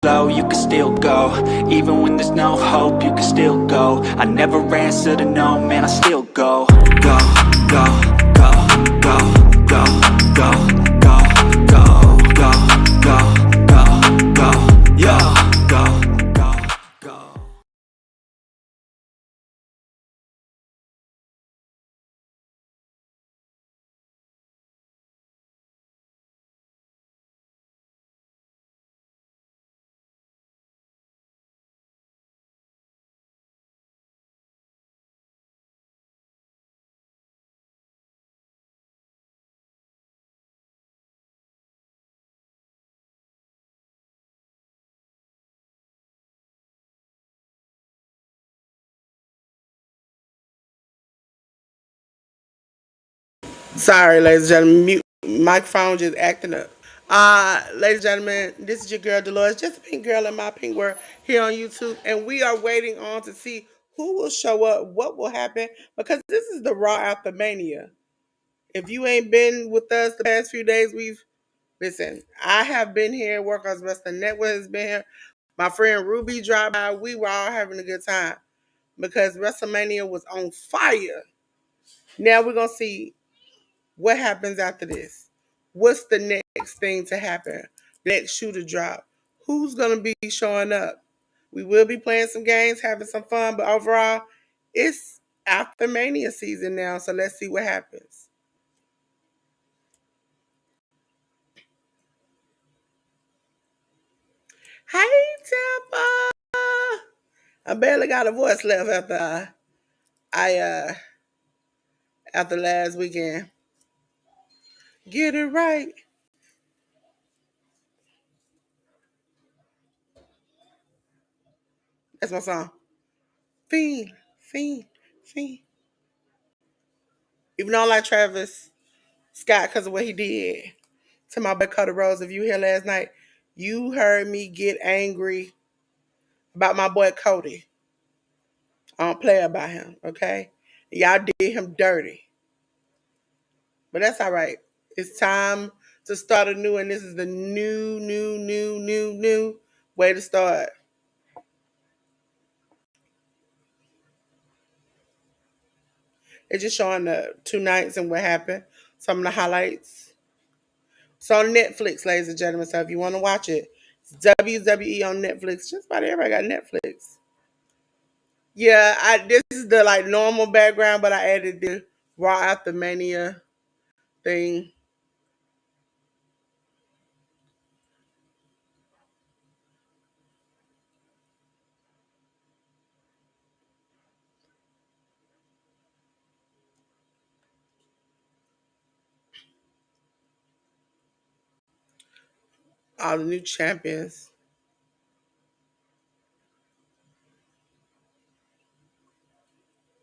low, you can still go. Even when there's no hope, you can still go. I never answer to no, man, I still go. Go, go, go, go, go, go, go, go, go, go, go, go, yo, go, go, go. Sorry, ladies and gentlemen, mute microphone just acting up. Ladies and gentlemen, this is your girl Delores, just a pink girl in my pink world here on YouTube, and we are waiting on to see who will show up, what will happen, because this is the Raw after Mania. If you ain't been with us the past few days, listen. I have been here. Workers Wrestling Network has been here. My friend Ruby dropped by. We were all having a good time because WrestleMania was on fire. Now we're gonna see what happens after this? What's the next thing to happen? The next shoe to drop? Who's going to be showing up? We will be playing some games, having some fun, but overall, it's after Mania season now, so let's see what happens. Hey, Tampa! I barely got a voice left I after last weekend. Get it right. That's my song. Fiend, fiend, fiend. Even though I like Travis Scott because of what he did to my boy Cody Rose. If you were here last night, you heard me get angry about my boy Cody. I don't play about him, okay? Y'all did him dirty. But that's all right. It's time to start anew, and this is the new way to start. It's just showing the 2 nights and what happened, some of the highlights. It's on Netflix, ladies and gentlemen. So if you want to watch it, it's WWE on Netflix. Just about everybody got Netflix. Yeah, this is the like normal background, but I added the Raw After Mania thing. All the new champions.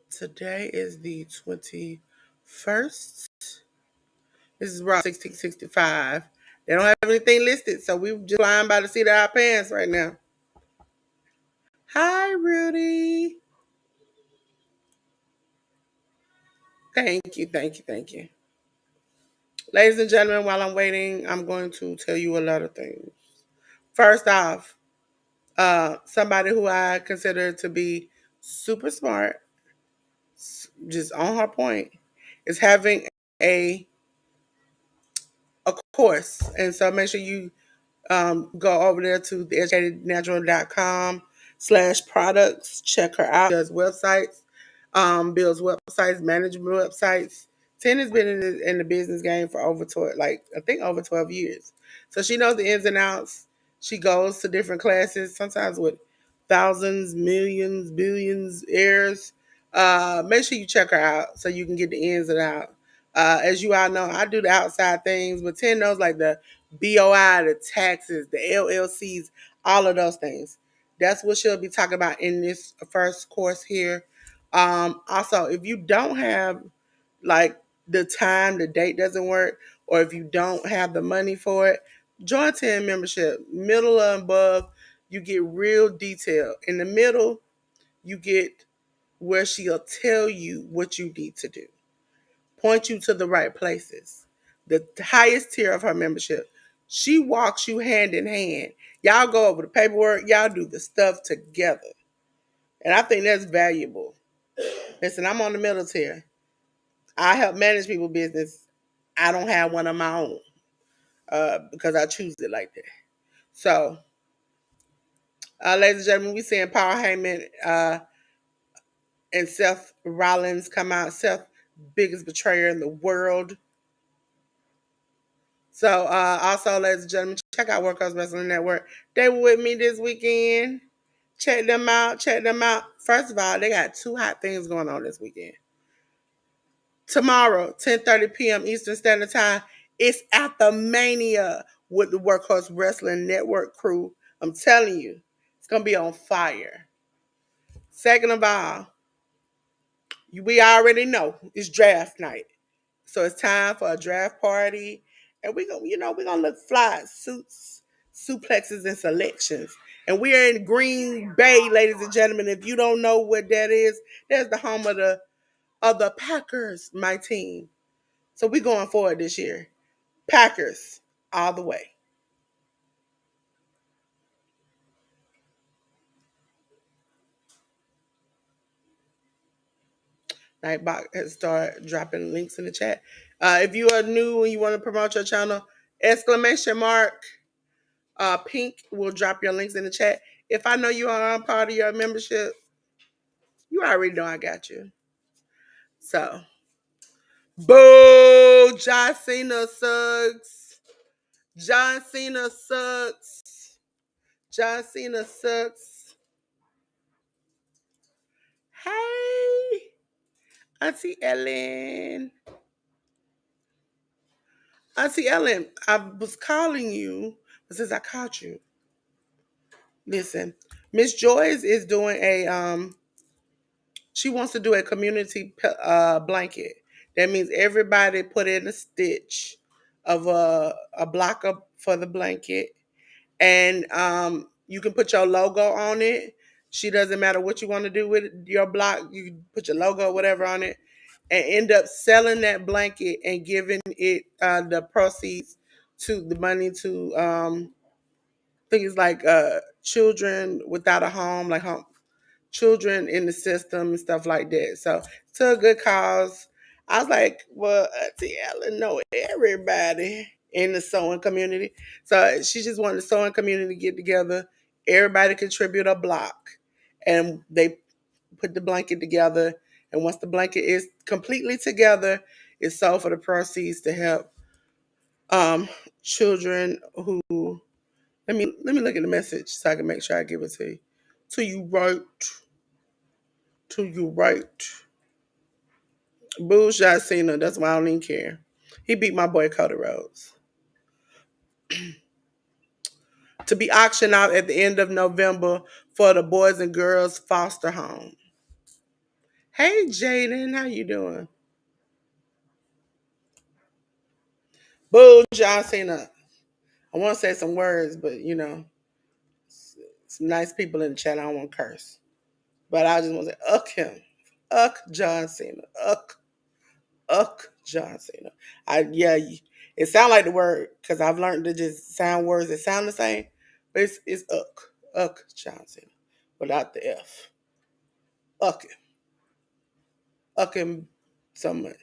Today is the 21st. This is Raw 1665. They don't have anything listed, so we're just flying by the seat of our pants right now. Hi, Rudy. Thank you, thank you, thank you. Ladies and gentlemen, while I'm waiting, I'm going to tell you a lot of things. First off, somebody who I consider to be super smart, just on her point, is having a a course. And so make sure you go over there to theeducatednatural.com/products. Check her out. She does websites, builds websites, management websites. Tin has been in the business game for over 12, like I think over 12 years. So she knows the ins and outs. She goes to different classes, sometimes with thousands, millions, billions errors. Make sure you check her out so you can get the ins and outs. As you all know, I do the outside things, but Tin knows like the BOI, the taxes, the LLCs, all of those things. That's what she'll be talking about in this first course here. Also, if you don't have like the time, the date doesn't work, or if you don't have the money for it, join 10 membership. Middle and above, you get real detail. In the middle, you get where she'll tell you what you need to do, point you to the right places. The highest tier of her membership, she walks you hand in hand. Y'all go over the paperwork. Y'all do the stuff together. And I think that's valuable. Listen, I'm on the military. I help manage people business. I don't have one of my own because I choose it like that. So, ladies and gentlemen, we seeing Paul Heyman and Seth Rollins come out. Seth, biggest betrayer in the world. So, also, ladies and gentlemen, check out Workhouse Wrestling Network. They were with me this weekend. Check them out. Check them out. First of all, they got two hot things going on this weekend. Tomorrow, 10:30 p.m. Eastern Standard Time, it's at the Mania with the Workhorse Wrestling Network crew. I'm telling you, it's going to be on fire. Second of all, we already know it's draft night. So it's time for a draft party. And we're gonna look fly, suits, suplexes, and selections. And we are in Green Bay, ladies and gentlemen. If you don't know what that is, that's the home of the Packers, my team. So we're going forward this year. Packers all the way. Nightbot has started dropping links in the chat. If you are new and you want to promote your channel, exclamation mark Pink will drop your links in the chat. If I know you are part of your membership, you already know I got you. So, boo! John Cena sucks. John Cena sucks. John Cena sucks. Hey, Auntie Ellen. Auntie Ellen, I was calling you, but since I caught you, listen. Miss Joyce is doing she wants to do a community blanket. That means everybody put in a stitch of a block up for the blanket, and you can put your logo on it. She doesn't matter what you want to do with your block. You can put your logo, whatever, on it, and end up selling that blanket and giving it the proceeds to the money to things like children without a home, like children in the system and stuff like that. So to a good cause. I was like, well, Auntie Ellen know everybody in the sewing community. So she just wanted the sewing community to get together. Everybody contribute a block. And they put the blanket together. And once the blanket is completely together, it's sold for the proceeds to help children who let me look at the message so I can make sure I give it to you. To you right. Bullshot Cena. That's why I don't even care. He beat my boy Cody Rhodes. To be auctioned out at the end of November for the Boys and Girls Foster Home. Hey Jaden, how you doing? Boo John Cena. I want to say some words, but some nice people in the chat. I don't want to curse. But I just want to say, him. John Cena. John Cena. It sounds like the word because I've learned to just sound words that sound the same, but it's John Cena without the F. Him. Him so much.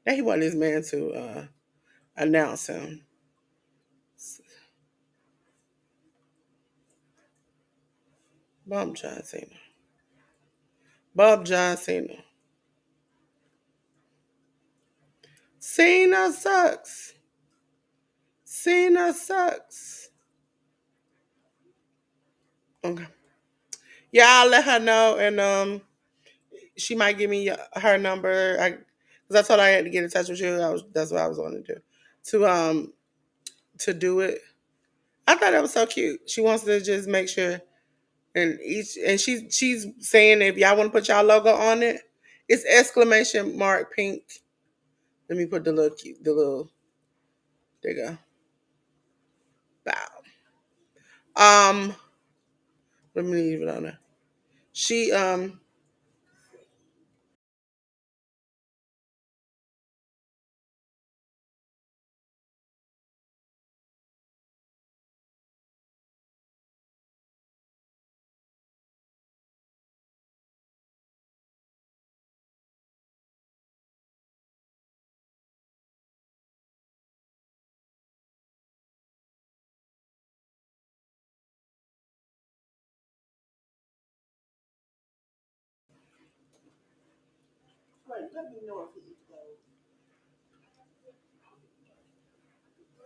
Now he wanted his man to announce him. Bob John Cena. Bob John Cena. Cena sucks. Cena sucks. Okay. Yeah, I'll let her know, and she might give me her number. Because I told her I had to get in touch with you. That's what I was wanting to do. To do it. I thought that was so cute. She wants to just make sure, and she's saying if y'all want to put y'all logo on it, it's exclamation mark pink. Let me put the little. There you go. Bow. Let me leave it on there. She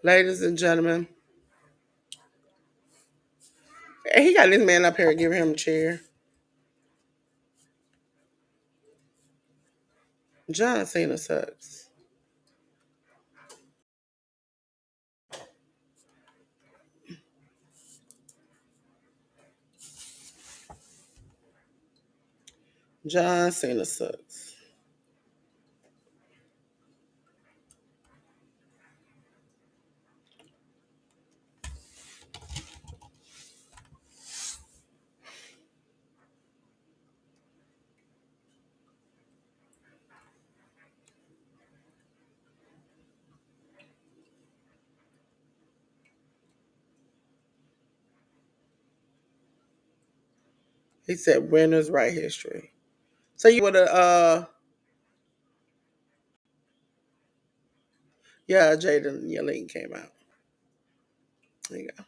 ladies and gentlemen, he got this man up here giving him a chair. John Cena sucks. John Cena sucks. He said winners write history. So you would have yeah, Jaden Yelene came out. There you go.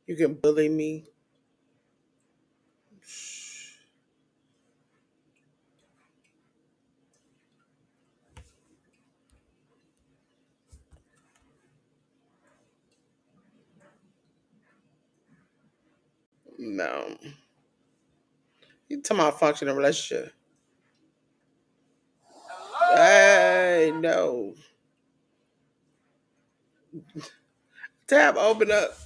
You can bully me. No. You talking about functioning relationship. Hey, no. Tab open up.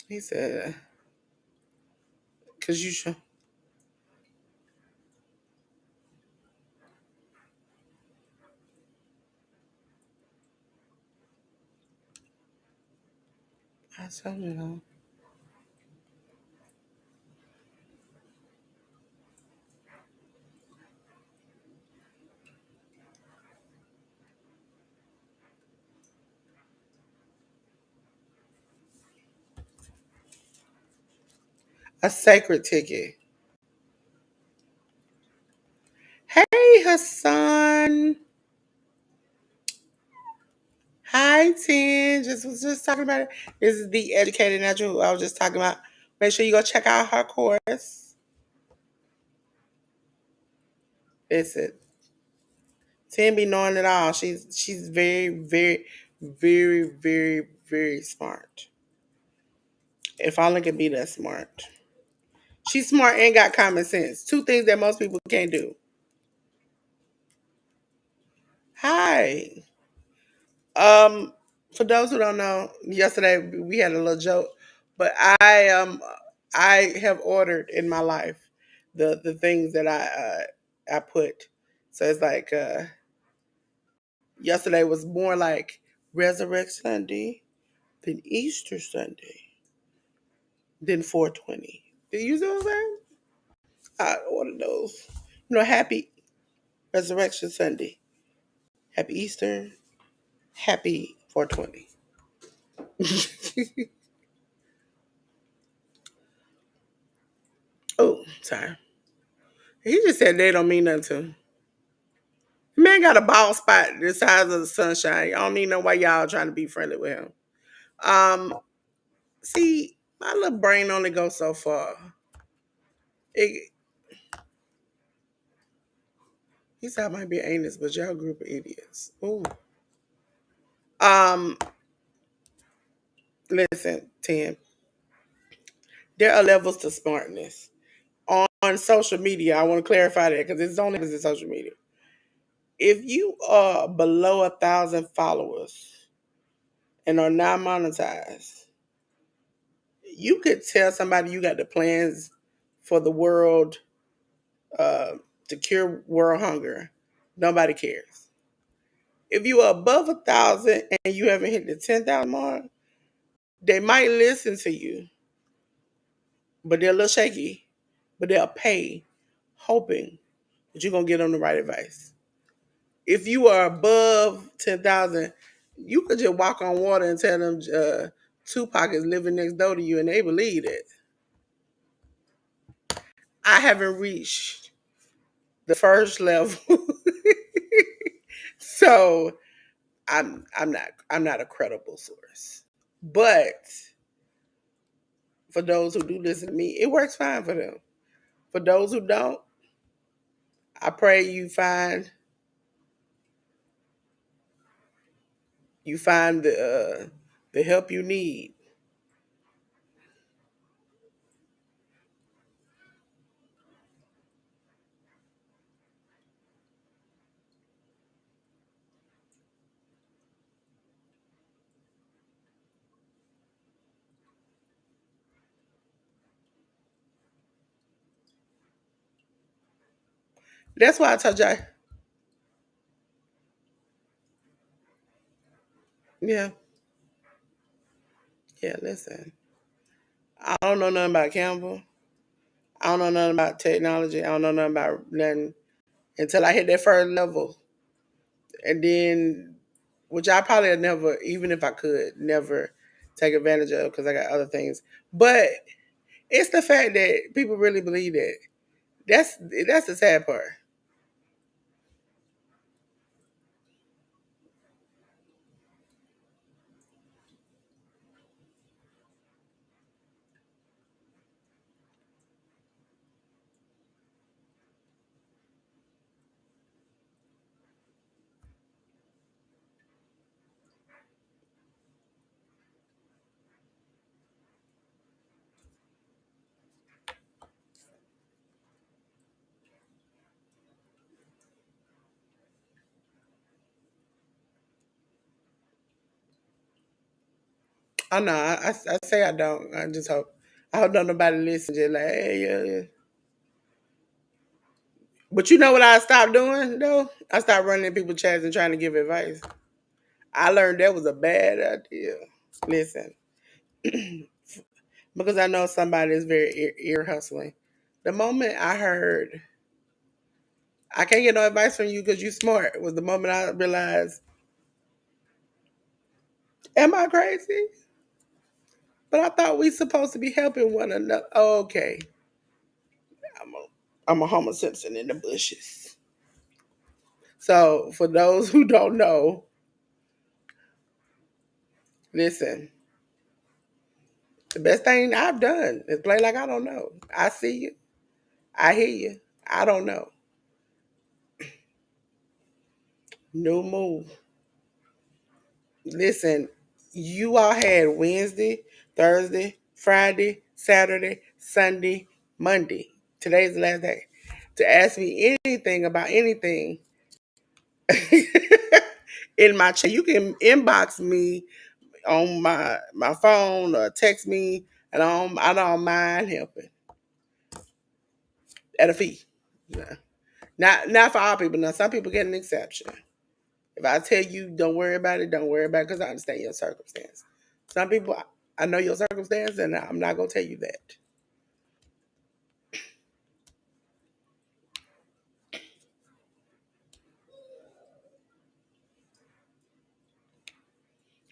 He said, cause you should. I told you though. A sacred ticket. Hey, Hassan. Hi, Tin. Just was just talking about it. This is the educated natural who I was just talking about. Make sure you go check out her course. Listen, Tin be knowing it all. She's very, very, very, very, very smart. If I look at be that smart. She's smart and got common sense. Two things that most people can't do. Hi. Um, for those who don't know, yesterday we had a little joke, but I have ordered in my life the things that I put. So it's like yesterday was more like Resurrection Sunday than Easter Sunday than 420. Do you see what I'm saying? I ordered those. Happy Resurrection Sunday, Happy Easter, Happy 420. Oh, sorry. He just said they don't mean nothing to him. Man got a bald spot the size of the sunshine. I don't even know why y'all trying to be friendly with him. Um, see, my little brain only goes so far. It, he said I might be anus, but y'all a group of idiots. Ooh. Um, listen, Tim. There are levels to smartness. On social media, I want to clarify that because it's only because it's social media. If you are below 1,000 followers and are not monetized, you could tell somebody you got the plans for the world uh, to cure world hunger. Nobody cares. If you are above 1,000 and you haven't hit the 10,000 mark, they might listen to you, but they're a little shaky. But they'll pay, hoping that you're gonna give them the right advice. If you are above 10,000, you could just walk on water and tell them Tupac is living next door to you, and they believe it. I haven't reached the first level, so I'm not a credible source. But for those who do listen to me, it works fine for them. For those who don't, I pray you find the help you need. That's why I told you. Yeah, yeah. Listen, I don't know nothing about Campbell. I don't know nothing about technology. I don't know nothing about nothing until I hit that first level, and then, which I probably would never, even if I could, never take advantage of because I got other things. But it's the fact that people really believe that. That's the sad part. I know. I say I don't. I just hope. I hope don't nobody listen. Just like, hey, yeah, yeah. But you know what I stopped doing though? I stopped running in people's chats and trying to give advice. I learned that was a bad idea. Listen, because I know somebody is very ear hustling. The moment I heard, I can't get no advice from you because you smart, was the moment I realized, am I crazy? But I thought we supposed to be helping one another. Oh, okay. I'm a, I'm a Homer Simpson in the bushes. So for those who don't know, listen, the best thing I've done is play like I don't know. I see you. I hear you. I don't know. New move. Listen, you all had Wednesday, Thursday, Friday, Saturday, Sunday, Monday. Today's the last day to ask me anything about anything in my chat. You can inbox me on my phone or text me, and I don't mind helping at a fee. Yeah. Not for all people. Now some people get an exception. If I tell you don't worry about it, don't worry about it because I understand your circumstance. Some people, I know your circumstance, and I'm not gonna tell you that.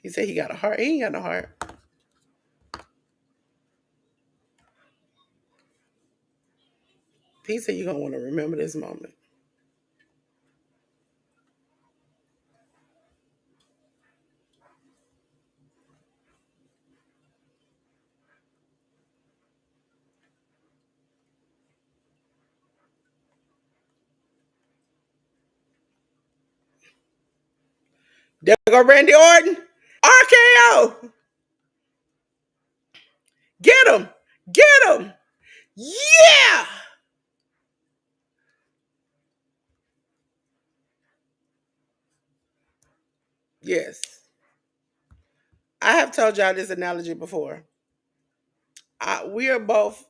He said he got a heart. He ain't got no heart. He said you're gonna want to remember this moment. There go Randy Orton. RKO. Get him. Get him. Yeah. Yes. I have told y'all this analogy before. We are both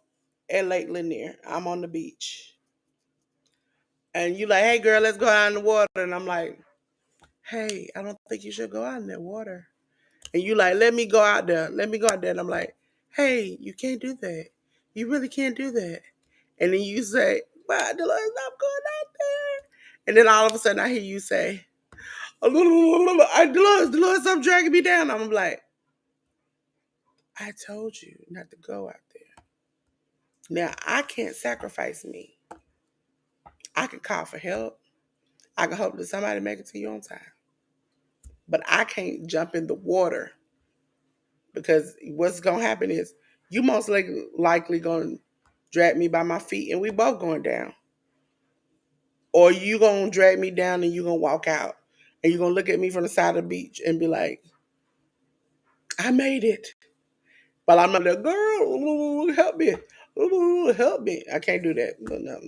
at Lake Lanier. I'm on the beach. And you like, hey girl, let's go out in the water. And I'm like, hey, I don't think you should go out in that water. And you like, let me go out there. Let me go out there. And I'm like, hey, you can't do that. You really can't do that. And then you say, well, Delores, stop going out there. And then all of a sudden I hear you say, Delores, stop dragging me down. I'm like, I told you not to go out there. Now, I can't sacrifice me. I can call for help. I can hope that somebody make it to you on time. But I can't jump in the water because what's going to happen is you most likely going to drag me by my feet and we both going down. Or you going to drag me down and you going to walk out. And you're going to look at me from the side of the beach and be like, I made it. But I'm not like, girl, help me. Help me. I can't do that. No.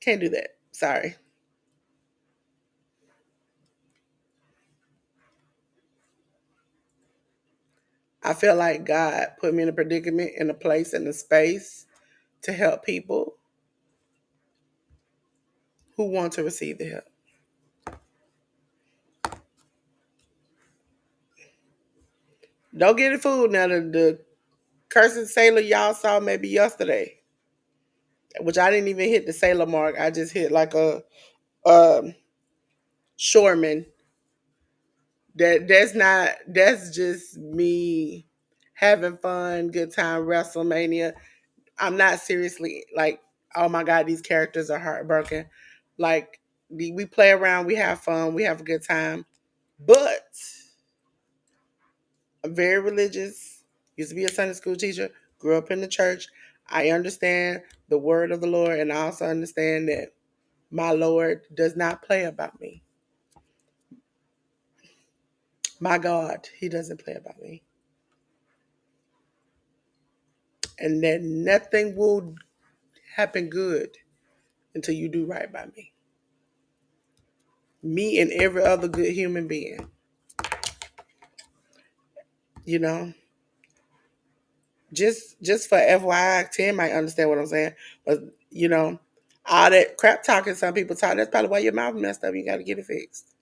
Can't do that. Sorry. I feel like God put me in a predicament, in a place, in a space to help people who want to receive the help. Don't get it fooled now. The cursing sailor y'all saw maybe yesterday, which I didn't even hit the sailor mark. I just hit like a shoreman. That's just me having fun, good time, WrestleMania. I'm not seriously like, oh my God, these characters are heartbroken. Like we play around, we have fun, we have a good time. But I'm very religious. Used to be a Sunday school teacher. Grew up in the church. I understand the word of the Lord, and I also understand that my Lord does not play about me. My God, He doesn't play about me. And that nothing will happen good until you do right by me. Me and every other good human being. You know? Just for FYI, 10 might understand what I'm saying. But you know, all that crap talking some people talk, that's probably why your mouth messed up. You gotta get it fixed.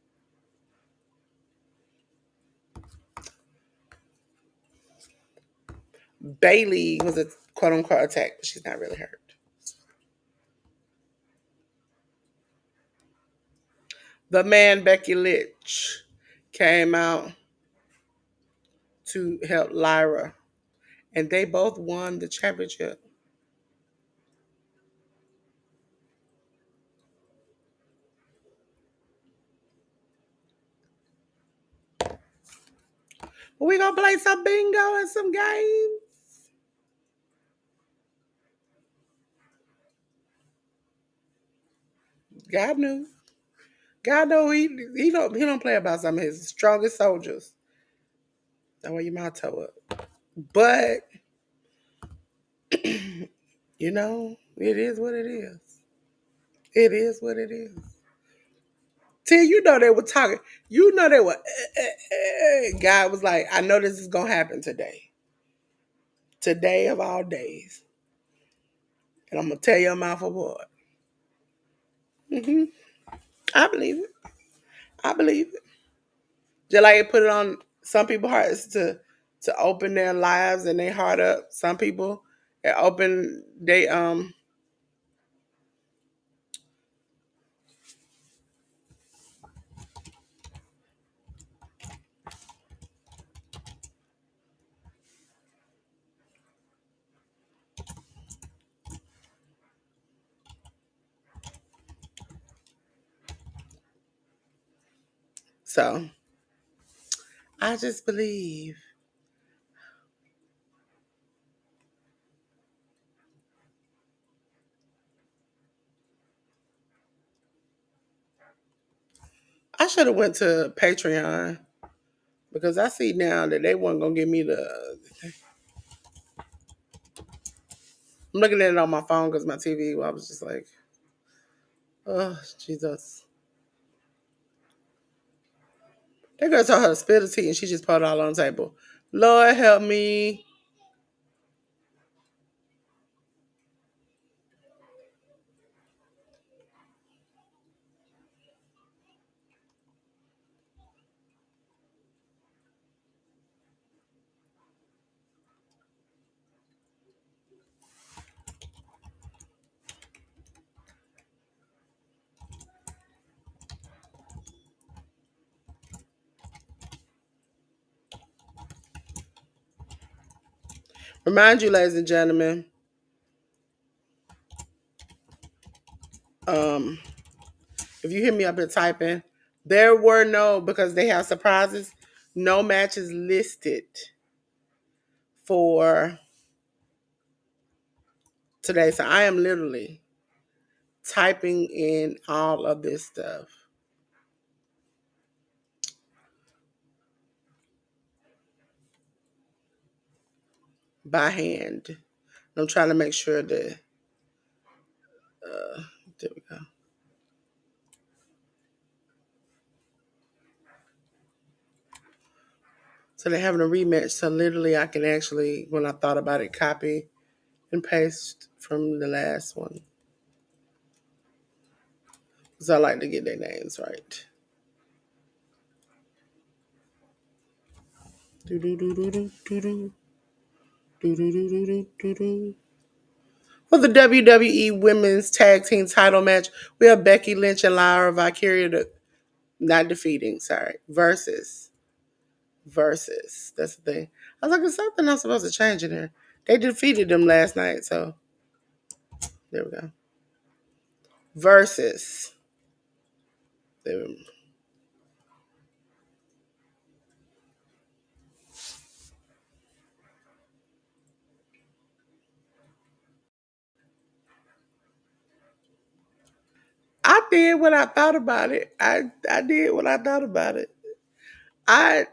Bailey was a quote unquote attack, but she's not really hurt. The man Becky Lynch came out to help Lyra, and they both won the championship. We gonna play some bingo and some games. God knew. God know he don't play about some of his strongest soldiers. That's why your mouth toe up. But it is what it is. It is what it is. Till you know they were talking. You know they were. God was like, I know this is gonna happen today. Today of all days, and I'm gonna tell your mouth apart. I believe it. I believe it. Just like it put it on some people's hearts to open their lives and their heart up. Some people it open they so I just believe. I should have went to Patreon because I see now that they weren't gonna give me the. I'm looking at it on my phone because my TV. I was just like, oh Jesus. That girl told her to spill the tea and she just put it all on the table. Lord help me. Remind you, ladies and gentlemen, um, if you hear me up here typing, there were no, because they have surprises, no matches listed for today. So I am literally typing in all of this stuff by hand. I'm trying to make sure that, there we go. So they're having a rematch. So literally I can actually, when I thought about it, copy and paste from the last one. Because I like to get their names right. Do do do do do do do do do do do do do. For the WWE Women's Tag Team Title match, we have Becky Lynch and Lyra Valkyria, not defeating, sorry, versus. That's the thing. I was like, there's something I'm supposed to change in there. They defeated them last night, so there we go. Versus. I did what I thought about it. I did what I thought about it. I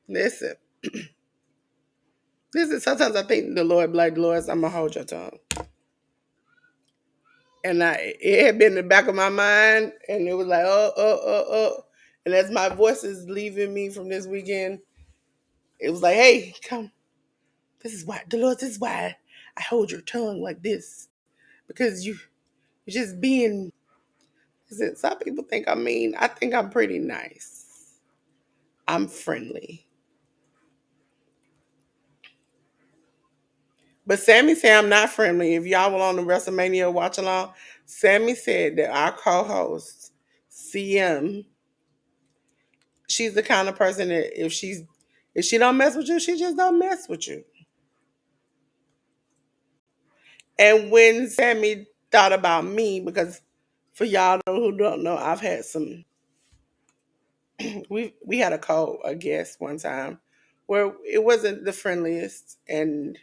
listen. Listen, sometimes I think the Lord, like Dolores, I'm gonna hold your tongue. And it had been in the back of my mind, and it was like, oh. And as my voice is leaving me from this weekend, it was like, hey, come. This is why, Dolores, this is why I hold your tongue like this. Because you're just being, listen, some people think I'm mean. I think I'm pretty nice. I'm friendly. But Sammy said I'm not friendly. If y'all were on the WrestleMania watch along, Sammy said that our co-host, CM, she's the kind of person that if she don't mess with you, she just don't mess with you. And when Sammy thought about me, because for y'all who don't know, I've had some we had a guest one time where it wasn't the friendliest, and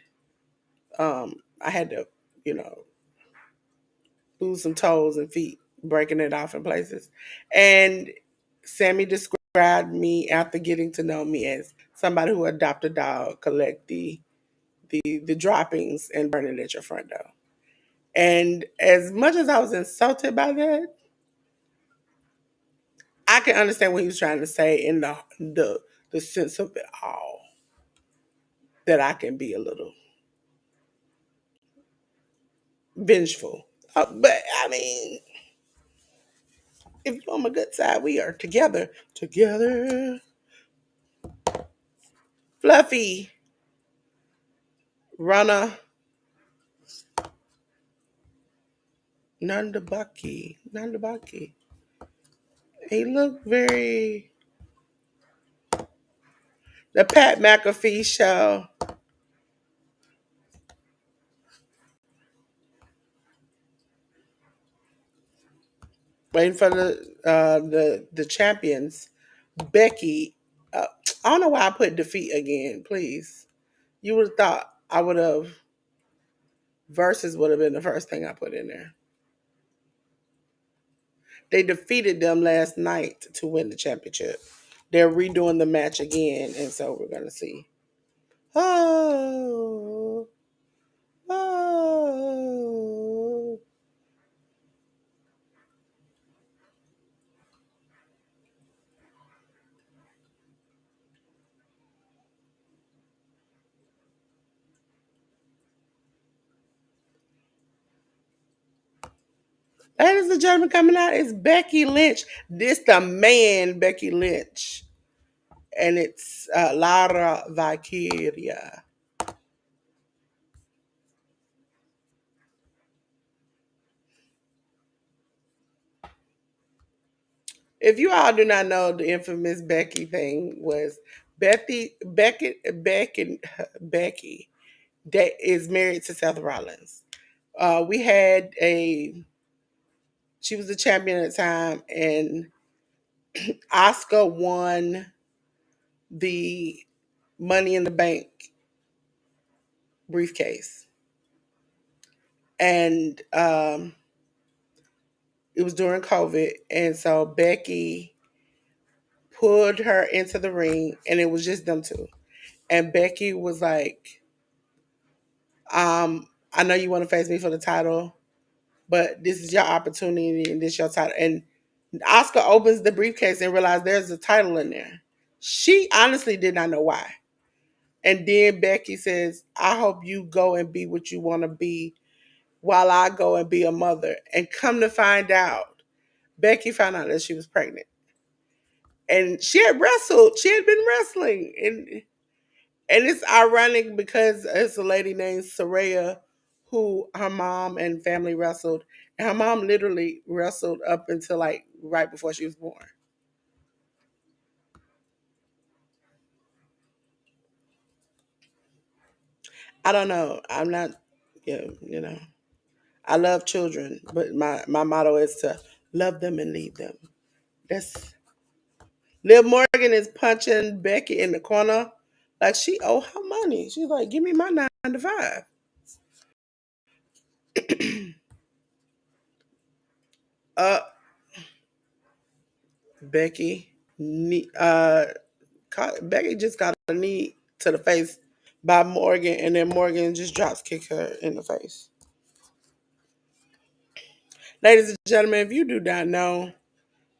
I had to, you know, lose some toes and feet, breaking it off in places. And Sammy described me after getting to know me as somebody who adopt a dog, collect the droppings and burn it at your front door. And as much as I was insulted by that, I can understand what he was trying to say in the sense of it all. That I can be a little vengeful. But I mean, if you're on my good side, we are together. Together. Fluffy. Runner. Nandabaki. Nandabaki. He looked very. The Pat McAfee show. Waiting for the champions. Becky. I don't know why I put defeat again. Please, you would have thought I would have. Versus would have been the first thing I put in there. They defeated them last night to win the championship. They're redoing the match again, and so we're gonna see. Oh, oh. Ladies and gentlemen, coming out is Becky Lynch. This the man, Becky Lynch. And it's Lara Valkyria. If you all do not know, the infamous Becky thing was Becky that is married to Seth Rollins. We had she was the champion at the time, and Oscar won the Money in the Bank briefcase. And it was during COVID. And so Becky pulled her into the ring, and it was just them two. And Becky was like, I know you want to face me for the title, but this is your opportunity and this is your title. And Oscar opens the briefcase and realizes there's a title in there. She honestly did not know why. And then Becky says, I hope you go and be what you want to be while I go and be a mother. And come to find out, Becky found out that she was pregnant. And she had wrestled. She had been wrestling. And it's ironic because it's a lady named Saraya who her mom and family wrestled. And her mom literally wrestled up until like right before she was born. I don't know. I'm not, you know, I love children, but my motto is to love them and lead them. That's Liv Morgan is punching Becky in the corner like she owe her money. She's like, give me my 9 to 5. uh, Becky, Becky just got a knee to the face by Morgan, and then Morgan just drops kick her in the face. Ladies and gentlemen, if you do not know,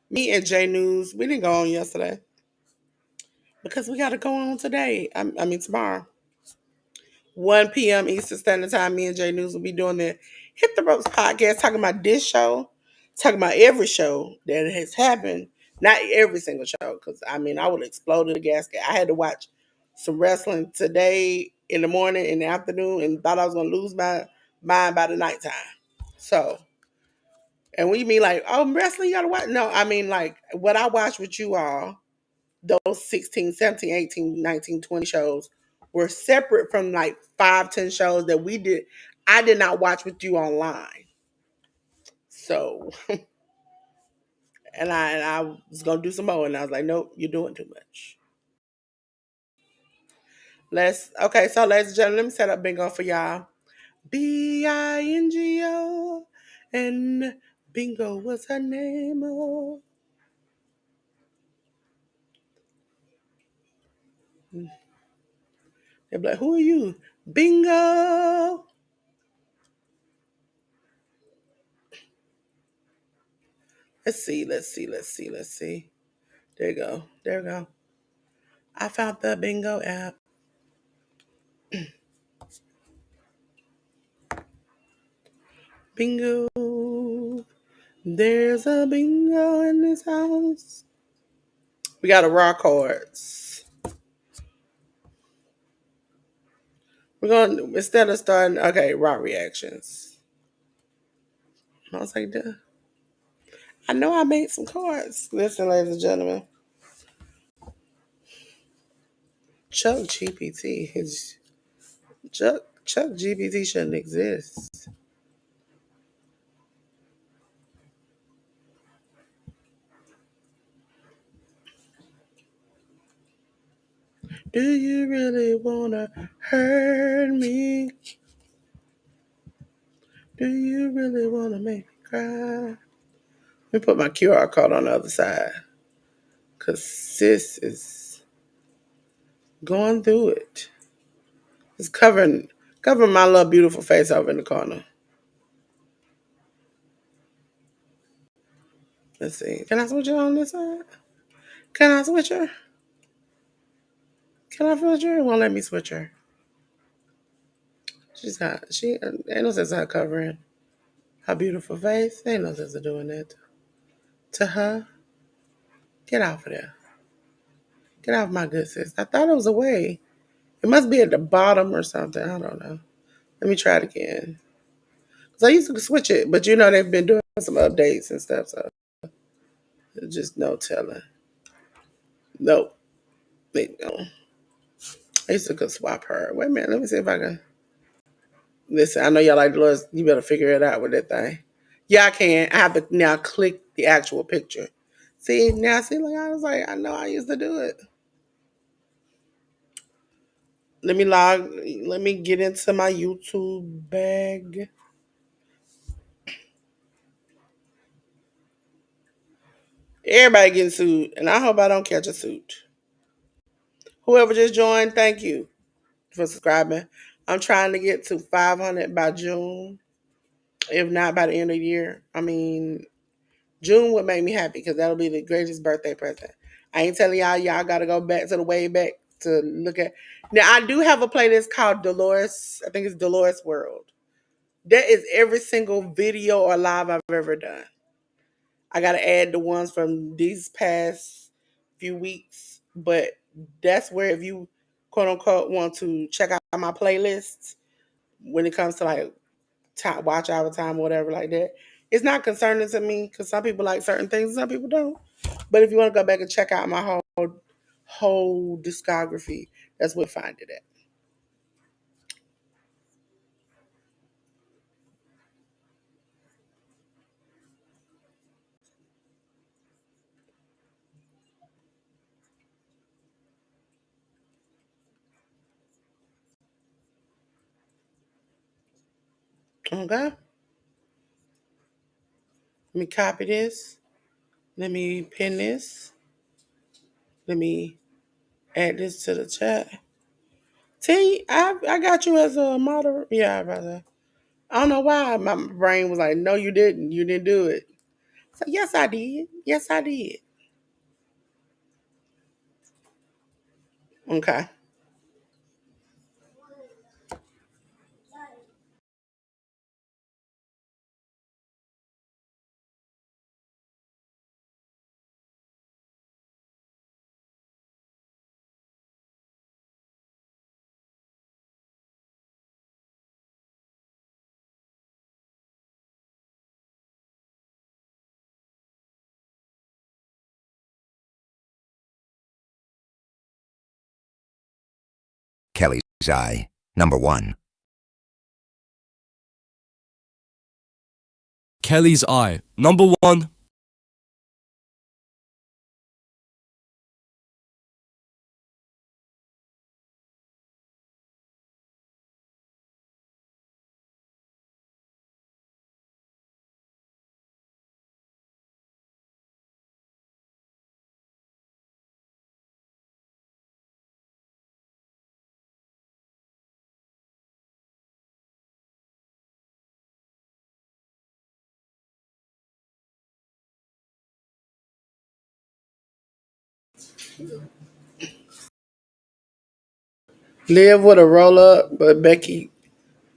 me and J News, we didn't go on yesterday because we got to go on today. I mean tomorrow. 1 p.m. Eastern Standard Time, me and Jay News will be doing the Hit the Ropes podcast, talking about this show, talking about every show that has happened. Not every single show, because I mean, I would explode in the gasket. I had to watch some wrestling today in the morning, in the afternoon, and thought I was going to lose my mind by the nighttime. So, and when you mean like, oh, wrestling, you got to watch? No, I mean like what I watch with you all, those 16, 17, 18, 19, 20 shows were separate from like 5, 10 shows that we did. I did not watch with you online. So, and I was going to do some more. And I was like, nope, you're doing too much. So ladies and gentlemen, let me set up bingo for y'all. Bingo. And bingo was her name. Oh. They'll be like, who are you? Bingo. Let's see. There you go. There we go. I found the bingo app. Bingo. There's a bingo in this house. We got a raw cards. We're going to, instead of starting, okay, raw reactions. I was like, duh. I know I made some cards. Listen, ladies and gentlemen. Chuck GPT is Chuck GPT shouldn't exist. Do you really wanna hurt me? Do you really wanna make me cry? Let me put my QR code on the other side. Cause sis is going through it. It's covering my little beautiful face over in the corner. Let's see. Can I switch her on this side? Can I switch her? Can I switch her? It won't let me switch her. She ain't no sense of her covering Her beautiful face. Ain't no sense of doing that to her. Get off of there. Get off my good sis. I thought it was away. It must be at the bottom or something. I don't know. Let me try it again. Cause I used to switch it, but you know they've been doing some updates and stuff, so just no telling. Nope. They don't. I used to go swap her. Wait a minute. Let me see if I can. Listen, I know y'all like Dolores. You better figure it out with that thing. Yeah, I can. I have to now click the actual picture. See, now, see, like I was like, I know I used to do it. Let me get into my YouTube bag. Everybody getting sued, and I hope I don't catch a suit. Whoever just joined, thank you for subscribing. I'm trying to get to 500 by June, if not by the end of the year. I mean, June would make me happy because that'll be the greatest birthday present. I ain't telling y'all gotta go back to the way back to look at. Now I do have a playlist called Delores. I think it's Delores World. That is every single video or live I've ever done. I gotta add the ones from these past few weeks, but that's where if you quote unquote want to check out my playlists when it comes to like time, watch hour time, or whatever like that. It's not concerning to me because some people like certain things, and some people don't. But if you want to go back and check out my whole discography, that's where you find it at. Okay, let me copy this. Let me pin this. Let me add this to the chat. T, I got you as a moderator. Yeah, brother. I don't know why my brain was like, no, you didn't. You didn't do it. So yes, I did. Yes, I did. Okay. Kelly's Eye, number 1. Kelly's Eye, number 1. Live with a roll up, but Becky.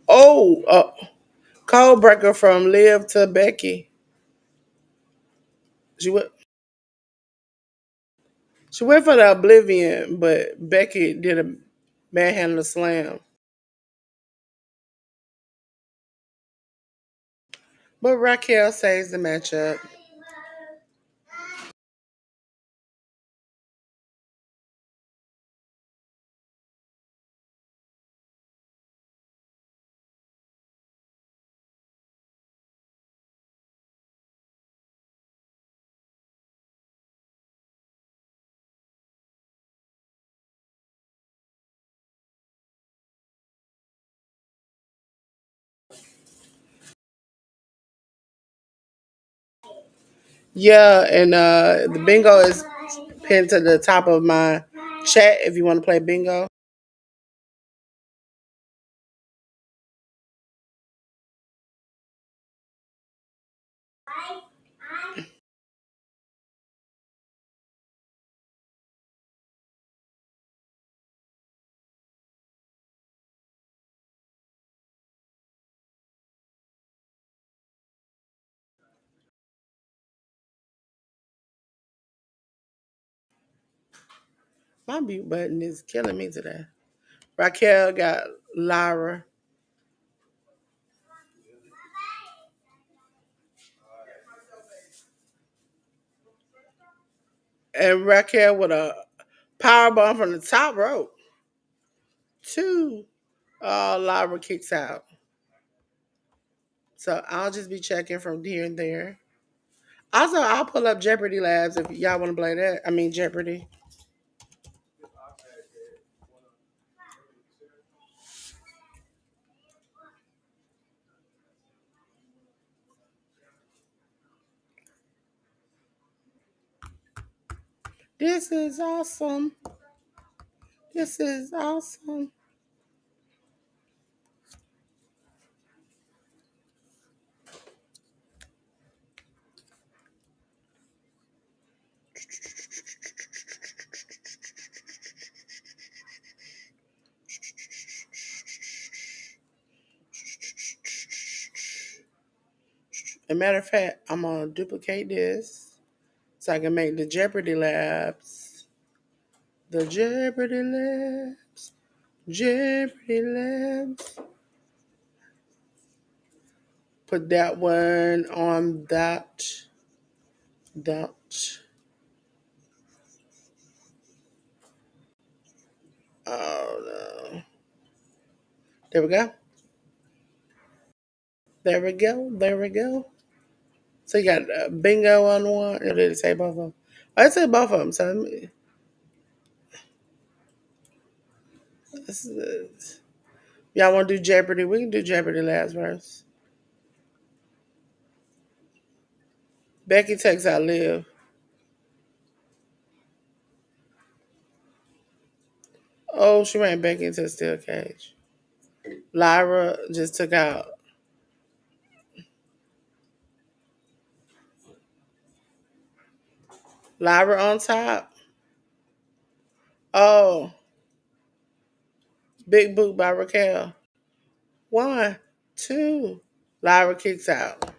Oh, code breaker from Liv to Becky. She went. She went for the Oblivion, but Becky did a manhandle slam. But Raquel saves the matchup. Yeah, and the bingo is pinned to the top of my chat if you want to play bingo. My mute button is killing me today. Raquel got Lyra. And Raquel with a power bomb from the top rope. 2. Lyra kicks out. So I'll just be checking from here and there. Also, I'll pull up Jeopardy Labs if y'all want to play that. I mean, Jeopardy. This is awesome. This is awesome. As a matter of fact, I'm going to duplicate this so I can make the Jeopardy Labs. The Jeopardy Labs. Jeopardy Labs. Put that one on that. Oh no. There we go. There we go. There we go. So you got bingo on one. Or did it say both of them? I said both of them. So this is, y'all want to do Jeopardy? We can do Jeopardy last first. Becky takes out Liv. Oh, she ran Becky into a steel cage. Lyra just took out. Lyra on top. Oh, big boot by Raquel. 1, 2. Lyra kicks out.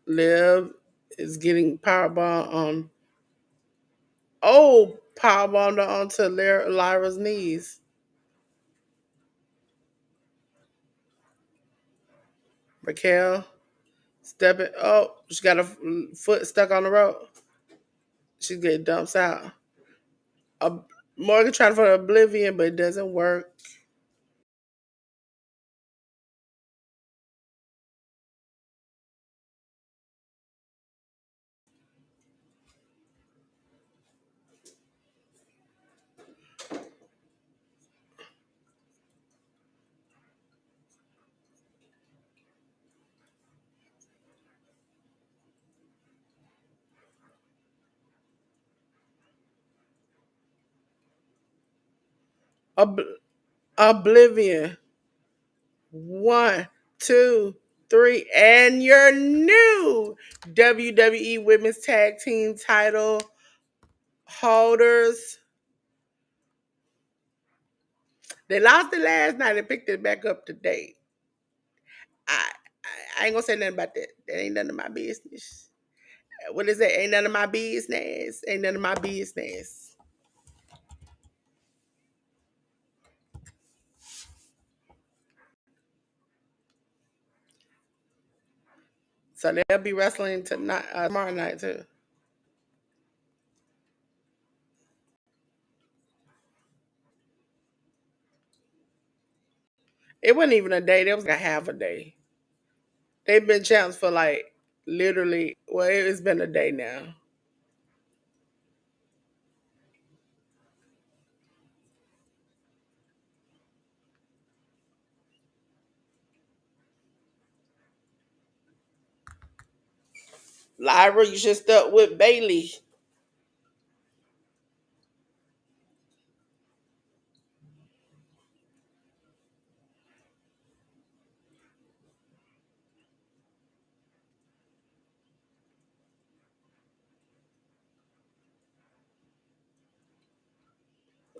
Liv is getting powerbomb on. Oh, powerbombed onto Lyra's knees. Raquel stepping. Oh, she got her foot stuck on the rope. She get dumps out. Morgan tried for Oblivion, but it doesn't work. Oblivion. 1, 2, 3, and your new WWE Women's Tag Team title holders. They lost it last night and picked it back up today. I ain't gonna say nothing about that. That ain't none of my business. What is that? Ain't none of my business. Ain't none of my business. So they'll be wrestling tonight, tomorrow night too. It wasn't even a day. It was like a half a day. They've been champs for like literally. Well, it's been a day now. Lyra, you should stuck with Bailey.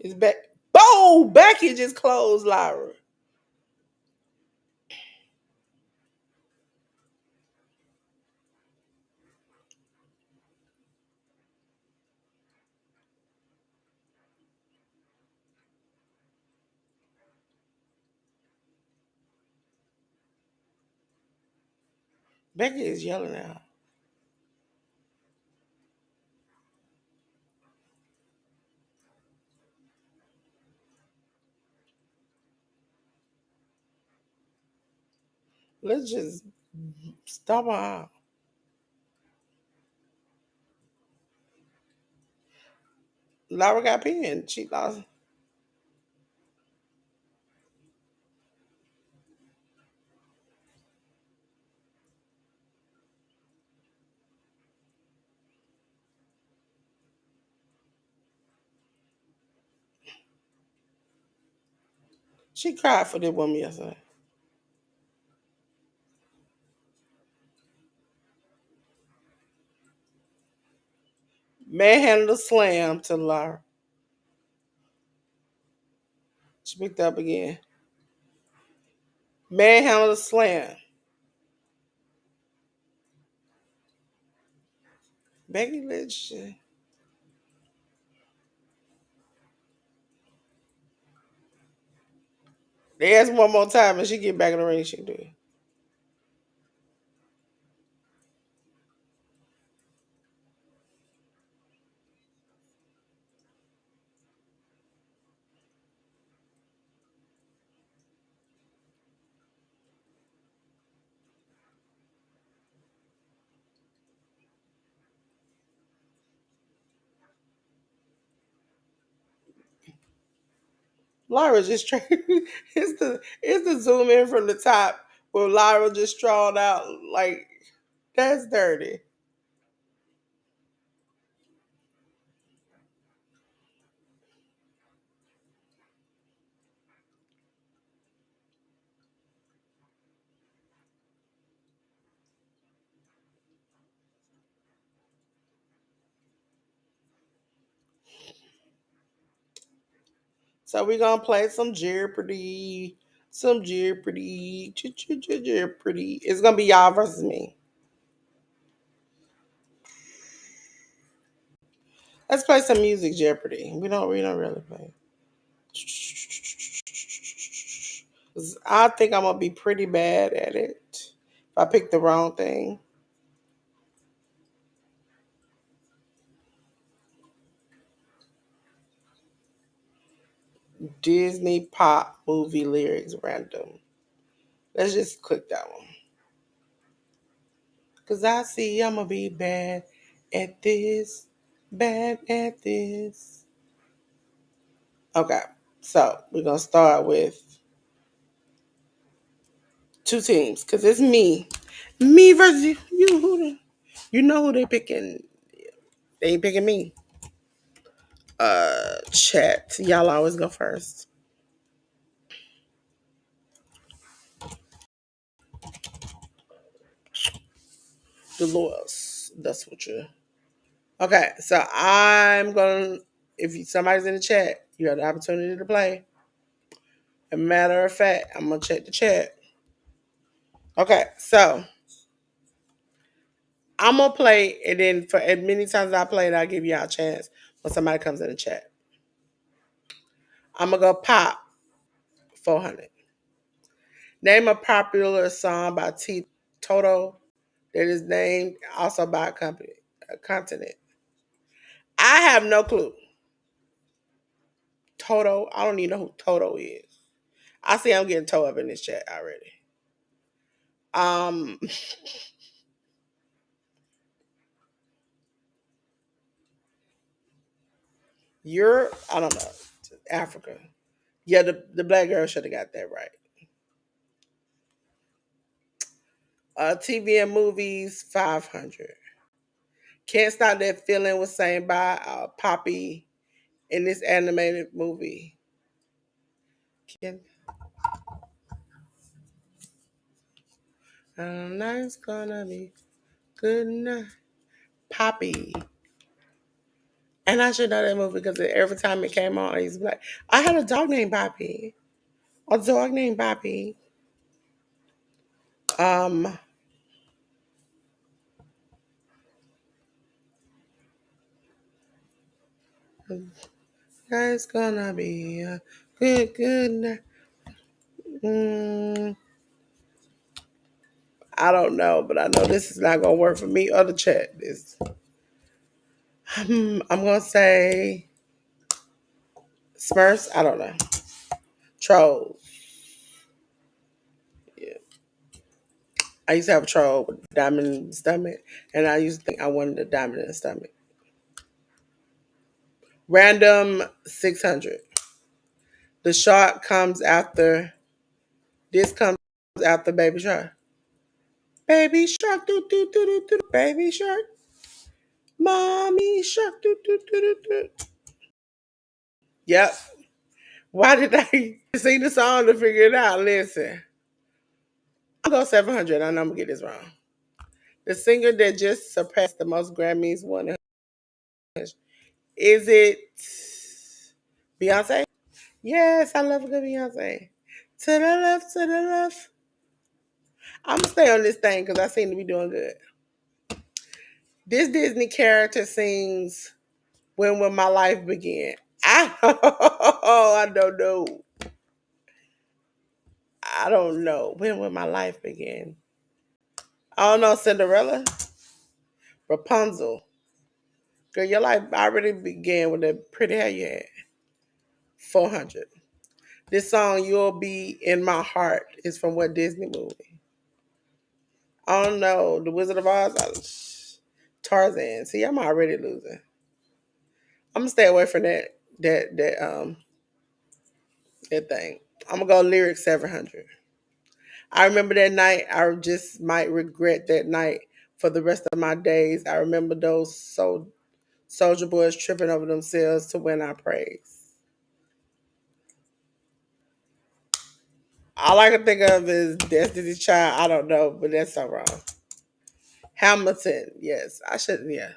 It's back. Oh, Becky just closed Lyra. Becky is yelling at her. Let's just stop her out. Lyra got pinned. She lost. She cried for this woman yesterday. Manhandled a slam to Lyra. She picked up again. Manhandled a slam. Becky Lynch. They ask one more time and she get back in the ring. She can do it. Lyra just trying. It's the zoom in from the top where Lyra just strawed out like that's dirty. So we're gonna play some Jeopardy. Some Jeopardy. Jeopardy. It's gonna be y'all versus me. Let's play some music Jeopardy. We don't really play. I think I'm gonna be pretty bad at it if I pick the wrong thing. Disney pop movie lyrics random. Let's just click that one. Cause I see I'm gonna be bad at this. Bad at this. Okay. So we're gonna start with two teams. Cause it's me. Me versus you. You know who they picking. They ain't picking me. Chat. Y'all always go first. Delores. That's what you. Okay, so I'm gonna. If somebody's in the chat, you have the opportunity to play. As a matter of fact, I'm gonna check the chat. Okay, so I'm gonna play, and then for as many times as I play it, I'll give y'all a chance when somebody comes in the chat. I'm gonna go pop 400. Name a popular song by Toto that is named also by a continent. I have no clue. Toto, I don't even know who Toto is. I see I'm getting toe up in this chat already. Um, Europe, I don't know. Africa. Yeah, the black girl should have got that right. TV and movies, 500. Can't Stop That Feeling was sang by Poppy in this animated movie. Can, Night's gonna be good night. Poppy. And I should know that movie because every time it came on, I used to be like, I had a dog named Bobby. A dog named Bobby. Um, it's gonna be a good night. I don't know, but I know this is not gonna work for me or the chat. This, I'm gonna say Smurfs. I don't know. Trolls. Yeah. I used to have a troll with a diamond in the stomach, and I used to think I wanted a diamond in the stomach. Random 600. The shark comes after. This comes after Baby Shark. Baby Shark, do do do do do. Baby Shark, Mommy Shark, do do do do do. Yep. Why did I sing the song to figure it out? Listen, I'll go 700. I know I'm gonna get this wrong. The singer that just surpassed the most Grammys won. Is it Beyonce? Yes, I love a good Beyonce. To the left, to the left. I'm gonna stay on this thing because I seem to be doing good. This Disney character sings "When Will My Life Begin." I don't know. I don't know. When will my life begin? I don't know. Cinderella, Rapunzel. Girl, your life already began with the pretty hair you had. 400. This song, "You'll Be in My Heart," is from what Disney movie? I don't know. The Wizard of Oz? Tarzan. See, I'm already losing. I'm gonna stay away from that thing. I'm gonna go lyric 700. I remember that night. I just might regret that night for the rest of my days. I remember those soldier boys tripping over themselves to win our praise. All I can think of is Destiny's Child. I don't know, but that's so wrong. Hamilton. Yes, I should. Yeah,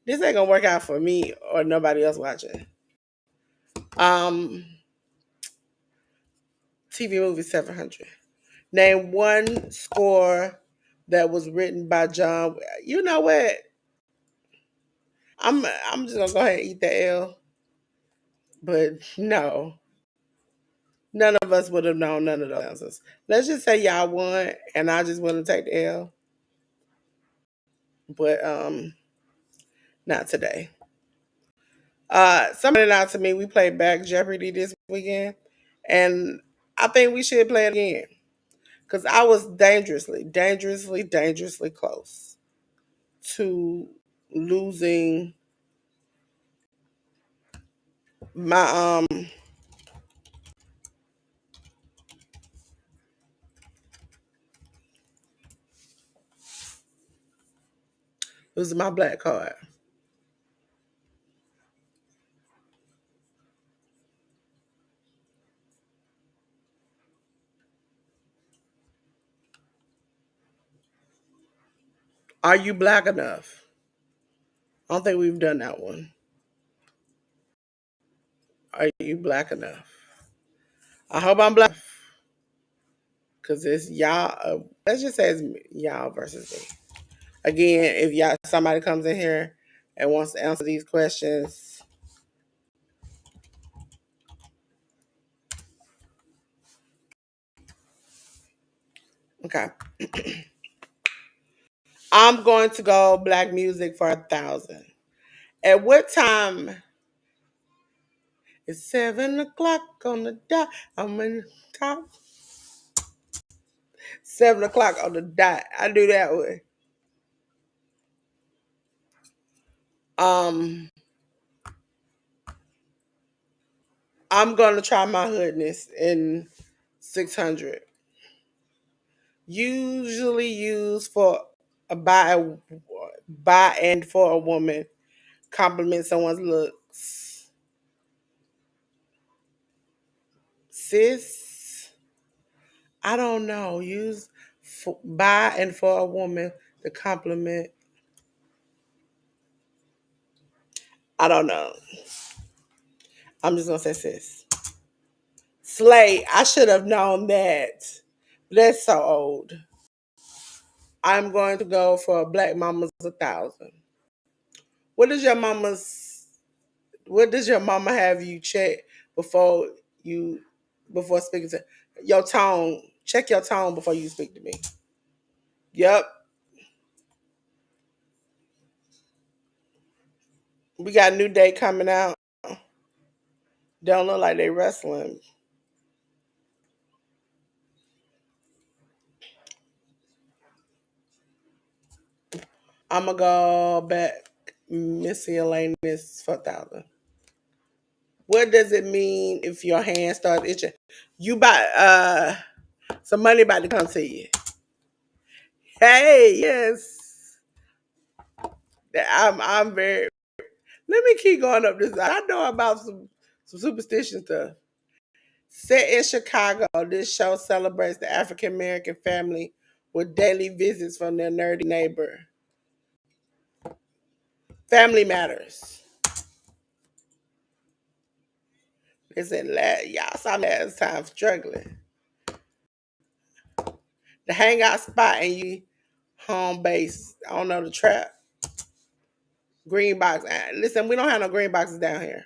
this ain't gonna work out for me or nobody else watching. Um, TV movie 700. Name one score that was written by John. You know what? I'm just gonna go ahead and eat the L. But no, none of us would have known none of those answers. Let's just say y'all won, and I just want to take the L. But not today. Somebody out to me. We played Back Jeopardy this weekend, and I think we should play it again because I was dangerously close to losing my losing my black card. Are you black enough? I don't think we've done that one. Are you black enough? I hope I'm black because it's y'all. Let's just say it's y'all versus me. Again, if y'all somebody comes in here and wants to answer these questions, okay. I'm going to go black music for 1,000. At what time? It's 7 o'clock on the dot. I'm in the top. 7 o'clock on the dot. I do that way. Um, I'm gonna try my hoodness in 600. Usually used for a by and for a woman. Compliment someone's looks. Sis, I don't know. Use by and for a woman to compliment. I don't know. I'm just gonna say sis. Slay. I should have known that. That's so old. I'm going to go for Black Mama's 1,000. What does your mama's? What does your mama have you check before you before speaking to your tone? Check your tone before you speak to me. Yep. We got a new day coming out. Don't look like they wrestling. I'm gonna go back miscellaneous for 1,000. What does it mean if your hand starts itching? You buy some money about to come to you. Hey, yes. I'm very. Let me keep going up this. I know about some superstition stuff. Set in Chicago, this show celebrates the African American family with daily visits from their nerdy neighbor. Family Matters. Listen, y'all saw me last time struggling. The hangout spot and you home base. I don't know the trap. Green box. Listen, we don't have no green boxes down here.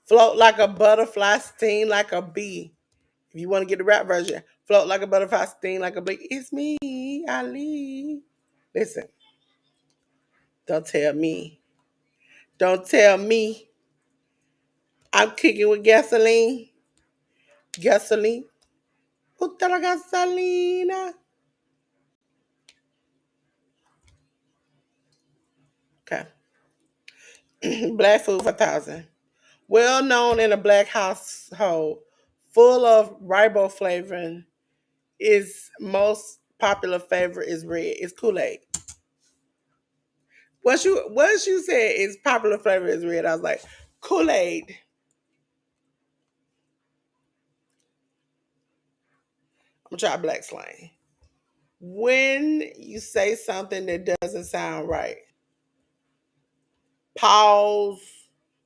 Float like a butterfly, sting like a bee. If you want to get the rap version, float like a butterfly, sting like a bee. It's me, Ali. Listen, don't tell me. Don't tell me I'm kicking with gasoline. Gasoline. Put la gasolina. Okay. Black food for 1,000. Well known in a black household, full of riboflavin, its most popular favorite is red. It's Kool-Aid. Once you said its popular flavor is red, I was like, Kool-Aid. I'm gonna try black slang. When you say something that doesn't sound right, pause,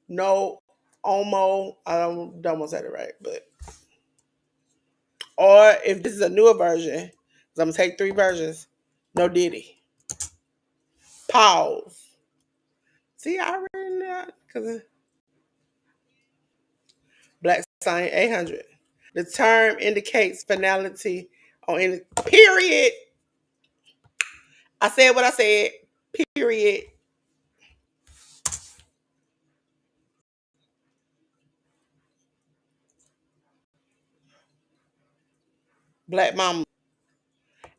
no, almost. I don't want to say it right, but or if this is a newer version, because I'm gonna take 3 versions. No Diddy. Pause. See, I already know because black sign 800. The term indicates finality on any period. I said what I said. Period. Black mama.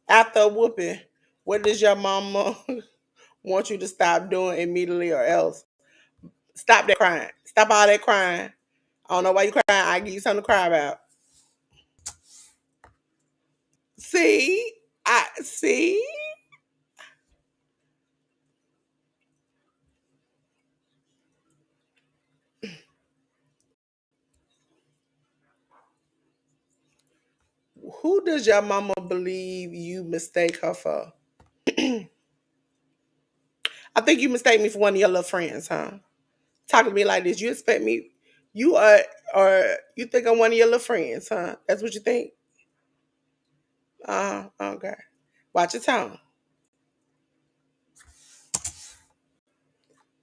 After a whooping, what does your mama want you to stop doing immediately or else? Stop that crying. Stop all that crying. I don't know why you crying. I give you something to cry about. See? I see. Who does your mama believe you mistake her for? I think you mistake me for one of your little friends, huh? Talking to me like this. You expect me you are or you think I'm one of your little friends, huh? That's what you think? Okay. Watch your tone.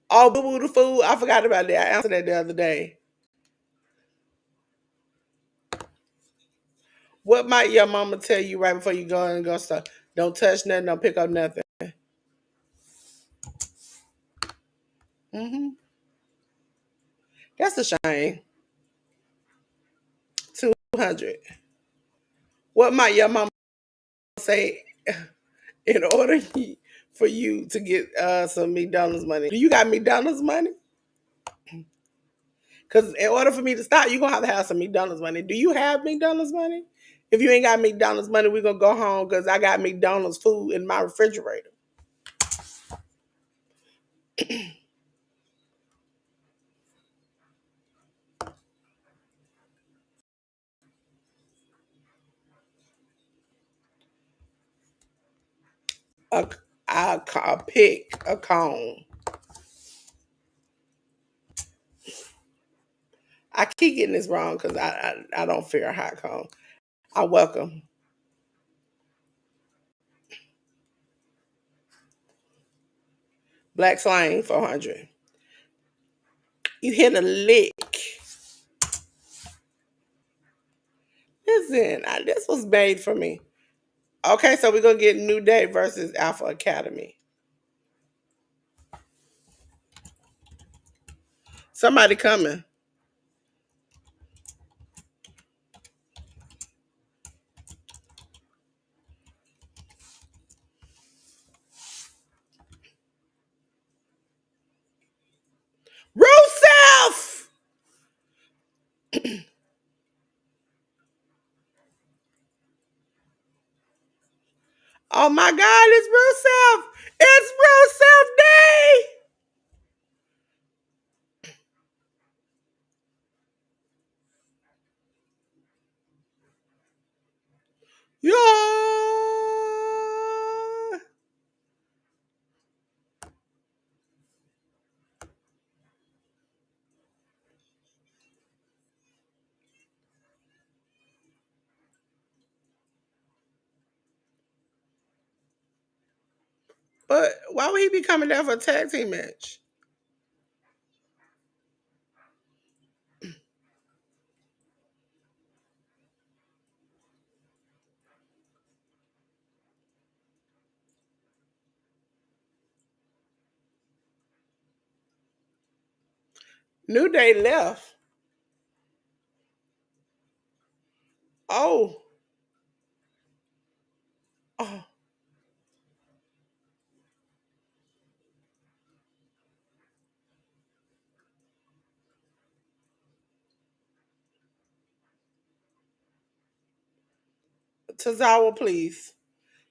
Oh, boo boo the food. I forgot about that. I answered that the other day. What might your mama tell you right before you go and go stuff? Don't touch nothing, don't pick up nothing. hmm That's a shame. 200. What might your mama say in order for you to get some McDonald's money? Do you got McDonald's money? Because in order for me to stop, you're going to have some McDonald's money. Do you have McDonald's money? If you ain't got McDonald's money, we're going to go home because I got McDonald's food in my refrigerator. a, a pick, a cone. I keep getting this wrong because I don't figure a hot cone. I welcome. Black slang 400. You hit a lick. Listen, this was made for me. Okay, so we're gonna get New Day versus Alpha Academy. Somebody coming. Rusev! Oh my God, it's Rusev! It's Rusev Day! Yeah! But why would he be coming down for a tag team match? New Day left. Oh. Oh. Tozawa, please.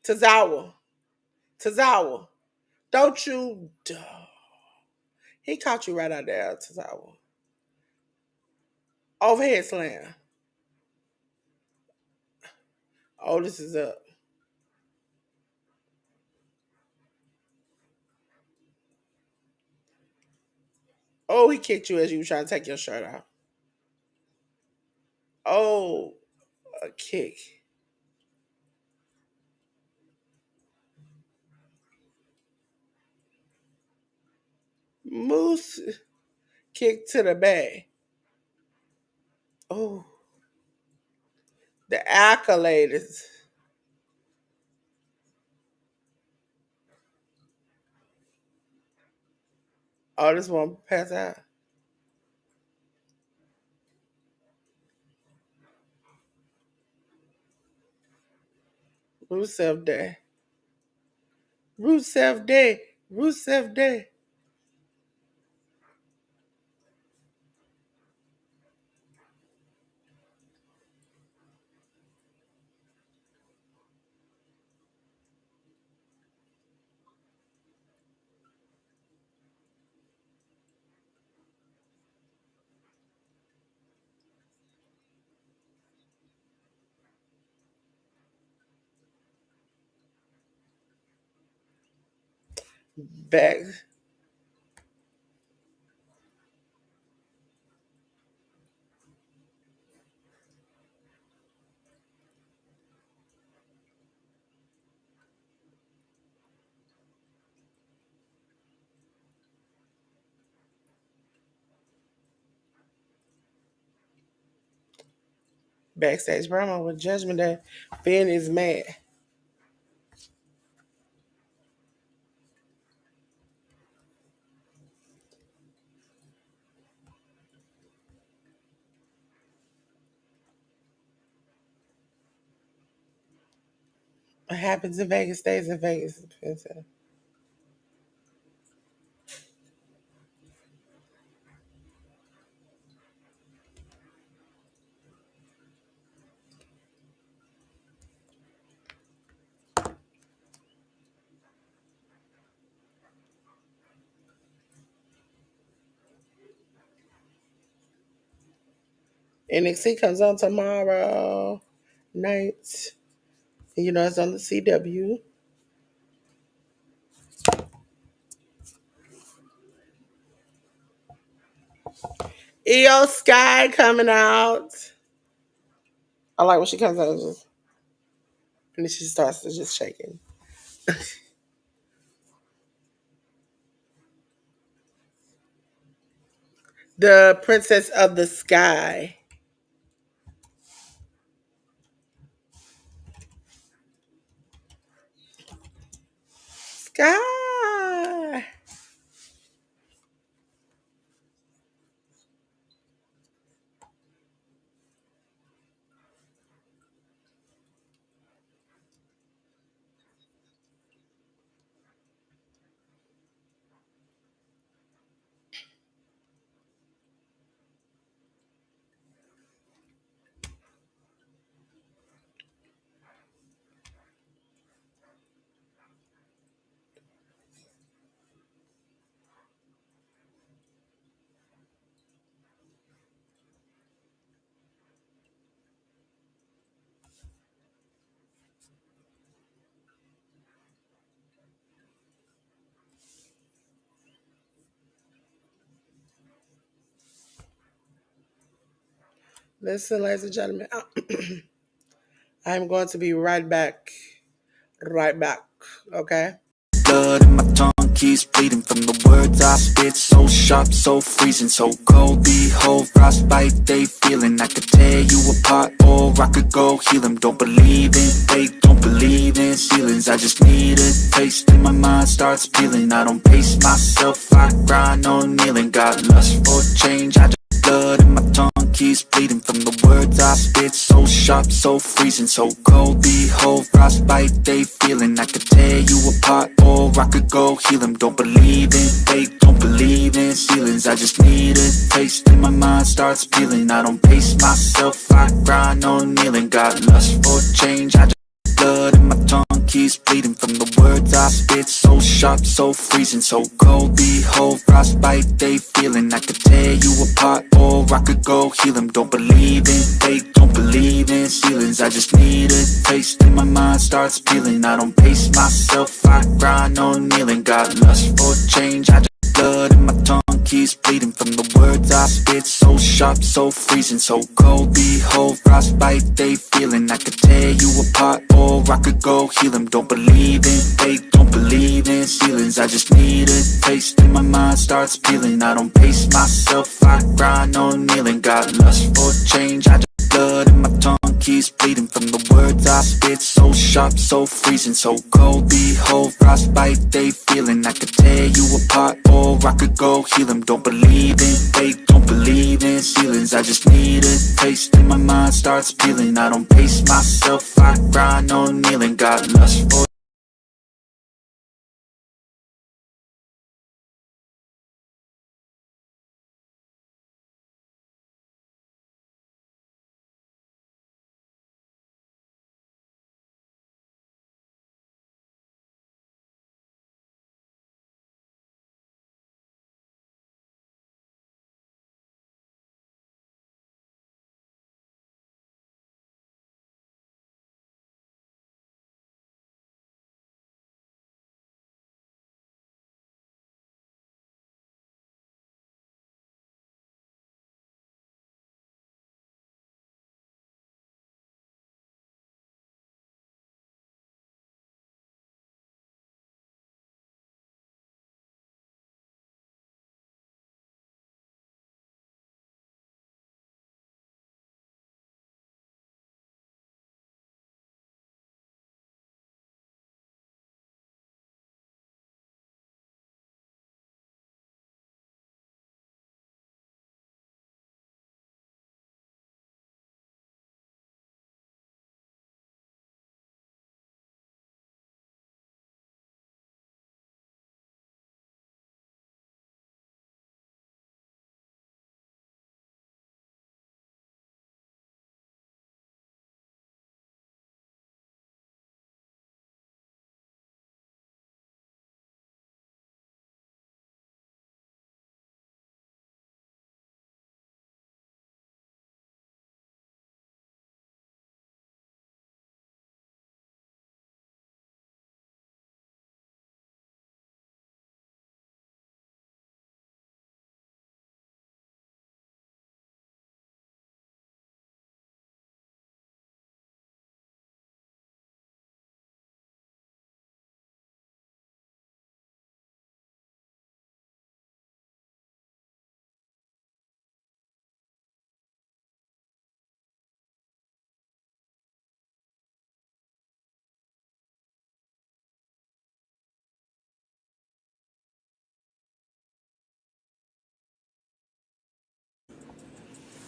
Tozawa. Tozawa. Don't you. He caught you right out there, Tozawa. Overhead slam. Oh, this is up. Oh, he kicked you as you were trying to take your shirt off. Oh, a kick. Moose kick to the back. Oh, the accolades. Oh, this one pass out. Rusev Day. Rusev Day. Rusev Day. Back. Backstage promo with Judgment Day. Finn is mad. What happens in Vegas stays in Vegas. NXT comes on tomorrow night. You know, it's on the CW. EO Sky coming out. I like when she comes out and then she starts to just shaking. The Princess of the Sky. Sky. Listen, ladies and gentlemen, I'm going to be right back. Right back. Okay? Blood in my tongue keeps bleeding from the words I spit. So sharp, so freezing, so cold. Behold, frostbite they feeling. I could tear you apart or I could go heal them. Don't believe in fate, don't believe in ceilings. I just need a taste and my mind starts peeling. I don't pace myself, I grind on kneeling. Got lust for change, I just blood in my tongue keeps bleeding from the words I spit. So sharp, so freezing, so cold. Behold, frostbite they feeling. I could tear you apart or I could go heal them. Don't believe in fate, don't believe in ceilings. I just need a taste and my mind starts peeling. I don't pace myself, I grind on kneeling. Got lust for change, I just blood in my tongue keeps bleeding from the words I spit. So sharp, so freezing, so cold. Behold, frostbite they feeling. I could tear you apart or I could go heal them. Don't believe in fate, don't believe in ceilings. I just need a taste and my mind starts peeling. I don't pace myself, I grind on kneeling. Got lust for change, I just blood in my tongue keeps bleeding from the words I spit. So sharp, so freezing, so cold. Behold, frostbite they feeling. I could tear you apart or I could go heal them. Don't believe in fate, don't believe in ceilings. I just need a taste and my mind starts peeling. I don't pace myself, I grind on kneeling. Got lust for change, I just blood in my tongue keeps bleeding from the words I spit. So sharp, so freezing, so cold. Behold, frostbite they feeling. I could tear you apart or I could go heal them. Don't believe in fate, don't believe in ceilings. I just need a taste and my mind starts peeling. I don't pace myself, I grind on kneeling. Got lust for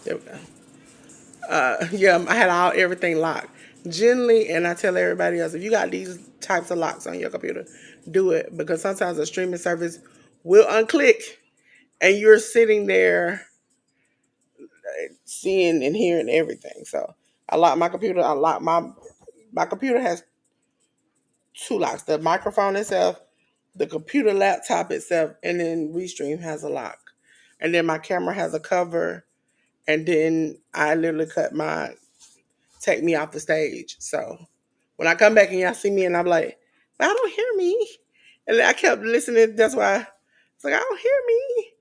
There we go. Yeah, I had everything locked. Generally, and I tell everybody else, if you got these types of locks on your computer, do it because sometimes a streaming service will unclick and you're sitting there seeing and hearing everything. So I lock my computer. I lock my computer has two locks: the microphone itself, the computer laptop itself, and then Restream has a lock. And then my camera has a cover, and then I literally cut my take me off the stage. So when I come back and y'all see me and I'm like, I don't hear me. And I kept listening. That's why it's like, I don't hear me.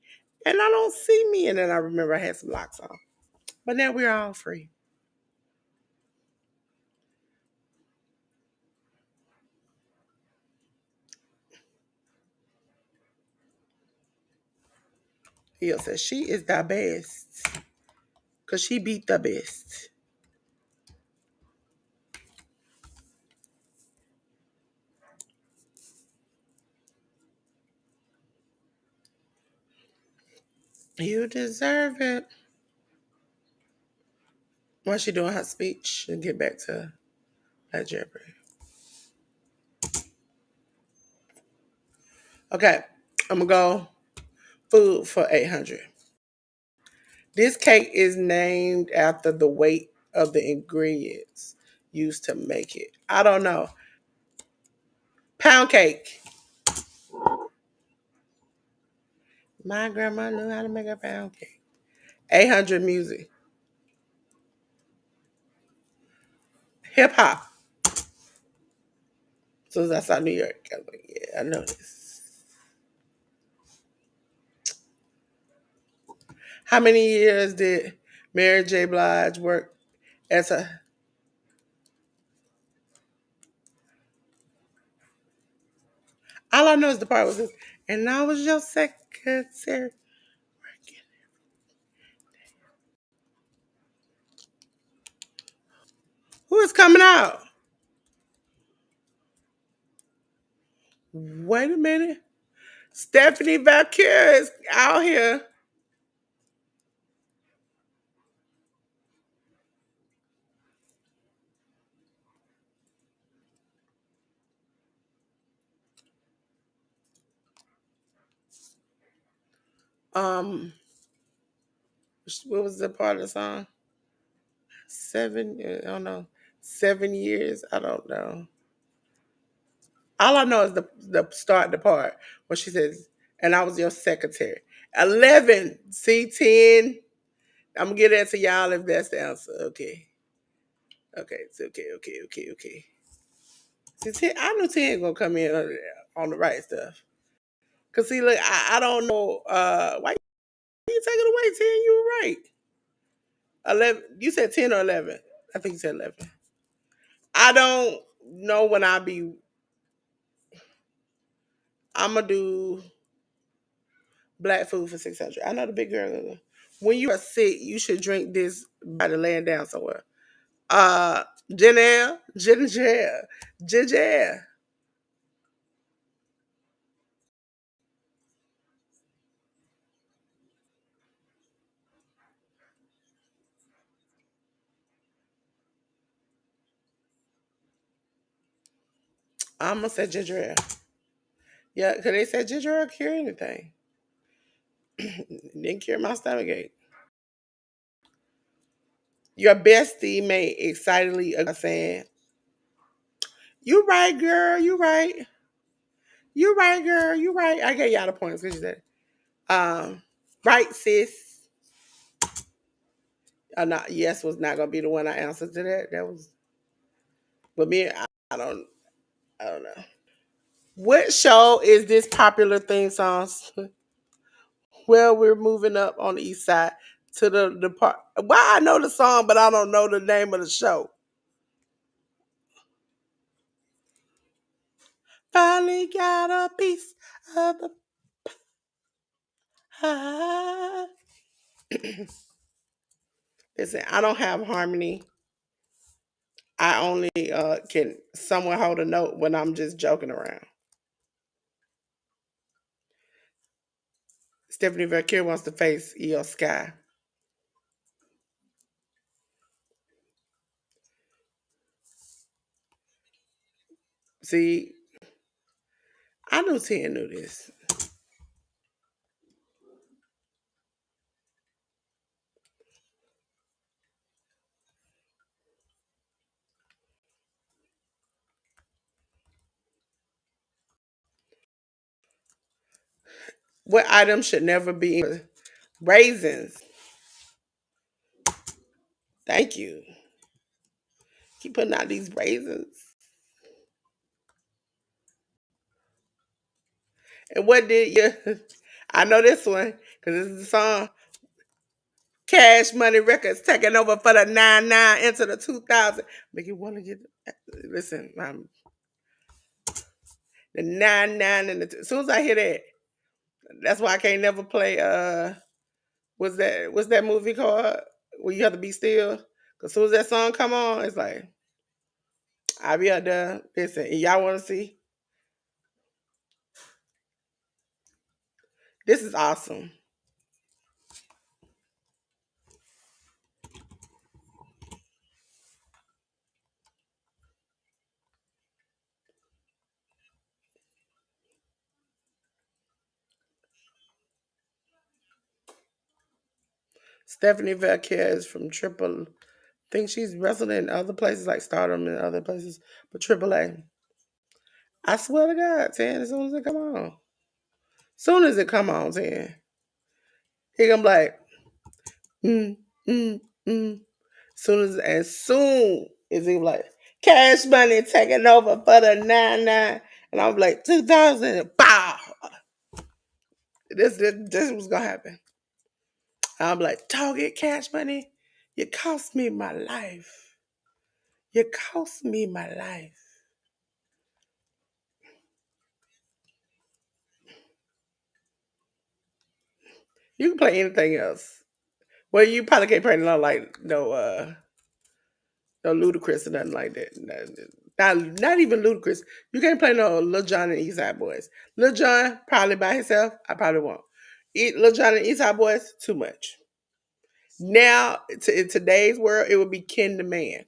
And I don't see me. And then I remember I had some locks on. But now we're all free. He says she is the best. Because she beat the best. You deserve it. While she doing her speech and get back to that Jeopardy. Okay, I'm gonna go food for 800. This cake is named after the weight of the ingredients used to make it. I don't know. Pound cake. My grandma knew how to make a pound cake. 800 music. Hip hop. So that's our New York. I was like, yeah, I know this. How many years did Mary J. Blige work as a... All I know is the part was this. And I was your secretary. Who is coming out? Wait a minute. Stephanie Valkyrie is out here. Um, what was the part of the song? 7, I don't know. 7 years, I don't know. All I know is the start, the part where she says, and I was your secretary. 11, see, 10. I'm gonna get that to y'all if that's the answer. Okay. Okay, it's okay. See, 10, I knew 10 gonna come in on the right stuff. Cause see, look, I don't know why you take it away, 10, you were right. 11, you said 10 or 11. I think you said 11. I don't know when I'm gonna do black food for 600. I know the big girl. When you are sick, you should drink this by the laying down somewhere. Ginger. I'm gonna say ginger ale. Yeah, because they said ginger ale cure anything. Didn't cure my stomach ache. Your bestie may excitedly saying, "You right, girl. You right. You right, girl. You right." I gave y'all the points because you said, "Right, sis." Not yes was not gonna be the one I answered to that. That was, but me. I don't. I don't know. What show is this popular theme song? Well, we're moving up on the east side to the part. Why I know the song, but I don't know the name of the show. Finally got a piece of the pie. Listen, I don't have harmony. I only can somewhat hold a note when I'm just joking around. Stephanie Verkier wants to face EO Sky. See, I knew 10 knew this. What item should never be raisins? Thank you. Keep putting out these raisins. And what did you? I know this one because this is the song. Cash Money Records taking over for the 99 into the 2000. Make you want to get. Listen, the 99 and as soon as I hear that, that's why I can't never play. What's that movie called? Where you have to be still. Cause as soon as that song come on, it's like I be out there. Listen, y'all want to see? This is awesome. Stephanie Valquez is from Triple. I think she's wrestled in other places like Stardom and other places, but Triple A. I swear to God, 10, as soon as it come on. Soon as it come on, 10. He gonna be like, mm, mm, mm. As soon as he like, Cash Money taking over for the 99. And I'm like, 2000, pow. This was gonna happen. I'm like, Target Cash Money, you cost me my life. You cost me my life. You can play anything else. Well, you probably can't play no Ludacris or nothing like that. Not even Ludacris. You can't play no Lil Jon and Eastside Boys. Lil Jon probably by himself. I probably won't. Lil Jon and Eastside Boys too much. Now in today's world, it would be Ken the Man.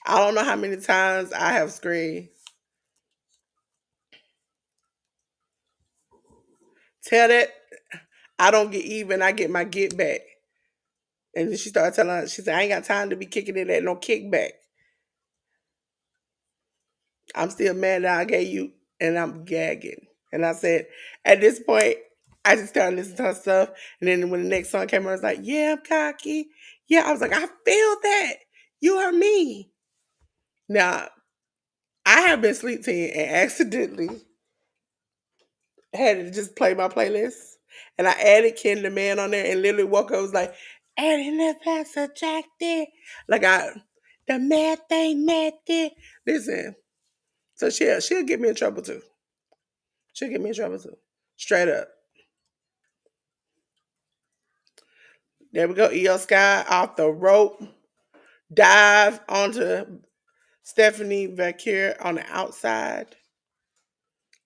I don't know how many times I have screamed. Tell that I don't get even. I get my get back. And then she started telling her, she said, I ain't got time to be kicking it at no kickback. I'm still mad that I gave you, and I'm gagging. And I said, at this point, I just started listening to her stuff. And then when the next song came on, I was like, yeah, I'm cocky. Yeah, I was like, I feel that. You are me. Now, I have been sleep team and accidentally had to just play my playlist. And I added Ken the Man on there and literally woke up was like, adding the past subtracted. The mad thing method. Listen, so she'll get me in trouble too. She'll get me in trouble too. Straight up. There we go. EO Sky off the rope. Dive onto Stephanie Valkyrie on the outside.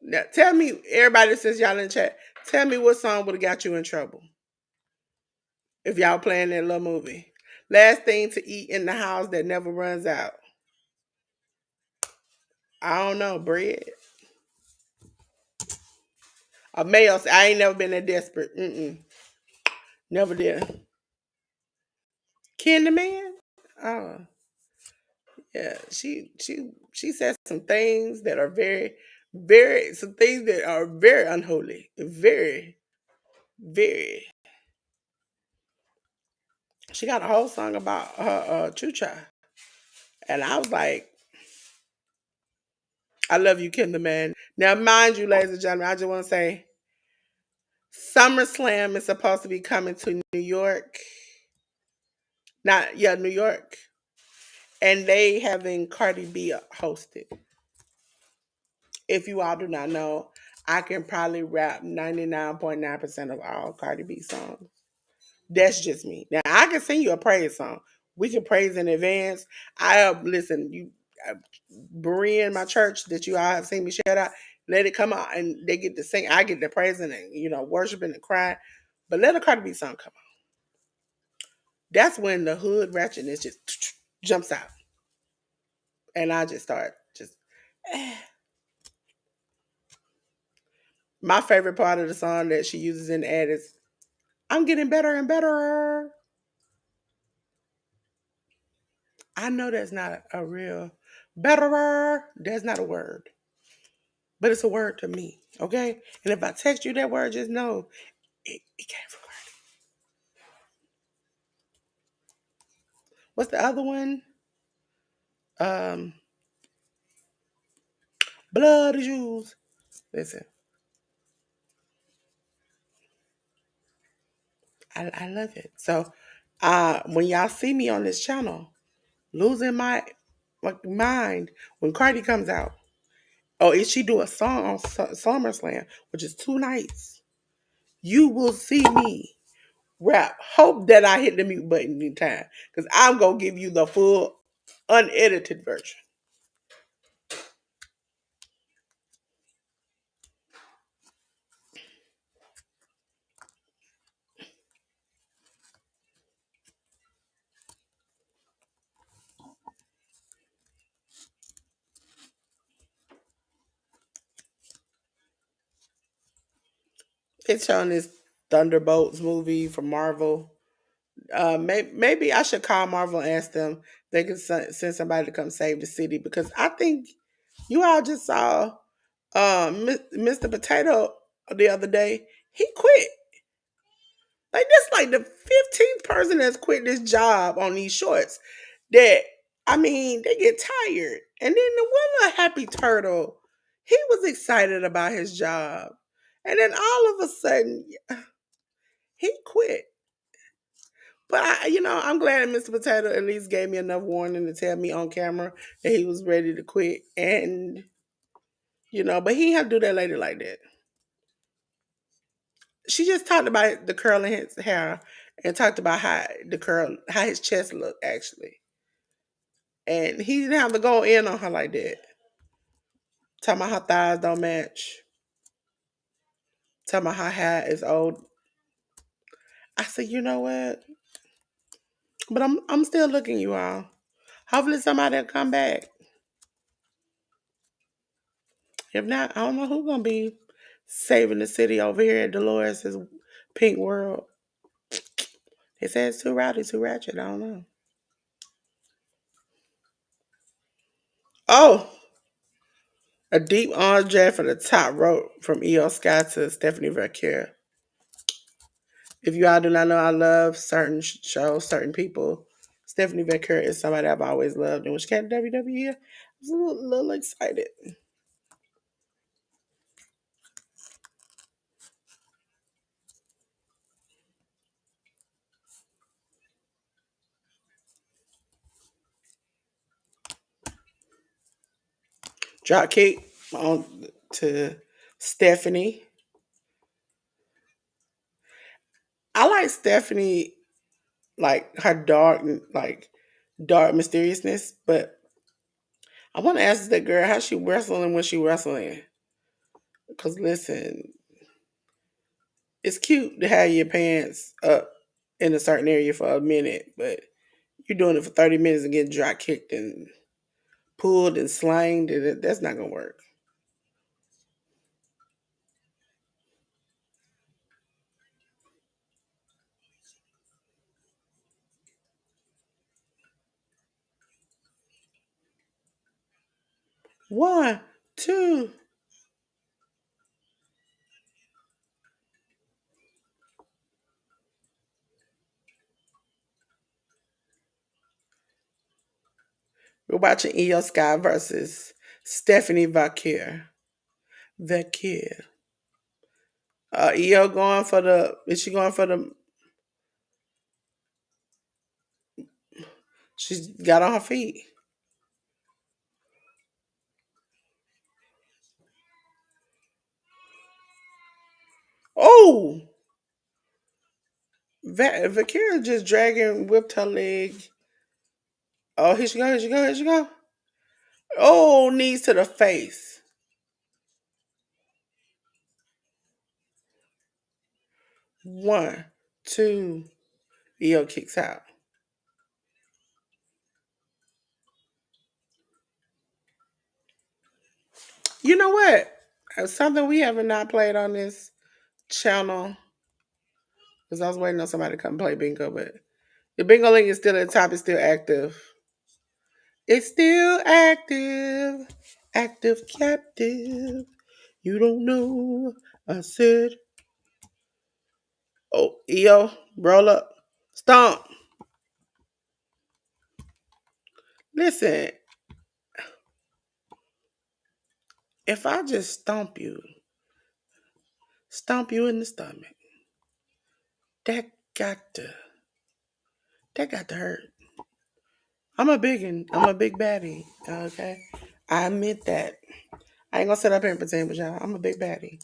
Now tell me, everybody that says y'all in chat, tell me what song would have got you in trouble if y'all playing that little movie. Last thing to eat in the house that never runs out. I don't know, bread. A mayo. I ain't never been that desperate. Never did. Ken the Man? Oh. Yeah, she says some things that are some things that are very unholy. Very, very. She got a whole song about her chucha. And I was like, I love you, Kim the Man. Now, mind you, ladies and gentlemen, I just want to say SummerSlam is supposed to be coming to New York. New York. And they having Cardi B hosted. If you all do not know, I can probably rap 99.9% of all Cardi B songs. That's just me. Now I can sing you a praise song. We can praise in advance. Listen, Berean, my church that you all have seen me shout out, let it come out and they get to sing. I get to praising and worshiping and crying. But let a Cardi B song come on. That's when the hood ratchetness just jumps out. and I just start just. My favorite part of the song that she uses in the ad is, "I'm getting better and better." I know that's not a real betterer. That's not a word, but it's a word to me. Okay, and if I text you that word, just know it came from her. What's the other one? Um, Blood is used. Listen, I love it. So, when y'all see me on this channel, losing my mind when Cardi comes out. Oh, if she do a song on SummerSlam, which is 2 nights, you will see me rap. Hope that I hit the mute button in time, because I'm gonna give you the full unedited version. It's showing this Thunderbolts movie from Marvel. Maybe I should call Marvel and ask them if they can send somebody to come save the city, because I think you all just saw Mr. Potato the other day. He quit. Like, this like the 15th person that's quit this job on these shorts. That, I mean, they get tired. And then the one little happy turtle, he was excited about his job. And then all of a sudden, he quit. But I'm glad that Mr. Potato at least gave me enough warning to tell me on camera that he was ready to quit. And but he didn't have to do that lady like that. She just talked about the curl in his hair and talked about how his chest looked actually. And he didn't have to go in on her like that. Talking about her thighs don't match. Talking about her hair is old. I said, you know what? But I'm still looking, you all. Hopefully somebody will come back. If not, I don't know who's gonna be saving the city over here at Dolores' Pink World. It says too rowdy, too ratchet. I don't know. Oh, a deep orange draft for the top rope from E.O. Sky to Stephanie Vercere. If you all do not know, I love certain shows, certain people. Stephanie Vercere is somebody I've always loved. And when she came to WWE, I was a little excited. Drop kick on to Stephanie. I like Stephanie, like her dark mysteriousness, but I want to ask that girl how she wrestling when she wrestling. Cause listen, it's cute to have your pants up in a certain area for a minute, but you're doing it for 30 minutes and getting drop kicked and pulled and slanged, and that's not gonna work. One, two. We're watching Io Sky versus Stephanie Vakir. Vakir. Io going for the. Is she going for the? She's got on her feet. Oh, Vakir just dragging, whipped her leg. Oh, here she go, here she go, here she go. Oh, knees to the face. One, two. Io kicks out. You know what? Something we haven't not played on this channel because I was waiting on somebody to come play bingo, but the bingo link is still at the top. It's still active. It's still active. Active captive. You don't know. I said, oh, EO, roll up. Stomp. Listen, if I just stomp you in the stomach, that got to, that got to hurt. I'm a big baddie. Okay, I admit that. I ain't gonna sit up here and pretend with y'all. I'm a big baddie.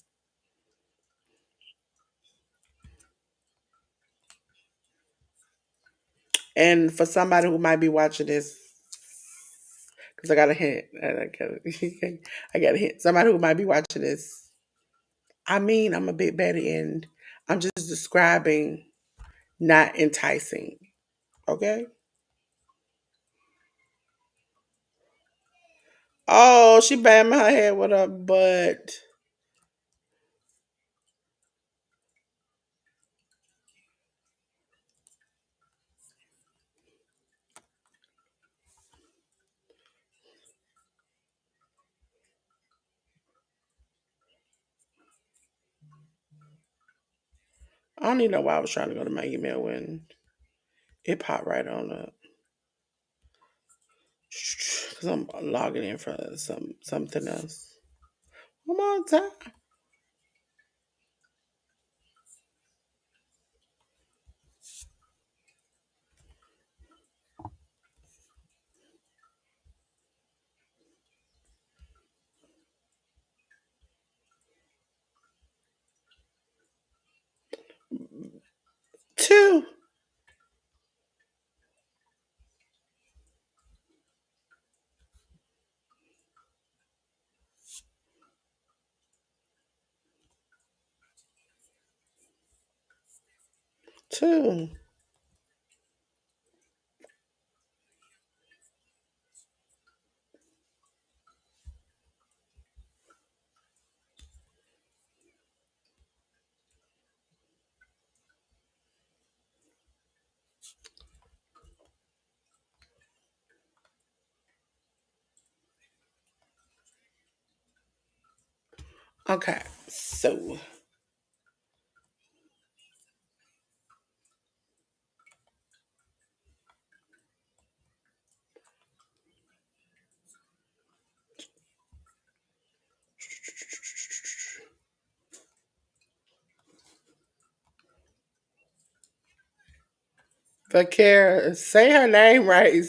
And for somebody who might be watching this, because I got a hint, I got a hint. Somebody who might be watching this, I mean, I'm a big baddie, and I'm just describing not enticing. Okay. Oh, she banged her head with her butt. I don't even know why I was trying to go to my email when it popped right on up. Because I'm logging in for something else. One more time. Two. Two. Okay. So, Vakara, say her name right.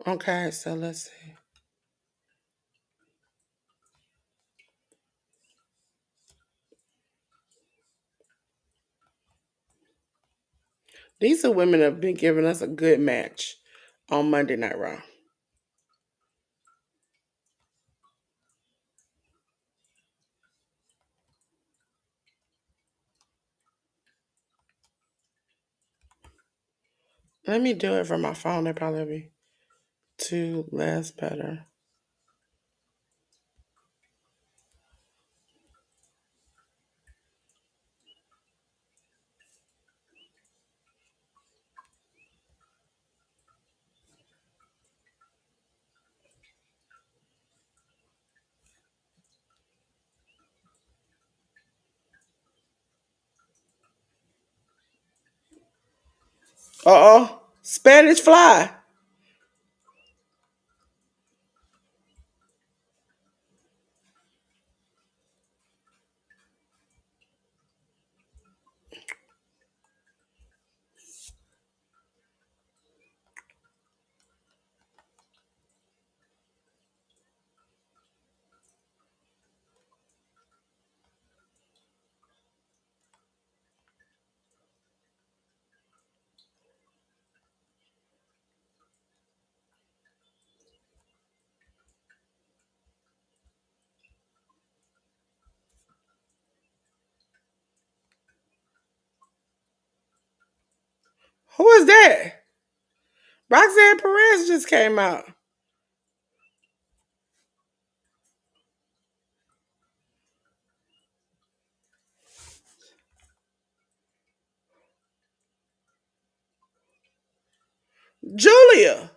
Okay, so let's see. These two women have been giving us a good match on Monday Night Raw. Let me do it from my phone. That probably be too less better. Uh-oh. Spanish fly. Who is that? Roxanne Perez just came out. Julia.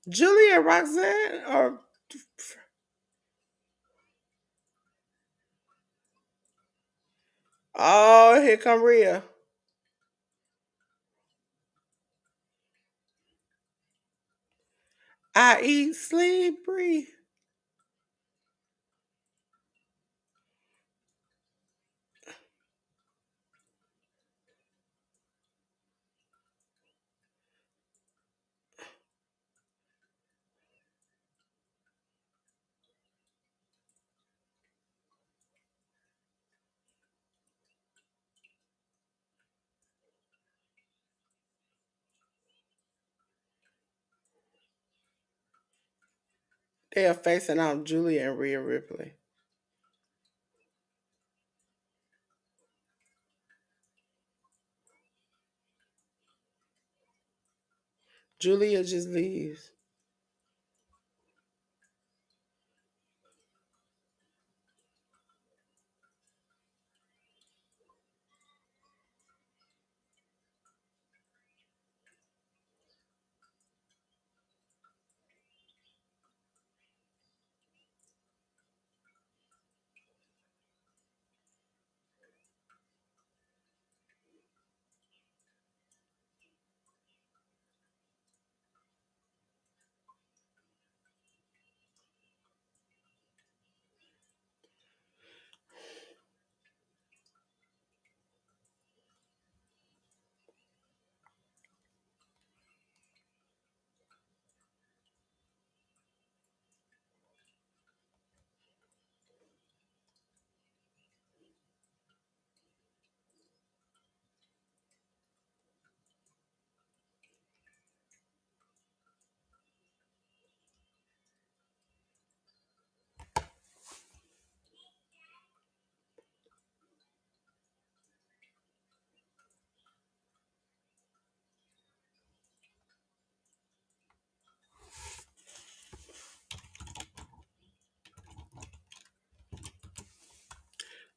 Julia Roxanne or oh, here come Rhea. I eat, sleep, breathe. They are facing out Julia and Rhea Ripley. Julia just leaves.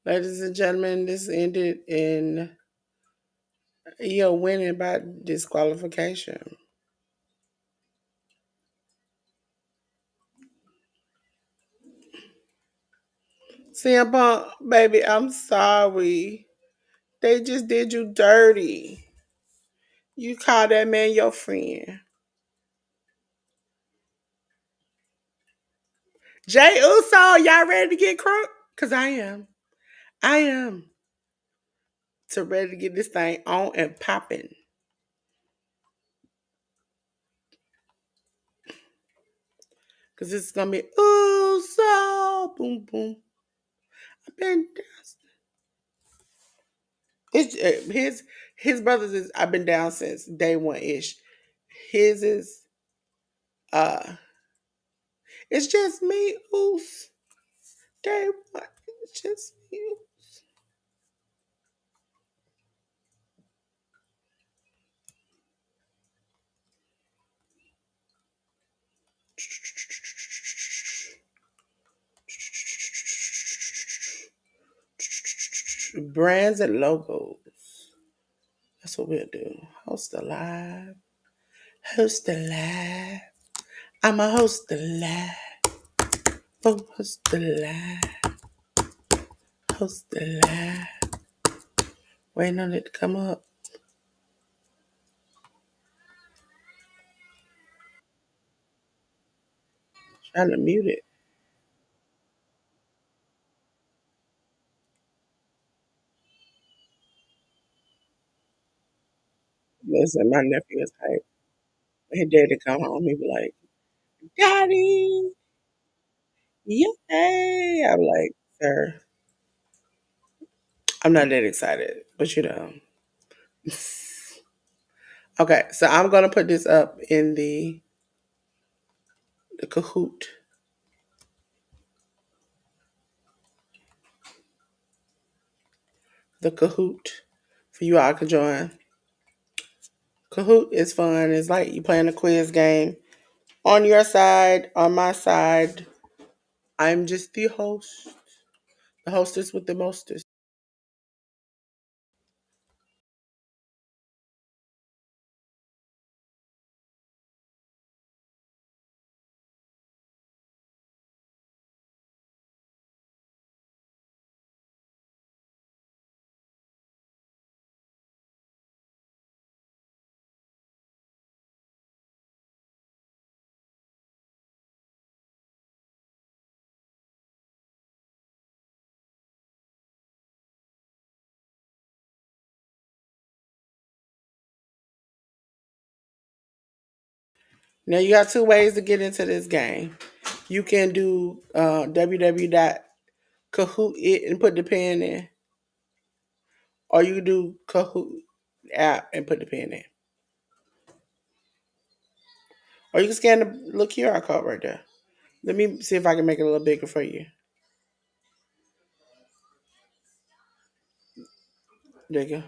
Ladies and gentlemen, this ended in Io winning by disqualification. CM Punk, baby, I'm sorry. They just did you dirty. You call that man your friend. Jay Uso, y'all ready to get crunk? Cause I am. I am. To ready to get this thing on and popping. Cause this is gonna be Uso, boom boom. I've been dancing. It's his brothers is I've been down since day one ish. His is uh it's just me, Oos. Day one. It's just me. Brands and logos. That's what we'll do. Host the live. Host the live. I'm a host the live. Oh, host the live. Host the live. Waiting on it to come up. Trying to mute it. Listen, my nephew is hype. His daddy come home, he be like, Daddy, yay. I'm like, sir, I'm not that excited, but you know, Okay, so I'm gonna put this up in the Kahoot. The Kahoot for you all to join. Kahoot is fun. It's like you playing a quiz game. On your side, on my side, I'm just the host. The hostess with the mostest. Now you got two ways to get into this game. You can do www.kahoot it and put the pin in, or you can do Kahoot app and put the pin in, or you can scan the little QR code right there. Let me see if I can make it a little bigger for you. There you go.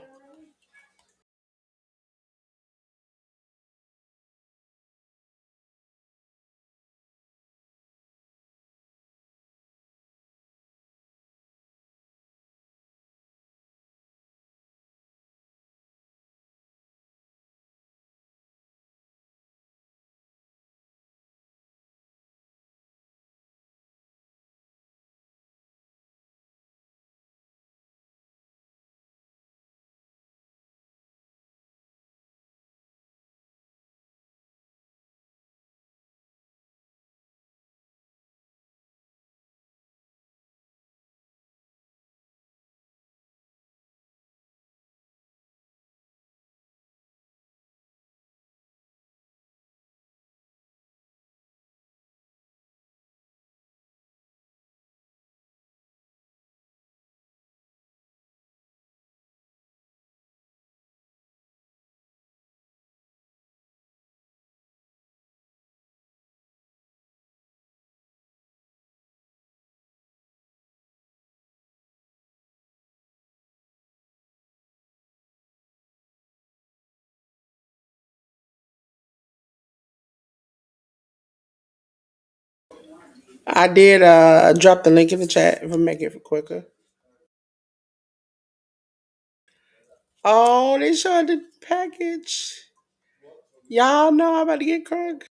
I did drop the link in the chat if I make it quicker. Oh, they showed the package. Y'all know I'm about to get crunk.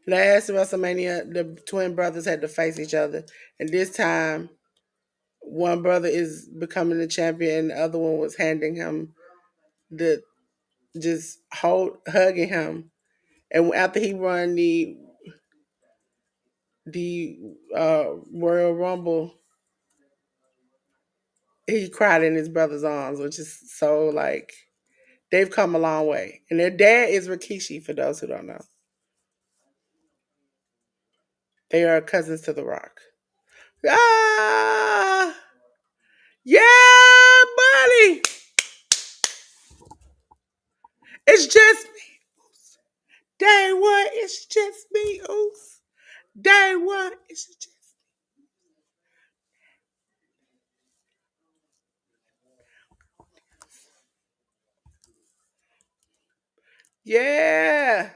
Last WrestleMania, the twin brothers had to face each other, and this time, one brother is becoming the champion, and the other one was handing him the just hugging him. And after he won the Royal Rumble, he cried in his brother's arms, which is so like they've come a long way. And their dad is Rikishi, for those who don't know. They are cousins to The Rock. Ah, yeah, buddy. It's just me. Day one, it's just me. Oops. Day one, it's just yeah.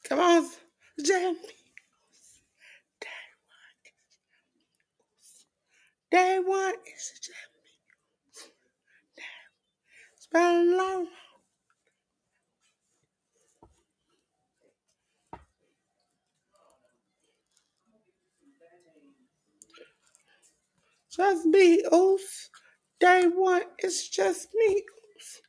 Come on, Jamie. Day one, it's just been long. Just me, oops. Day one, it's just me. Oops.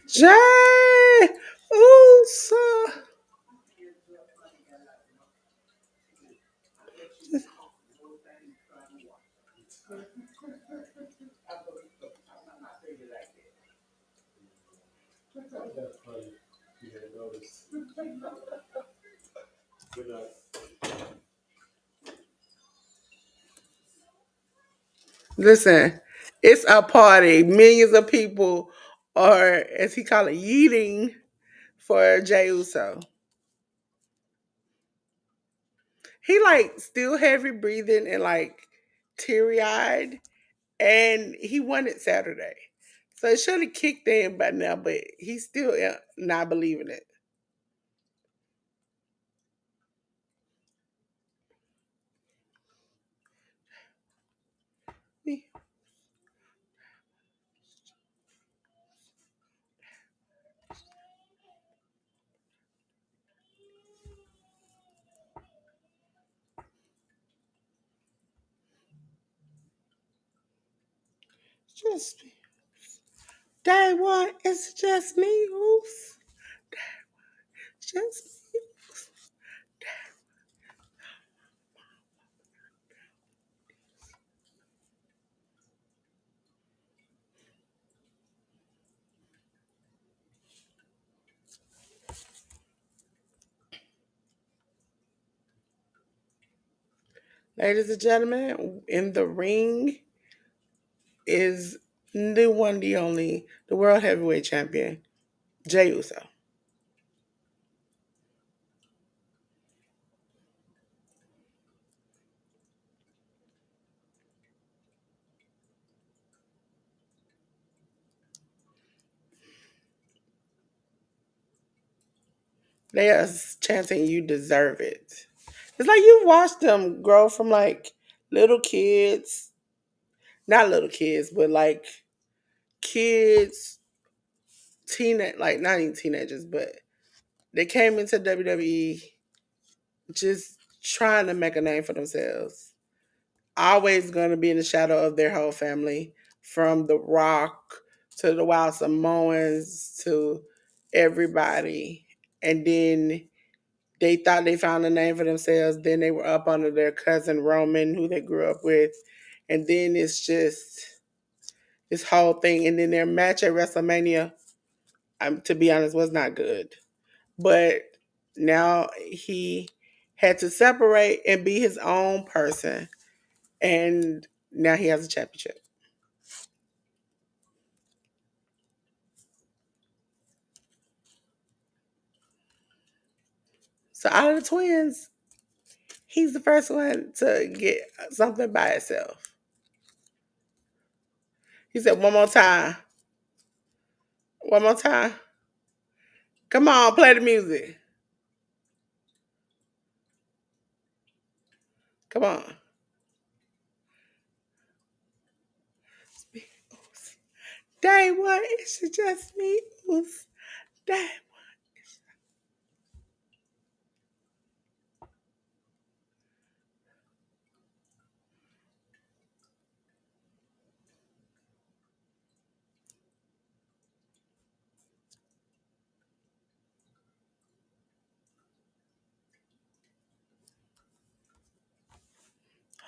Jay, oops. Listen, it's a party. Millions of people are, as he call it, yeeting for Jay Uso. He like still heavy breathing and like teary eyed, and he won it Saturday. So it should have kicked in by now, but he's still not believing it. Just me. Day one, it's just me. Oops. Just me. Ladies and gentlemen, in the ring is the one, the only, the world heavyweight champion, Jey Uso. They are chanting, "You deserve it." It's like you watched them grow from like little kids, not little kids, but like kids, like not even teenagers, but they came into WWE just trying to make a name for themselves. Always going to be in the shadow of their whole family, from The Rock to the Wild Samoans to everybody. And then they thought they found a name for themselves. Then they were up under their cousin Roman, who they grew up with. And then it's just this whole thing. And then their match at WrestleMania, to be honest, was not good. But now he had to separate and be his own person. And now he has a championship. So out of the twins, he's the first one to get something by itself. He said, one more time. One more time. Come on, play the music. Come on. Day one, it should just me. Day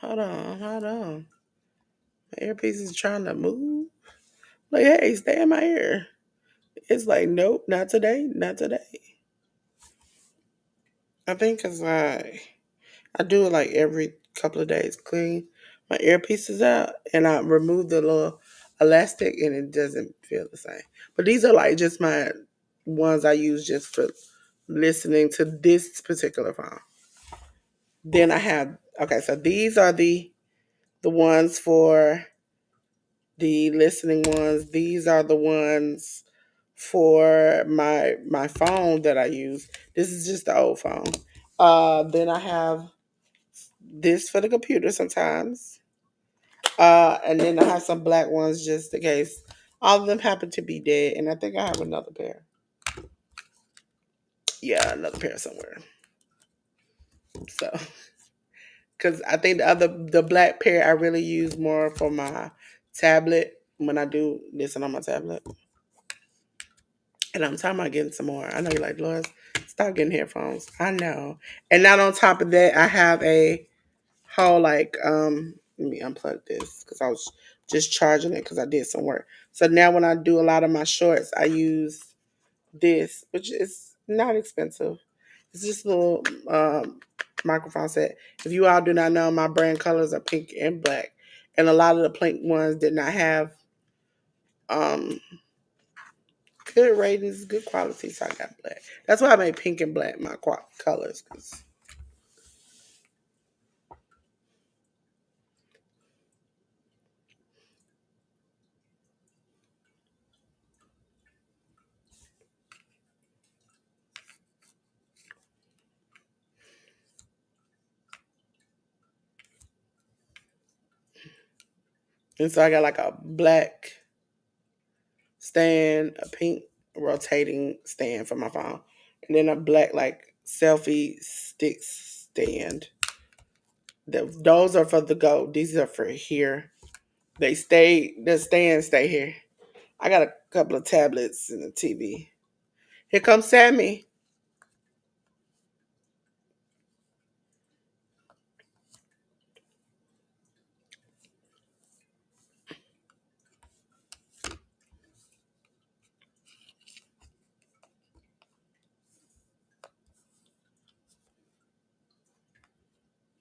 hold on. My earpiece is trying to move. Like, hey, stay in my ear. It's like, nope, not today, not today. I think because I do it like every couple of days, clean my earpieces out, and I remove the little elastic, and it doesn't feel the same. But these are like just my ones I use just for listening to this particular phone. Then I have, okay, so these are the ones for the listening ones. These are the ones for my phone that I use. This is just the old phone. Then I have this for the computer sometimes. And then I have some black ones just in case. All of them happen to be dead, and I think I have another pair. Yeah, another pair somewhere. So, because I think the black pair I really use more for my tablet when I do listen on my tablet. And I'm talking about getting some more. I know you're like, Dolores, stop getting headphones. I know. And not on top of that, I have a whole like let me unplug this because I was just charging it because I did some work. So now when I do a lot of my shorts, I use this, which is not expensive. It's just a little microphone set. If you all do not know, my brand colors are pink and black. And a lot of the pink ones did not have um good ratings, good quality, so I got black. That's why I made pink and black my colors. And so I got like a black stand, a pink rotating stand for my phone, and then a black like selfie stick stand. Those are for the go. These are for here. The stands stay here. I got a couple of tablets and a TV. Here comes Sammy.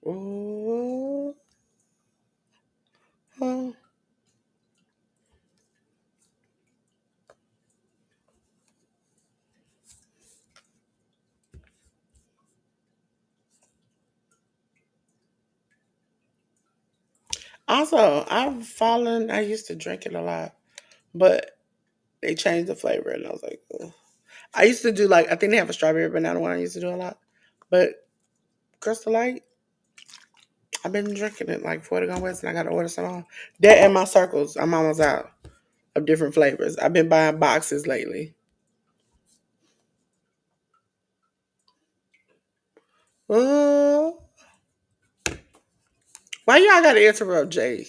Ooh. Oh. Also, I've fallen. I used to drink it a lot, but they changed the flavor, and I was like, ugh. I used to do like I think they have a strawberry banana one. I used to do a lot, but Crystal Light, I've been drinking it like 40 Gone West, and I got to order some more. That and my circles, I'm almost out of different flavors. I've been buying boxes lately. Uh, why y'all got to interrupt Jay?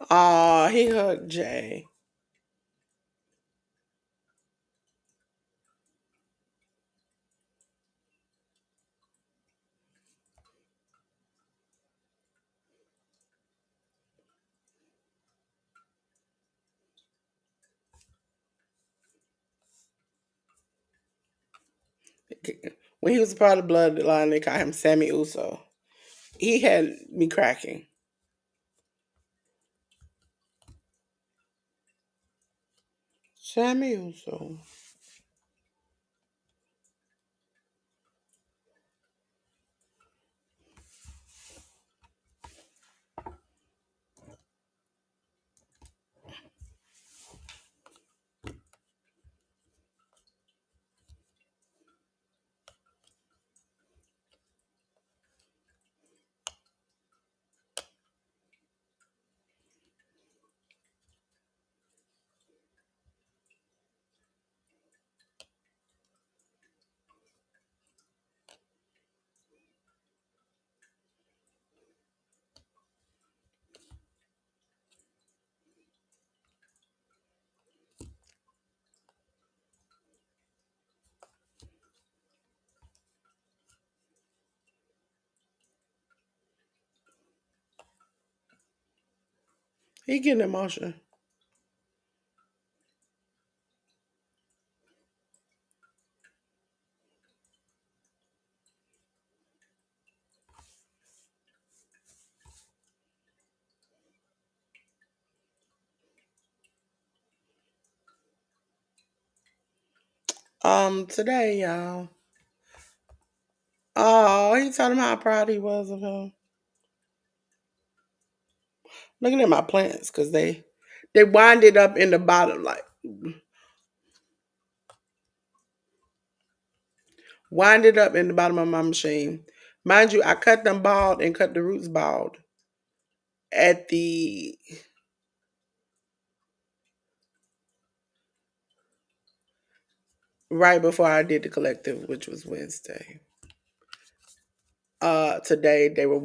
Oh, he hugged Jay. When he was a part of the bloodline, they called him Sammy Uso. He had me cracking. Sammy Uso. He getting emotional. Today, y'all. Oh, he told him how proud he was of him. Looking at my plants because they wind it up in the bottom, like wind it up in the bottom of my machine. Mind you, I cut them bald and cut the roots bald at the right before I did the collective, which was Wednesday. Today they were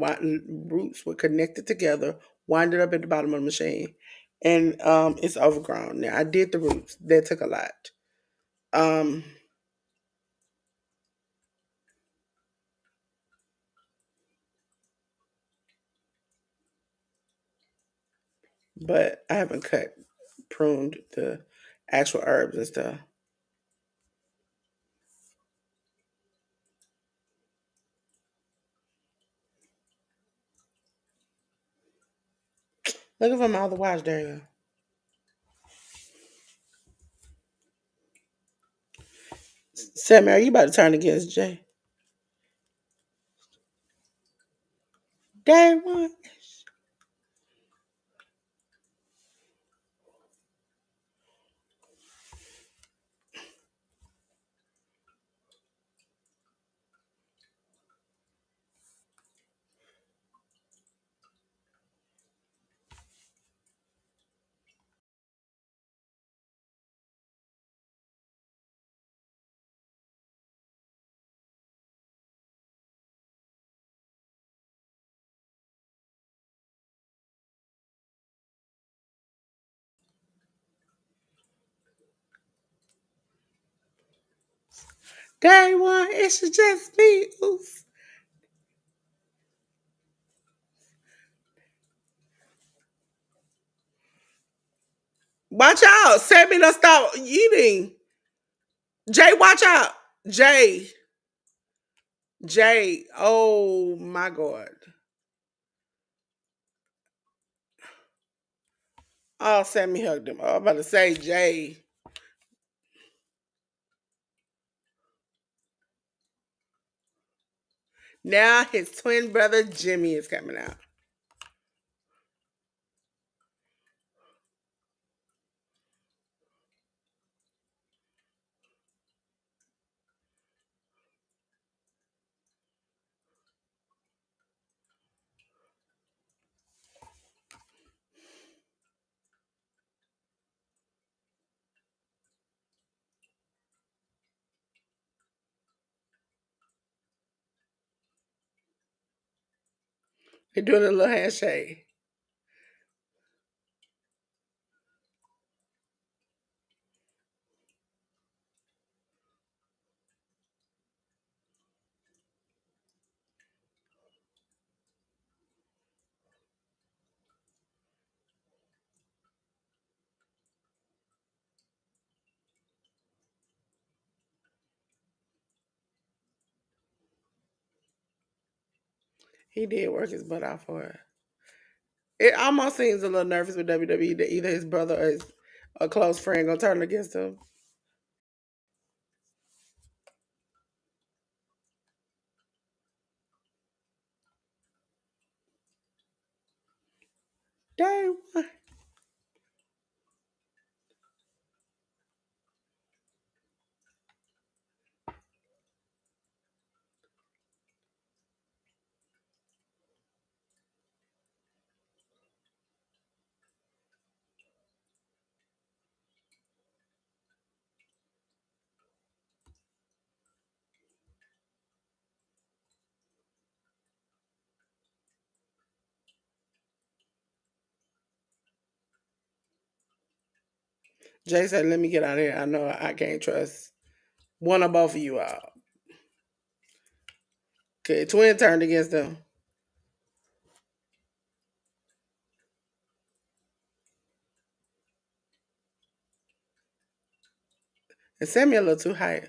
roots were connected together, winded up at the bottom of the machine, and it's overgrown. Now I did the roots. That took a lot. Um, but I haven't pruned the actual herbs and stuff. Looking for my other watch. There you go. Sammy, are you about to turn against Jay? Day one. Day one. It's just me. Oof. Watch out. Sammy, don't stop eating. Jay, watch out. Jay. Jay. Oh my God. Oh, Sammy hugged him. Oh, I'm about to say Jay. Now his twin brother Jimmy is coming out. They're doing a little handshake. He did work his butt out for it. It almost seems a little nervous with WWE that either his brother or a close friend gonna turn against him. Day one. Jay said, "Let me get out of here. I know I can't trust one or both of you out." Okay, Twin turned against them. And Sammy a little too high.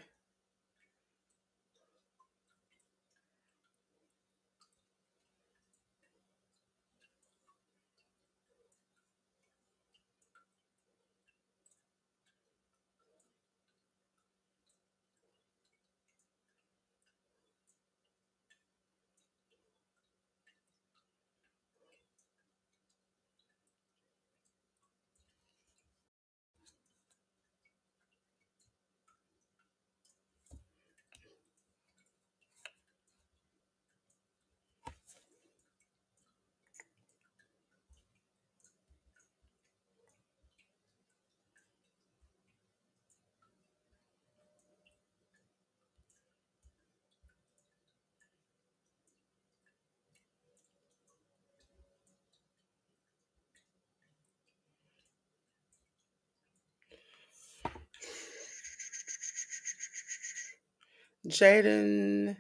Jaden.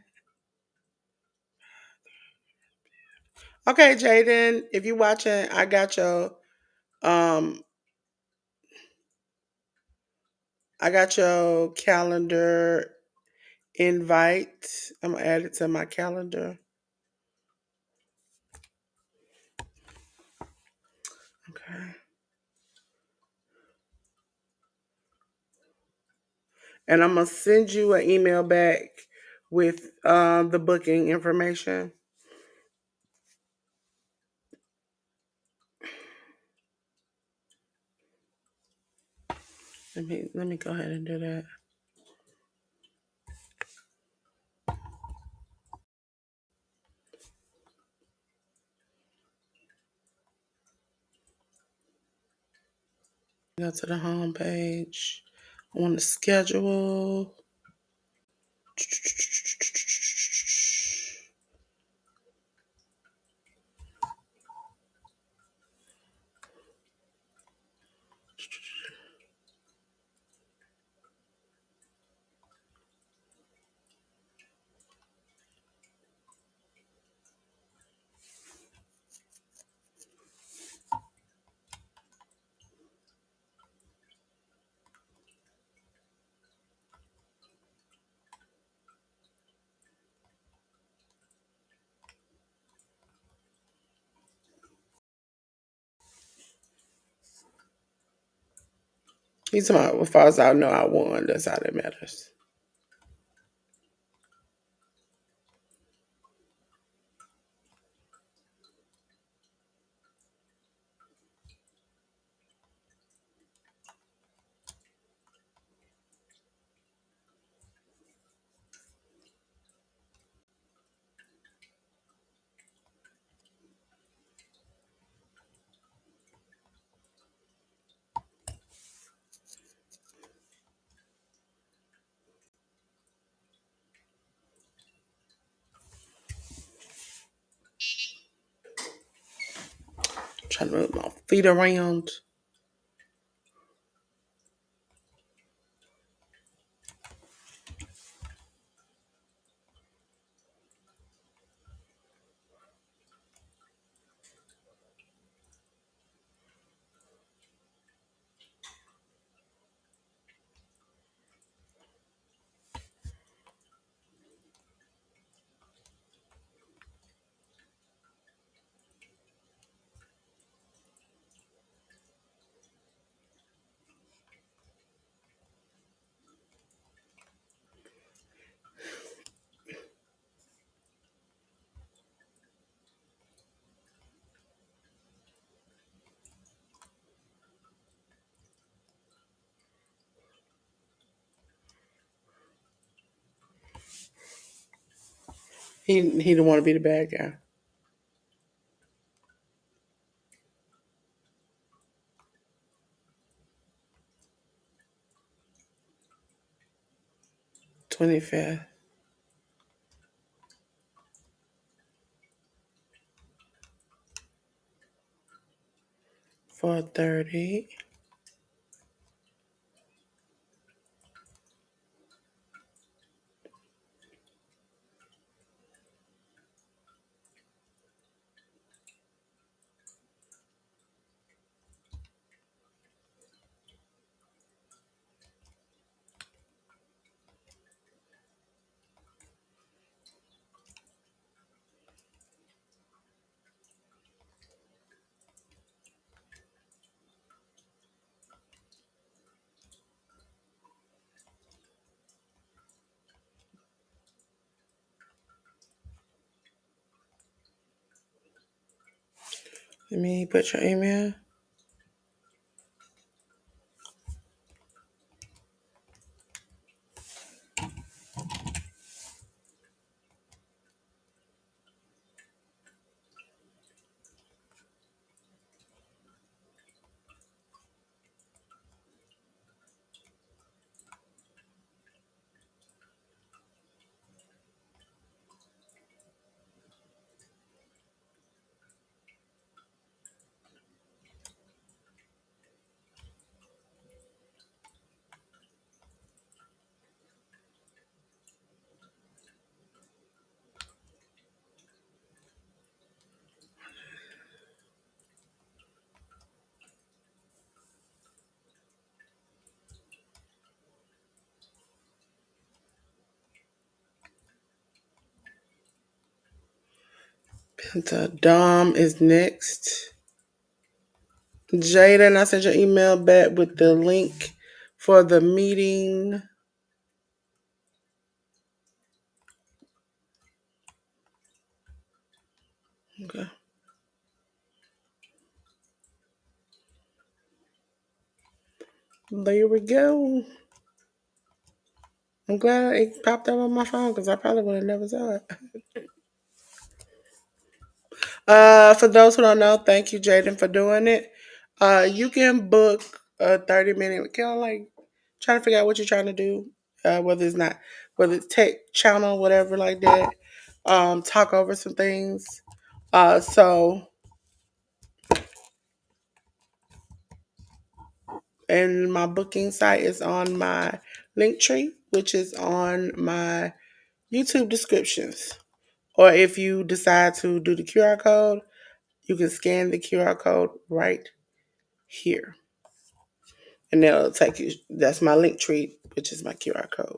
Okay, Jaden, if you watching, um I got your calendar invite. I'm gonna add it to my calendar. Okay. And I'm gonna send you an email back with the booking information. Let me go ahead and do that. Go to the home page. I want to schedule. He's talking about, as far as I know, I won. That's all that matters. I'm trying to move my feet around. He don't want to be the bad guy. $25. 4:30. Let me put your email. Dom is next. Jaden, I sent your email back with the link for the meeting. Okay. There we go. I'm glad it popped up on my phone because I probably would have never saw it. For those who don't know, thank you, Jaden, for doing it. You can book a 30-minute, kind of like trying to figure out what you're trying to do, whether it's tech channel, whatever like that. Talk over some things. So, and my booking site is on my link tree, which is on my YouTube descriptions. Or if you decide to do the QR code, you can scan the QR code right here. And that'll take you, that's my link tree, which is my QR code.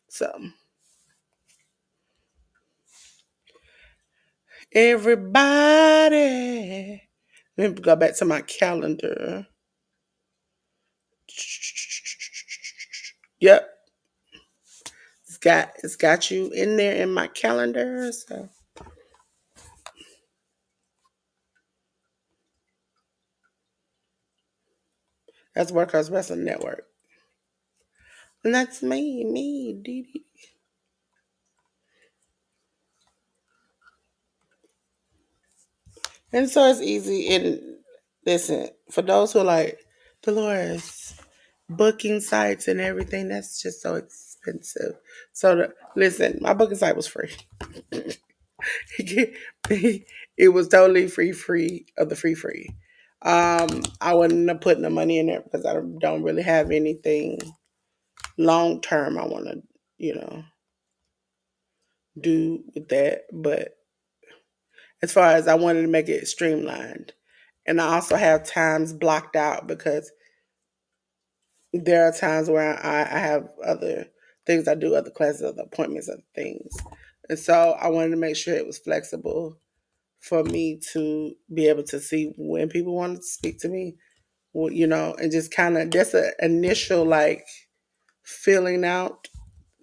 So, everybody, let me go back to my calendar. Yep, it's got you in there in my calendar. So that's Workhouse Wrestling Network, and that's me, Dee Dee. And so it's easy. And listen, for those who are like, Dolores, booking sites and everything, that's just so expensive. So listen, my booking site was free. It was totally free of the free. I wouldn't have put no money in there because I don't really have anything long term I want to, do with that. But as far as I wanted to make it streamlined, and I also have times blocked out because there are times where I have other things I do, other classes, other appointments, other things. And so I wanted to make sure it was flexible for me to be able to see when people want to speak to me, and just kind of, that's an initial like filling out.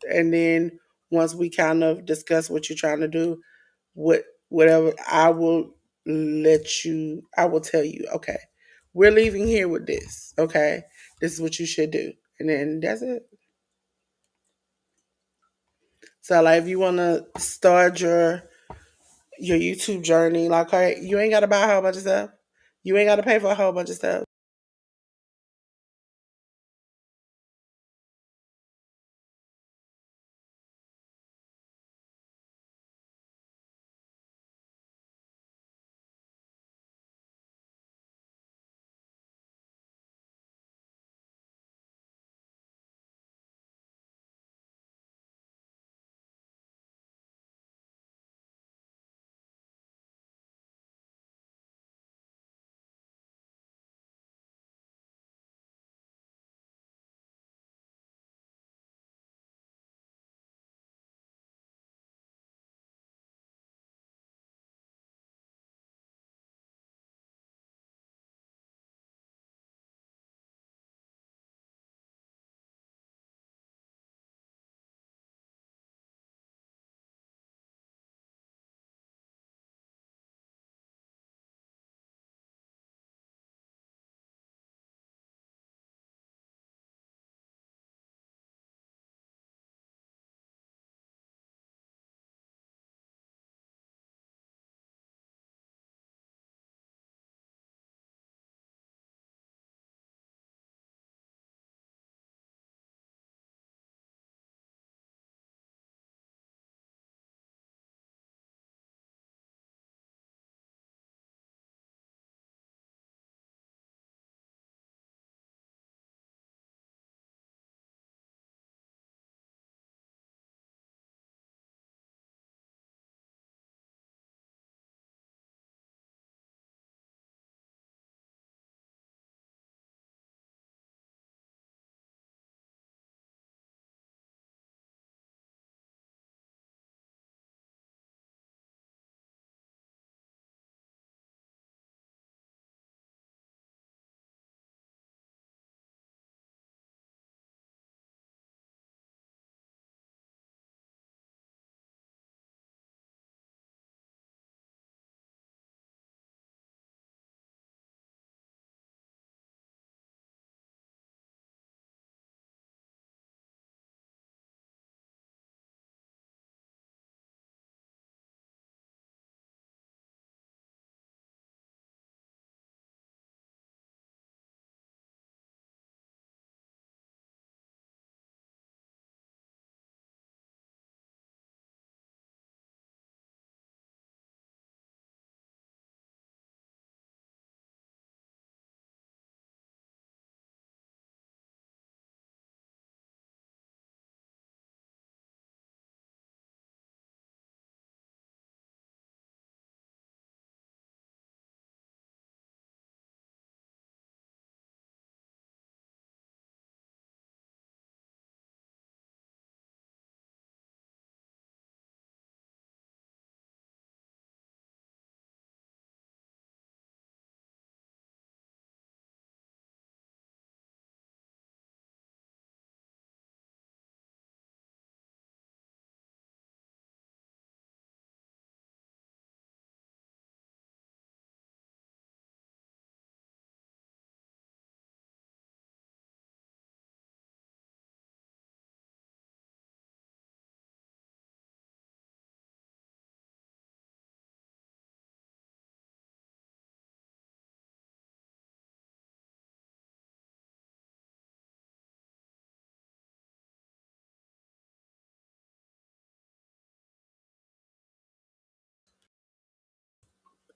And then once we kind of discuss what you're trying to do, whatever, I will tell you, okay, we're leaving here with this. Okay. This is what you should do. And then that's it. So like if you want to start your YouTube journey, like you ain't got to buy a whole bunch of stuff. You ain't got to pay for a whole bunch of stuff.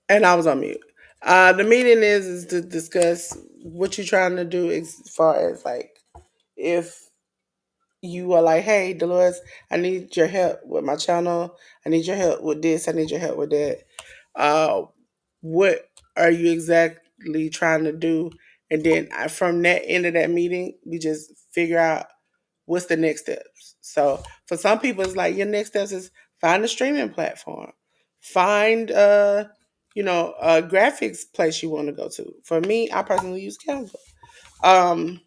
And I was on mute. The meeting is to discuss what you're trying to do as far as like if you are like, hey, Dolores, I need your help with my channel. I need your help with this. I need your help with that. What are you exactly trying to do? And then from that end of that meeting, we just figure out what's the next steps. So for some people, it's like your next steps is find a streaming platform, find a graphics place you want to go to. For me, I personally use Canva. Um,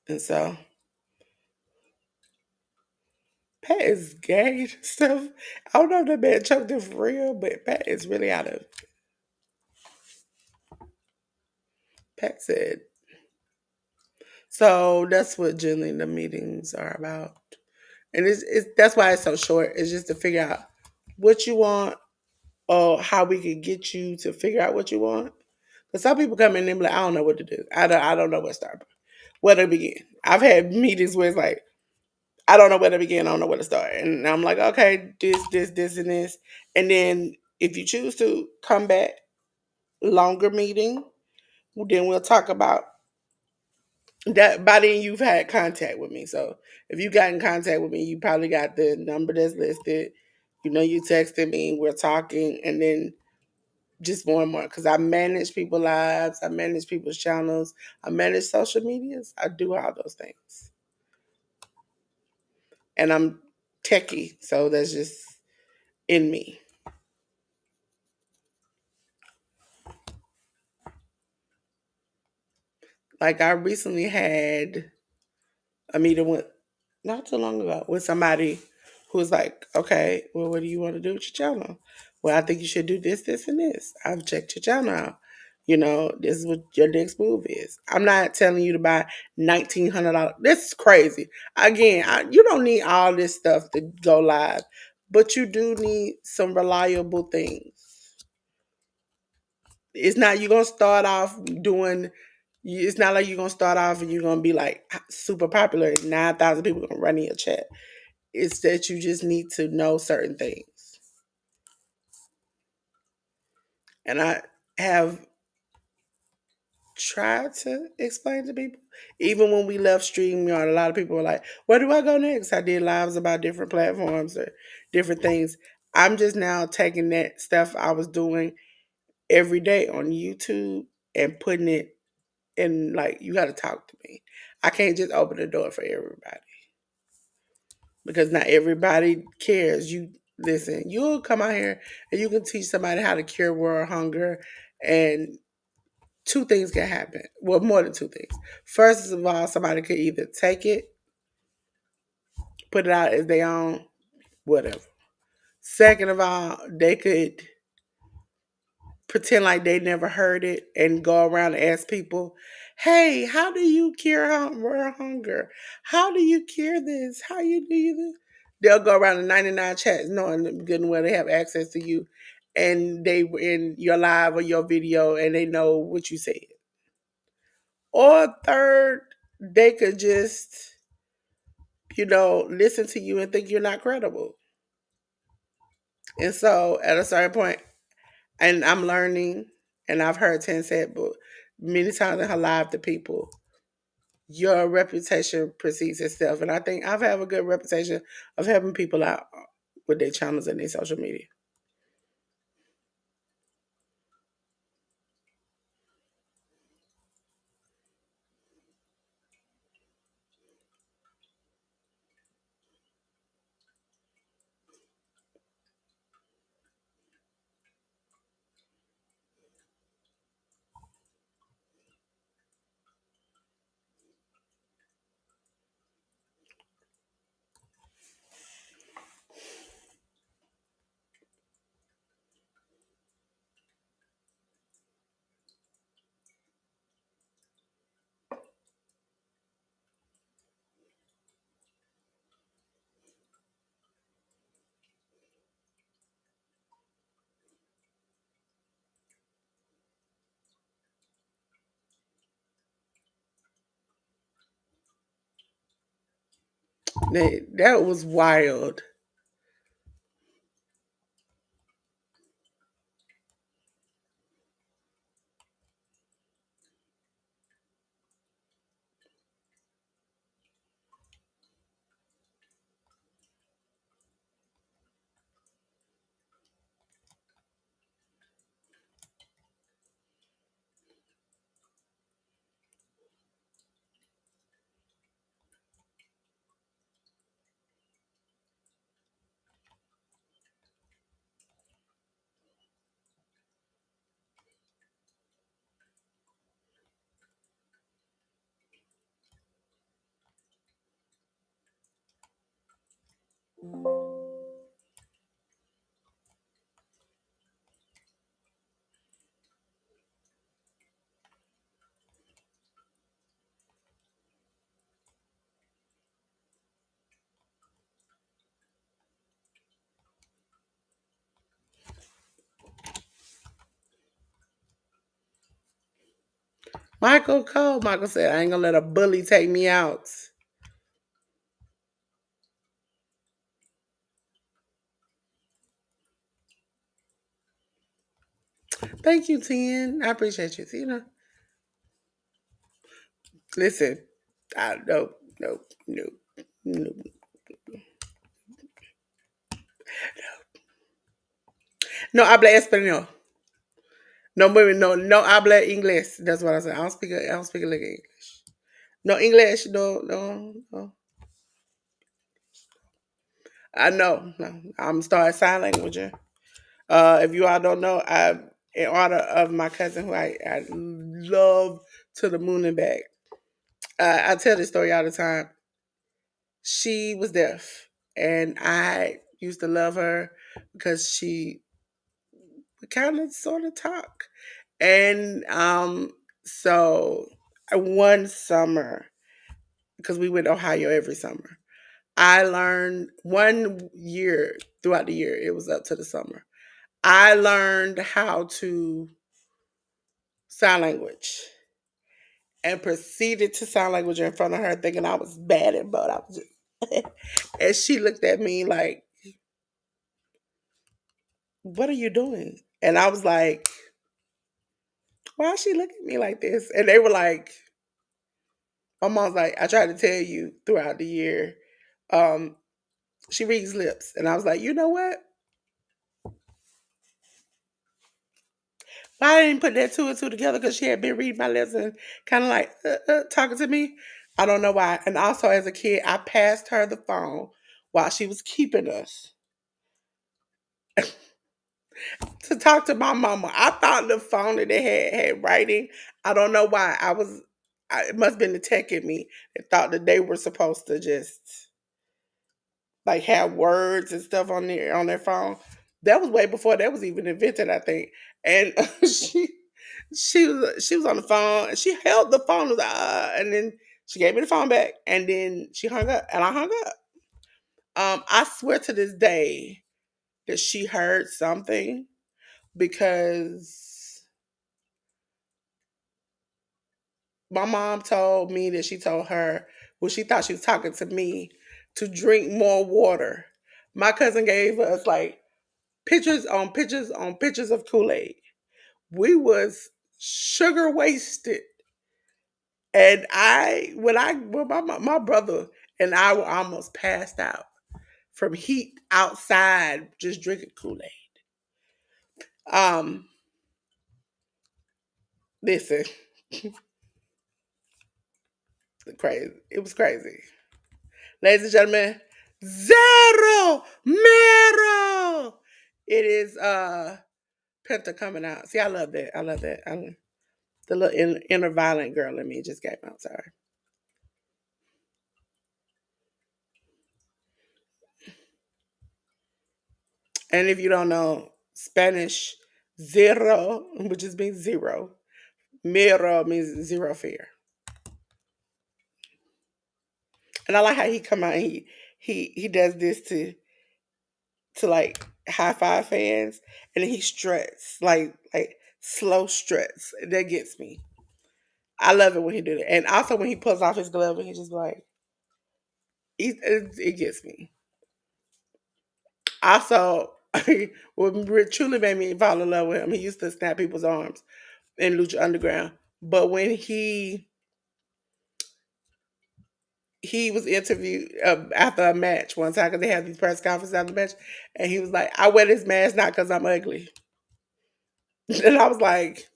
and so Pat is gay and stuff. I don't know if that man choked him for real, but Pat is really out of it. Pat said. So that's what generally the meetings are about. And it's that's why it's so short. It's just to figure out what you want or how we could get you to figure out what you want. Because some people come in and be like, I don't know what to do. I don't know where to start. Where to begin. I've had meetings where it's like, I don't know where to begin. I don't know where to start. And I'm like, okay, this, and this. And then if you choose to come back, longer meeting, then we'll talk about that. By then you've had contact with me. So if you got in contact with me, you probably got the number that's listed. You know, you texted me, we're talking, and then just more and more. Because I manage people's lives, I manage people's channels, I manage social medias. I do all those things. And I'm techie, so that's just in me. Like I recently had a meeting with not too long ago with somebody who was like, okay, well, what do you want to do with your channel? Well, I think you should do this, and this. I've checked your channel out. You know, this is what your next move is. I'm not telling you to buy $1,900. This is crazy. Again, you don't need all this stuff to go live, but you do need some reliable things. It's not you're gonna start off doing. It's not like you're gonna start off and you're gonna be like super popular. 9,000 people gonna run in your chat. It's that you just need to know certain things. And I have tried to explain to people. Even when we left StreamYard, a lot of people were like, where do I go next? I did lives about different platforms or different things. I'm just now taking that stuff I was doing every day on YouTube and putting it in, like, you got to talk to me. I can't just open the door for everybody because not everybody cares. You listen, you'll come out here and you can teach somebody how to cure world hunger, and two things can happen. Well, more than two things. First of all, somebody could either take it, put it out as their own, whatever. Second of all, they could pretend like they never heard it and go around and ask people, hey, how do you cure world hunger? How do you cure this? How you do this? They'll go around in 99 chats knowing good and well they have access to you and they were in your live or your video and they know what you said. Or third, they could just, listen to you and think you're not credible. And so at a certain point, and I'm learning, and I've heard Ten said, but many times in her live to people, your reputation precedes itself. And I think I've had a good reputation of helping people out with their channels and their social media. That was wild. Michael Cole. Michael said, I ain't gonna let a bully take me out. Thank you, Ten. I appreciate you, Tina. Listen, no. No habla español. No habla inglés. That's what I said. I don't speak a lick of English. No English. No. I know. No. I'm starting sign language. If you all don't know, I in honor of my cousin who I love to the moon and back. I tell this story all the time. She was deaf, and I used to love her because she kind of sort of talk. And so one summer, because we went to Ohio every summer, I learned 1 year throughout the year, it was up to the summer. I learned how to sign language and proceeded to sign language in front of her, thinking I was bad at both. I was just, and she looked at me like, "What are you doing?" And I was like, "Why is she looking at me like this?" And they were like, "My mom's like, I tried to tell you throughout the year, um, she reads lips." And I was like, "You know what? Why I didn't put that two and two together because she had been reading my lips and kind of like talking to me. I don't know why." And also, as a kid, I passed her the phone while she was keeping us to talk to my mama. I thought the phone that they had writing. I don't know why. It must have been the tech in me that thought that they were supposed to just like have words and stuff on their phone. That was way before that was even invented, I think. And she was on the phone and she held the phone and then she gave me the phone back and then she hung up and I hung up. I swear to this day that she heard something because my mom told me that she told her, well, she thought she was talking to me, to drink more water. My cousin gave us like pictures on pictures on pictures of Kool-Aid. We was sugar wasted. And when my brother and I were almost passed out from heat outside just drinking Kool-Aid. Um, Listen, crazy. It was crazy. Ladies and gentlemen, zero mirror. It is Penta coming out. See, I love that. I love that. The little inner violent girl in me just came out. Sorry. And if you don't know Spanish, zero, which just means zero, miedo means zero fear. And I like how he come out and he does this to like high five fans and then he struts like slow struts. That gets me. I love it when he do that. And also when he pulls off his glove and he just like it gets me. Also, what truly made me fall in love with him, he used to snap people's arms in Lucha Underground. But when he was interviewed after a match one time because they had these press conferences after the match, and he was like, "I wear this mask not because I'm ugly," and I was like,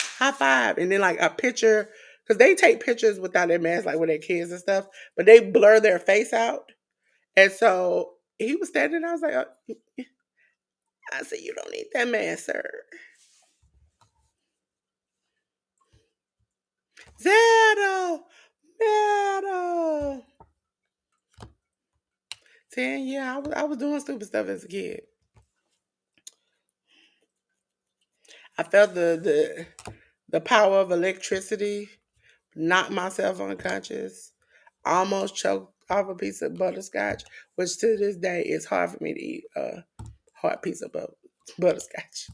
"High five!" And then like a picture because they take pictures without their mask, like with their kids and stuff, but they blur their face out, and so he was standing. I was like, "I said, you don't need that mask, sir." Zero, zero. 10, yeah, I was doing stupid stuff as a kid. I felt the power of electricity, knocked myself unconscious, almost choked off a piece of butterscotch, which to this day is hard for me to eat a hard piece of butterscotch.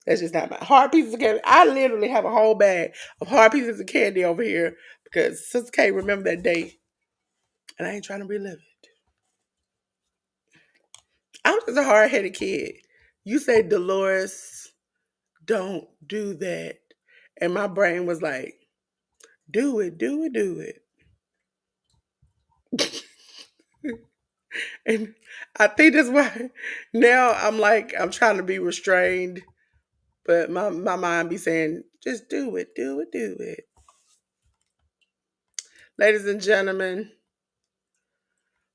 That's just not my hard pieces of candy. I literally have a whole bag of hard pieces of candy over here because Sister K remember that day, and I ain't trying to relive it. I'm just a hard headed kid. You say, Dolores, don't do that, and my brain was like, do it, do it, do it. And I think that's why now I'm trying to be restrained, but my mind be saying, just do it, do it, do it. Ladies and gentlemen,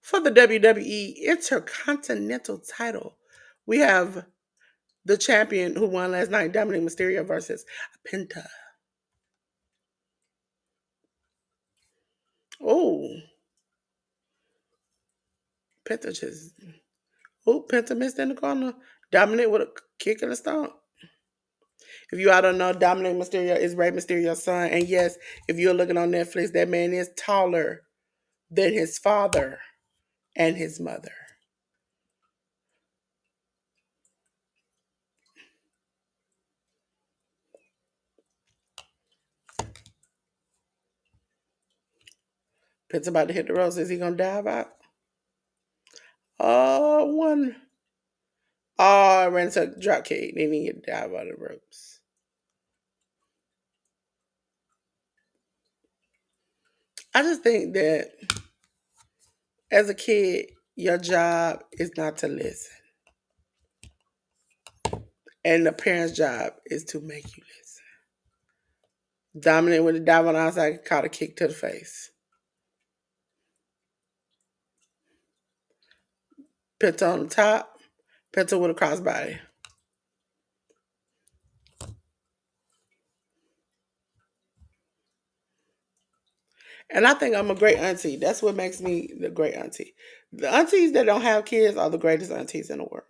for the WWE Intercontinental title, we have the champion who won last night, Dominic Mysterio versus Penta. Oh, Penta just, Penta missed in the corner. Dominic with a kick and a stomp. If you all don't know, Dominic Mysterio is Rey Mysterio's son. And yes, if you're looking on Netflix, that man is taller than his father and his mother. Pitt's about to hit the ropes. Is he going to dive out? Oh, one. Oh, ran into a drop kick. Then he get dive out of the ropes. I just think that as a kid, your job is not to listen. And the parent's job is to make you listen. Dominic with the dive on the outside caught a kick to the face. Penta on the top. Penta with a crossbody. And I think I'm a great auntie. That's what makes me the great auntie. The aunties that don't have kids are the greatest aunties in the world.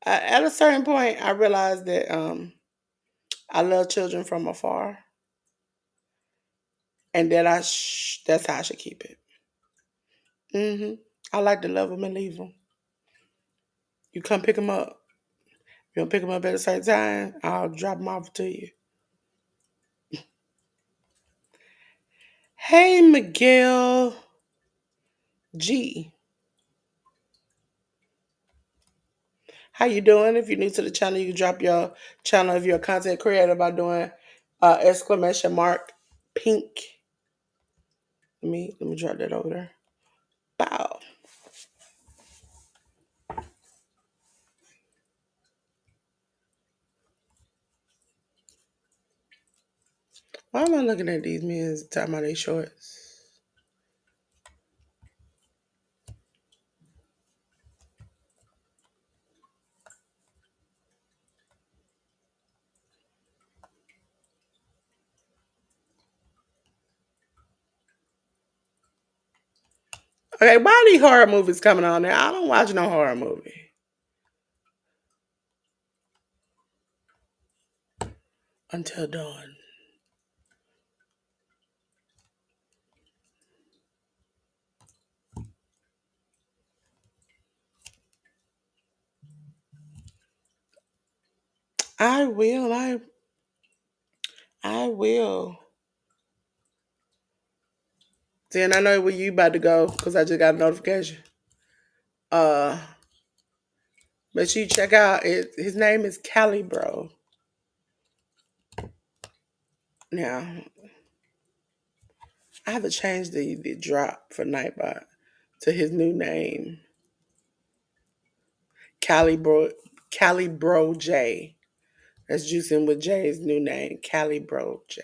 At a certain point, I realized that I love children from afar, and that that's how I should keep it. I like to love them and leave them. You come pick them up. You don't pick them up at a certain time, I'll drop them off to you. Hey, Miguel G. How you doing? If you're new to the channel, you can drop your channel if you're a content creator by doing exclamation mark pink. Let me drop that over there. Bow. Why am I looking at these men talking about their shorts? Okay, why are these horror movies coming on there? I don't watch no horror movie. Until Dawn. I will. I will. Then I know where you about to go because I just got a notification. Uh, Make sure you check out it. His name is Calibro. Now, I have to change the drop for Nightbot to his new name. Calibro J. That's juicing with J's new name, Calibro J.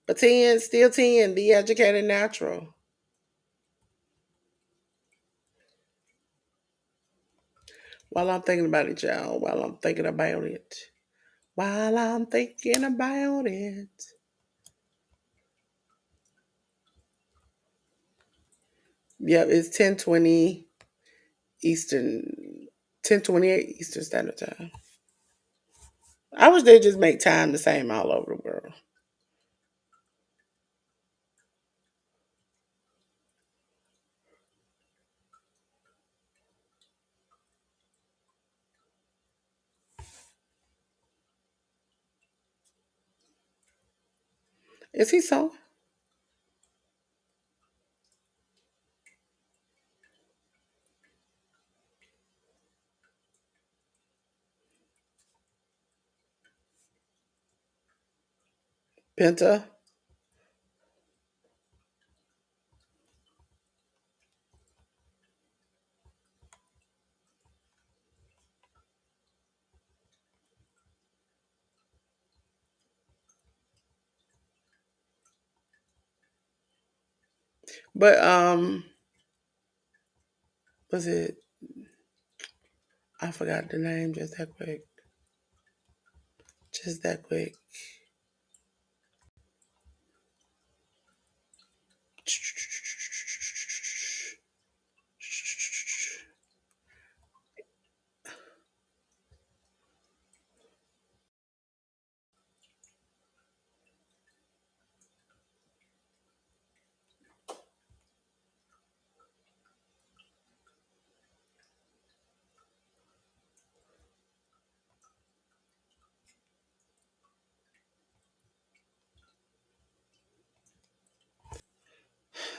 But 10, still 10, the educated natural. While I'm thinking about it, y'all. While I'm thinking about it. While I'm thinking about it. Yep, it's 10:20 Eastern, 10:28 Eastern Standard Time. I wish they just make time the same all over the world. Is he so? Penta? But was it? I forgot the name just that quick. Just that quick.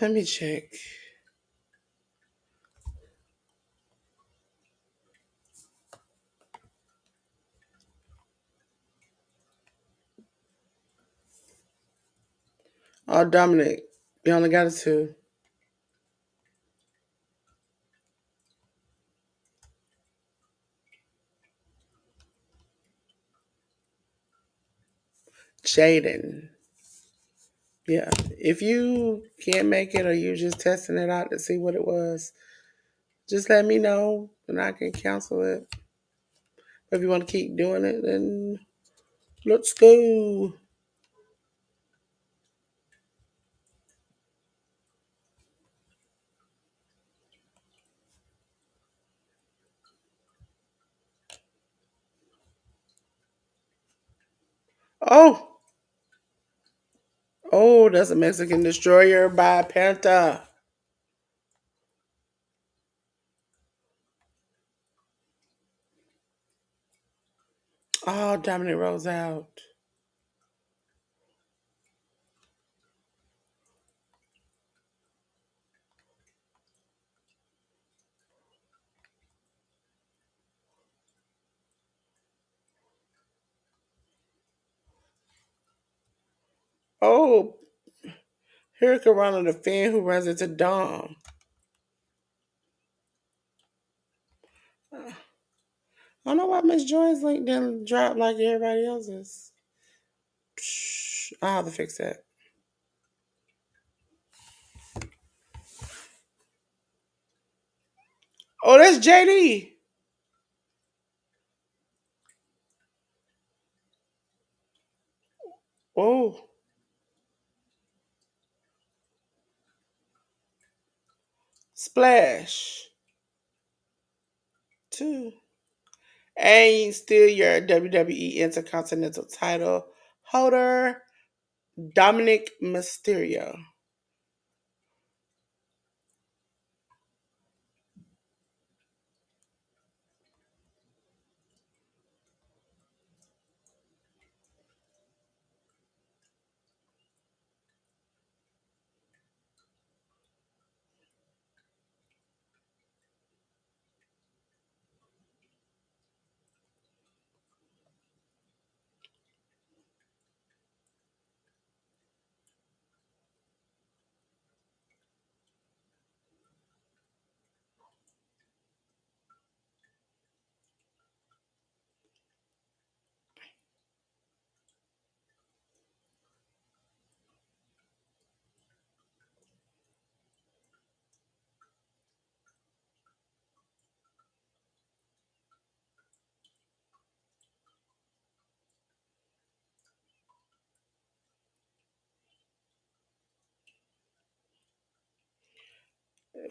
Let me check. Oh, Dominic, you only got a two. Jaden. Yeah. If you can't make it or you just testing it out to see what it was, just let me know and I can cancel it. If you want to keep doing it, then let's go. Oh, oh, that's a Mexican destroyer by Panta. Oh, Dominic rolls out. Oh, here comes Ronald the Finn who runs into Dom. I don't know why Miss Joy's link didn't drop like everybody else's. I'll have to fix that. Oh, that's JD. Oh, Splash. Two. And still your WWE Intercontinental title holder, Dominic Mysterio.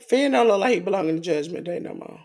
Finn don't look like he belong in the Judgment Day no more.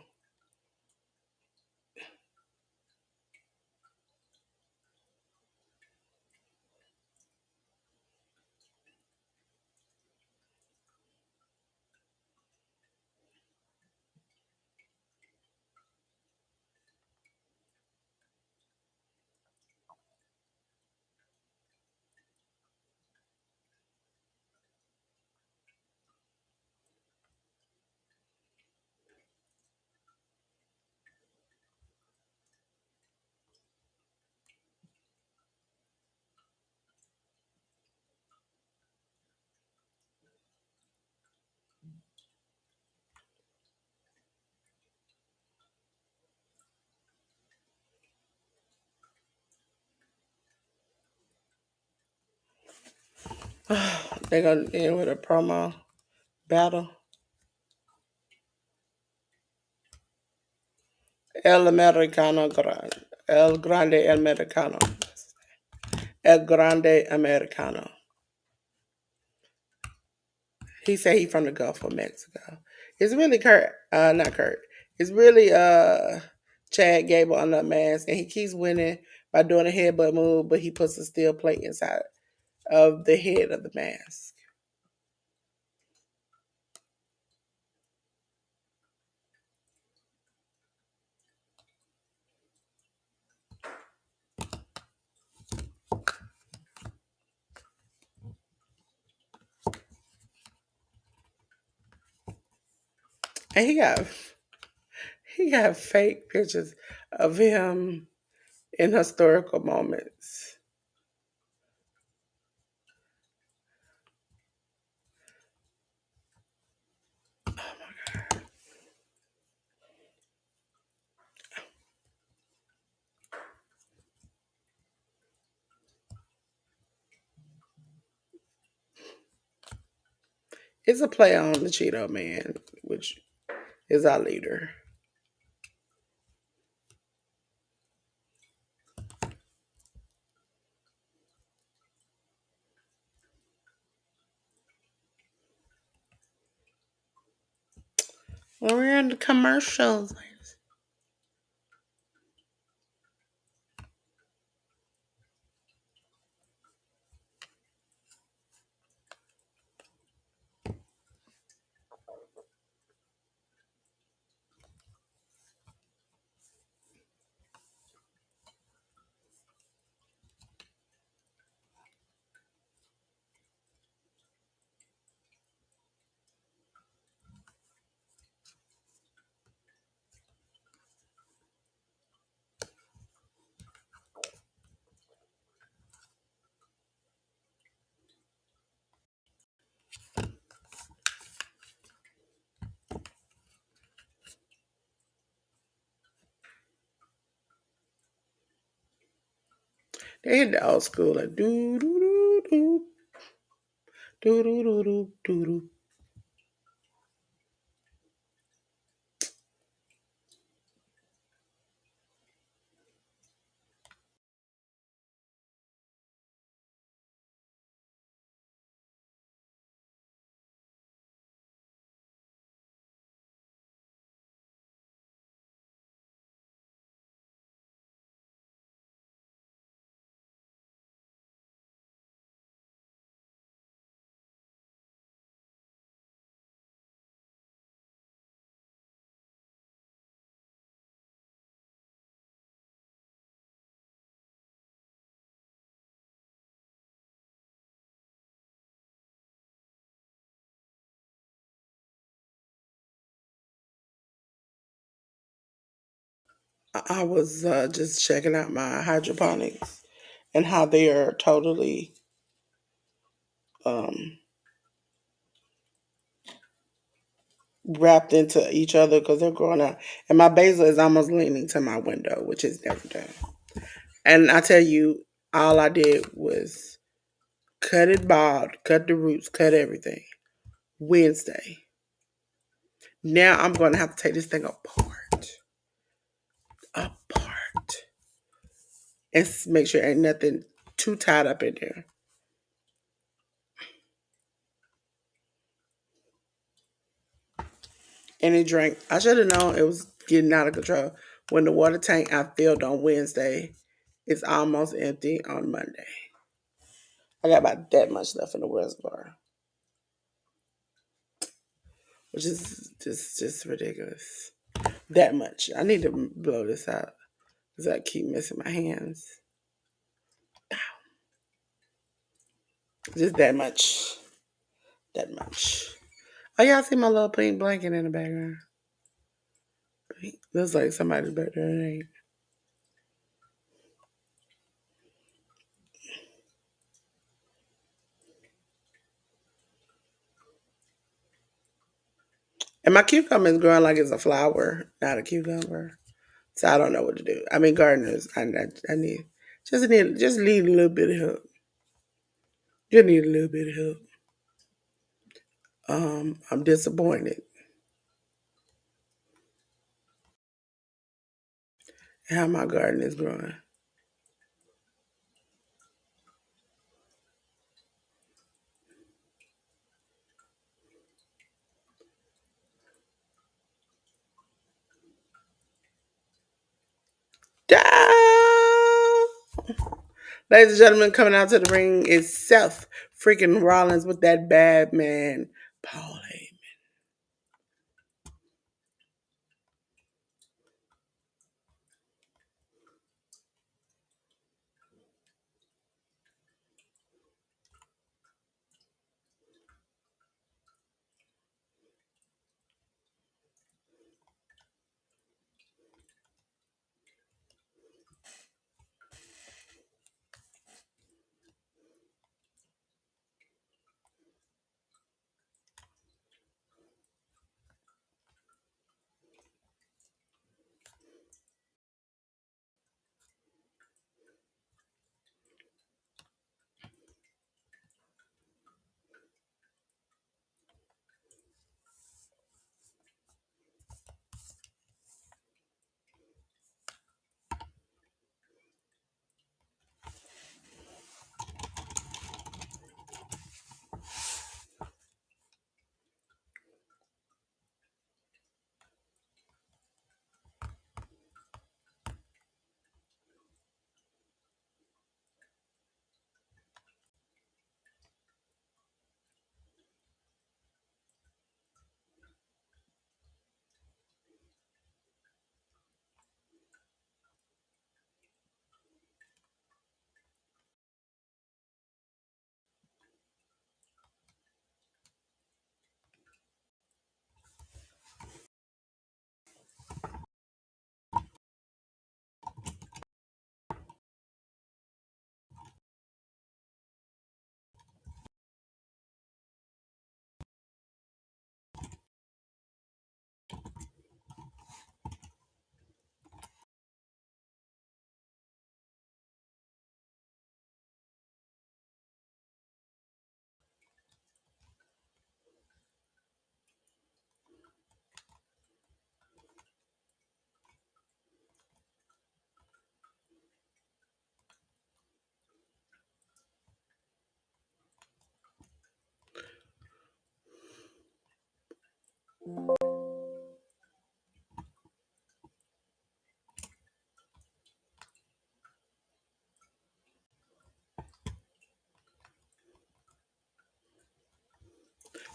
They're gonna end with a promo battle. El Americano Grande. El Grande Americano. El Grande Americano. He said he from the Gulf of Mexico. It's really Kurt, not Kurt. It's really Chad Gable on the mask, and he keeps winning by doing a headbutt move, but he puts a steel plate inside of the head of the mask. And he got fake pictures of him in historical moments. It's a play on the Cheeto Man, which is our leader. Well, we're in the commercials. They hit the old school like do do do do do do do do do do. I was just checking out my hydroponics and how they are totally um, wrapped into each other because they're growing out. And my basil is almost leaning to my window, which is never done. And I tell you, all I did was cut it bald, cut the roots, cut everything. Wednesday. Now I'm going to have to take this thing apart, and make sure ain't nothing too tied up in there. any drink. I should have known it was getting out of control. When the water tank I filled on Wednesday is almost empty on Monday. I got about that much left in the reservoir, which is just ridiculous. That much. I need to blow this out because I keep missing my hands. Just that much. That much. Oh, y'all see my little pink blanket in the background? Looks like somebody's back there. It ain't. And my cucumber is growing like it's a flower, not a cucumber. So I don't know what to do. I mean, gardeners, I need need a little bit of help. Just need a little bit of help. I'm disappointed in how my garden is growing. Down. Ladies and gentlemen, coming out to the ring is Seth freaking Rollins with that bad man, Paul Heyman.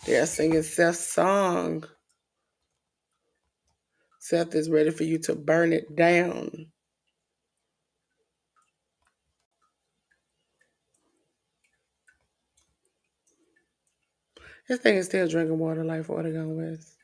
They're singing Seth's song. Seth is ready for you to burn it down. This thing is still drinking water like water gone west.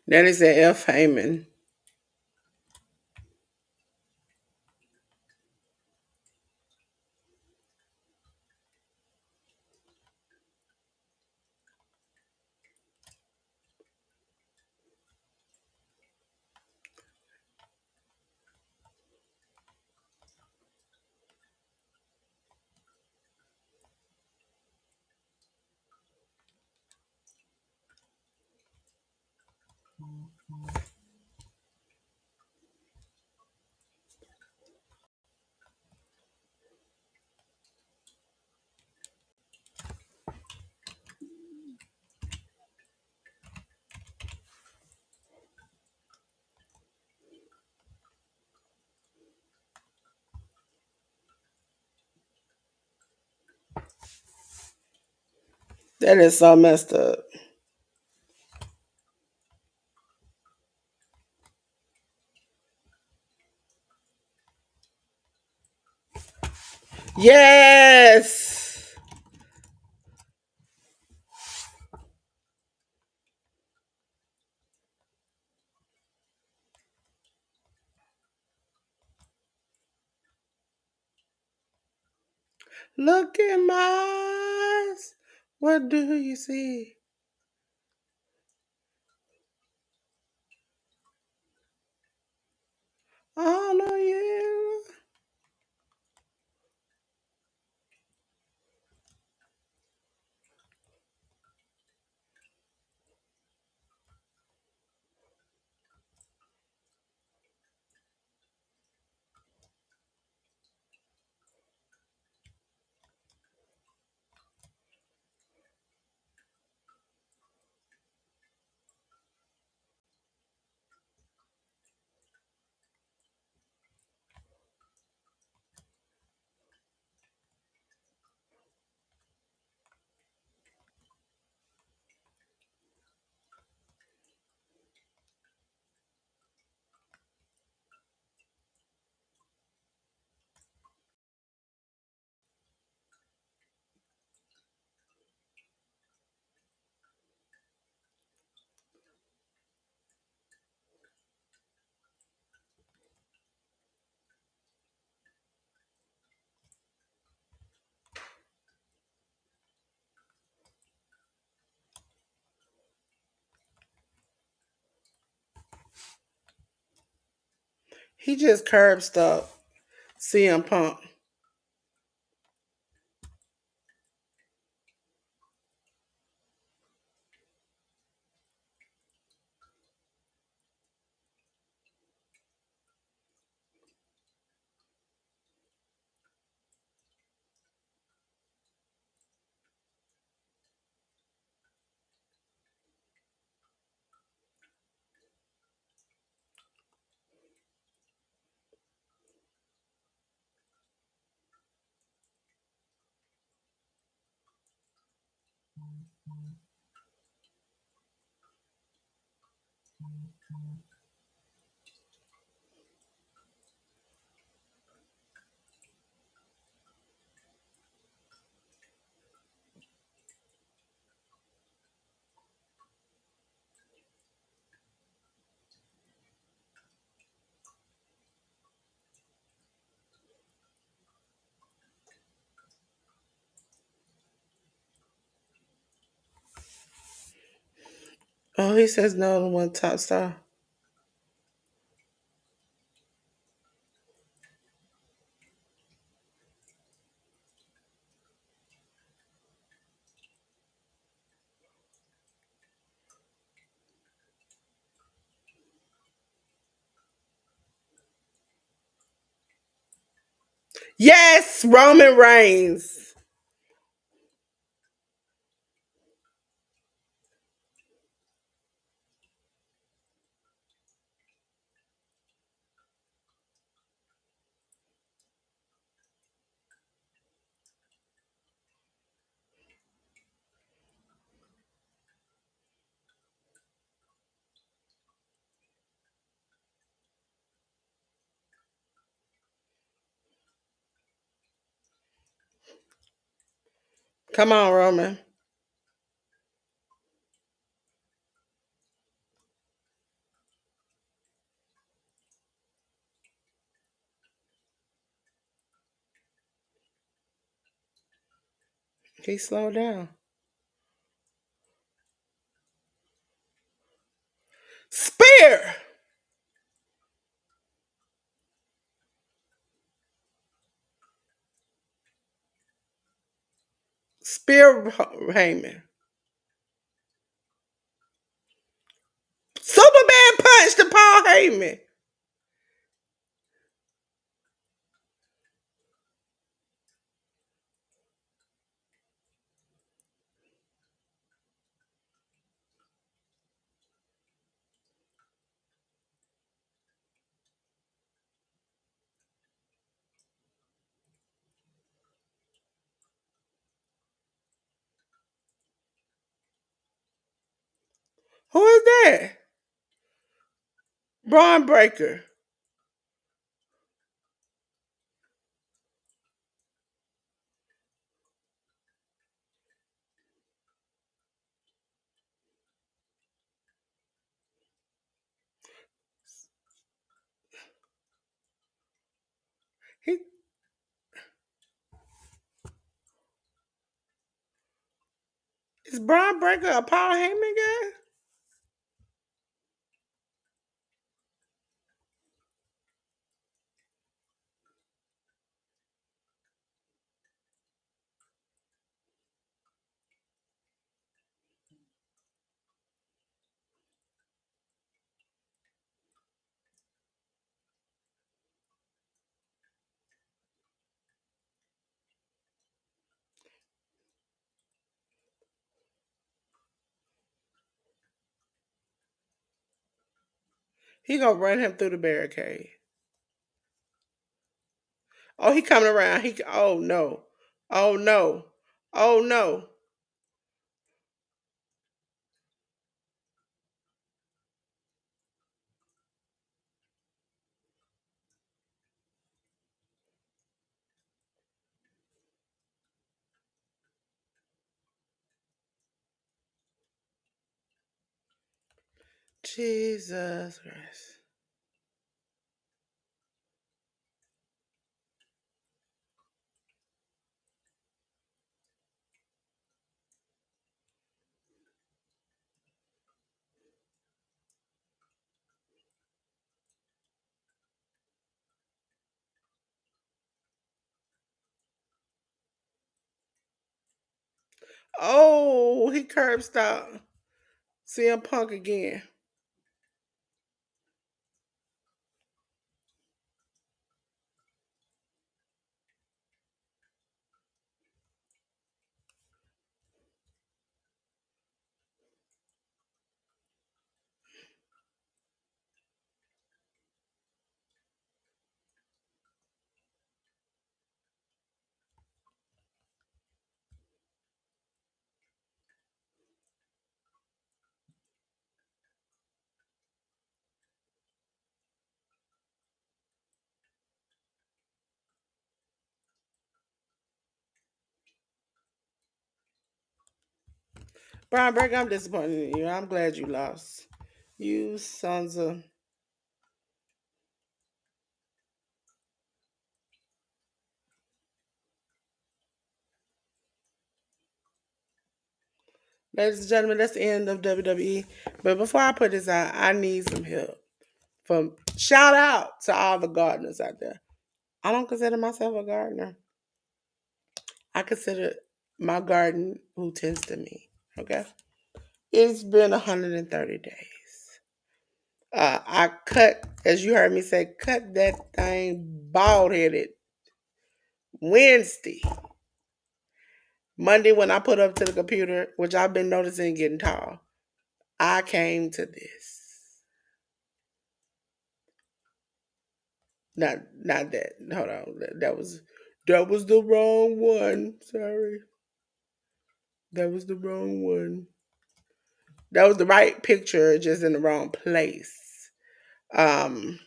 Danny said F. Heyman. That is so messed up. Yes. Look in my eyes. What do you see? All on you. He just curb stopped CM Punk. Oh, he says no to one top star. Yes, Roman Reigns. Come on, Roman. He slowed down. Spear! Spear Heyman. Superman punched to Paul Heyman. Who is that? Braun Breaker. He is Braun Breaker a Paul Heyman guy? He gonna run him through the barricade. Oh, he coming around. Oh no. Oh no. Oh no. Jesus Christ. Oh, he curb stopped. CM Punk again. Brian Breaker, I'm disappointed in you. I'm glad you lost. You sons of. Ladies and gentlemen, that's the end of WWE. But before I put this out, I need some help. From shout out to all the gardeners out there. I don't consider myself a gardener. I consider my garden who tends to me. Okay. It's been 130 days. I cut, as you heard me say, cut that thing bald headed Wednesday. Monday, when I put up to the computer, which I've been noticing getting tall, I came to this. Not that. Hold on. That was the wrong one. Sorry. That was the wrong one. That was the right picture, just in the wrong place. Um,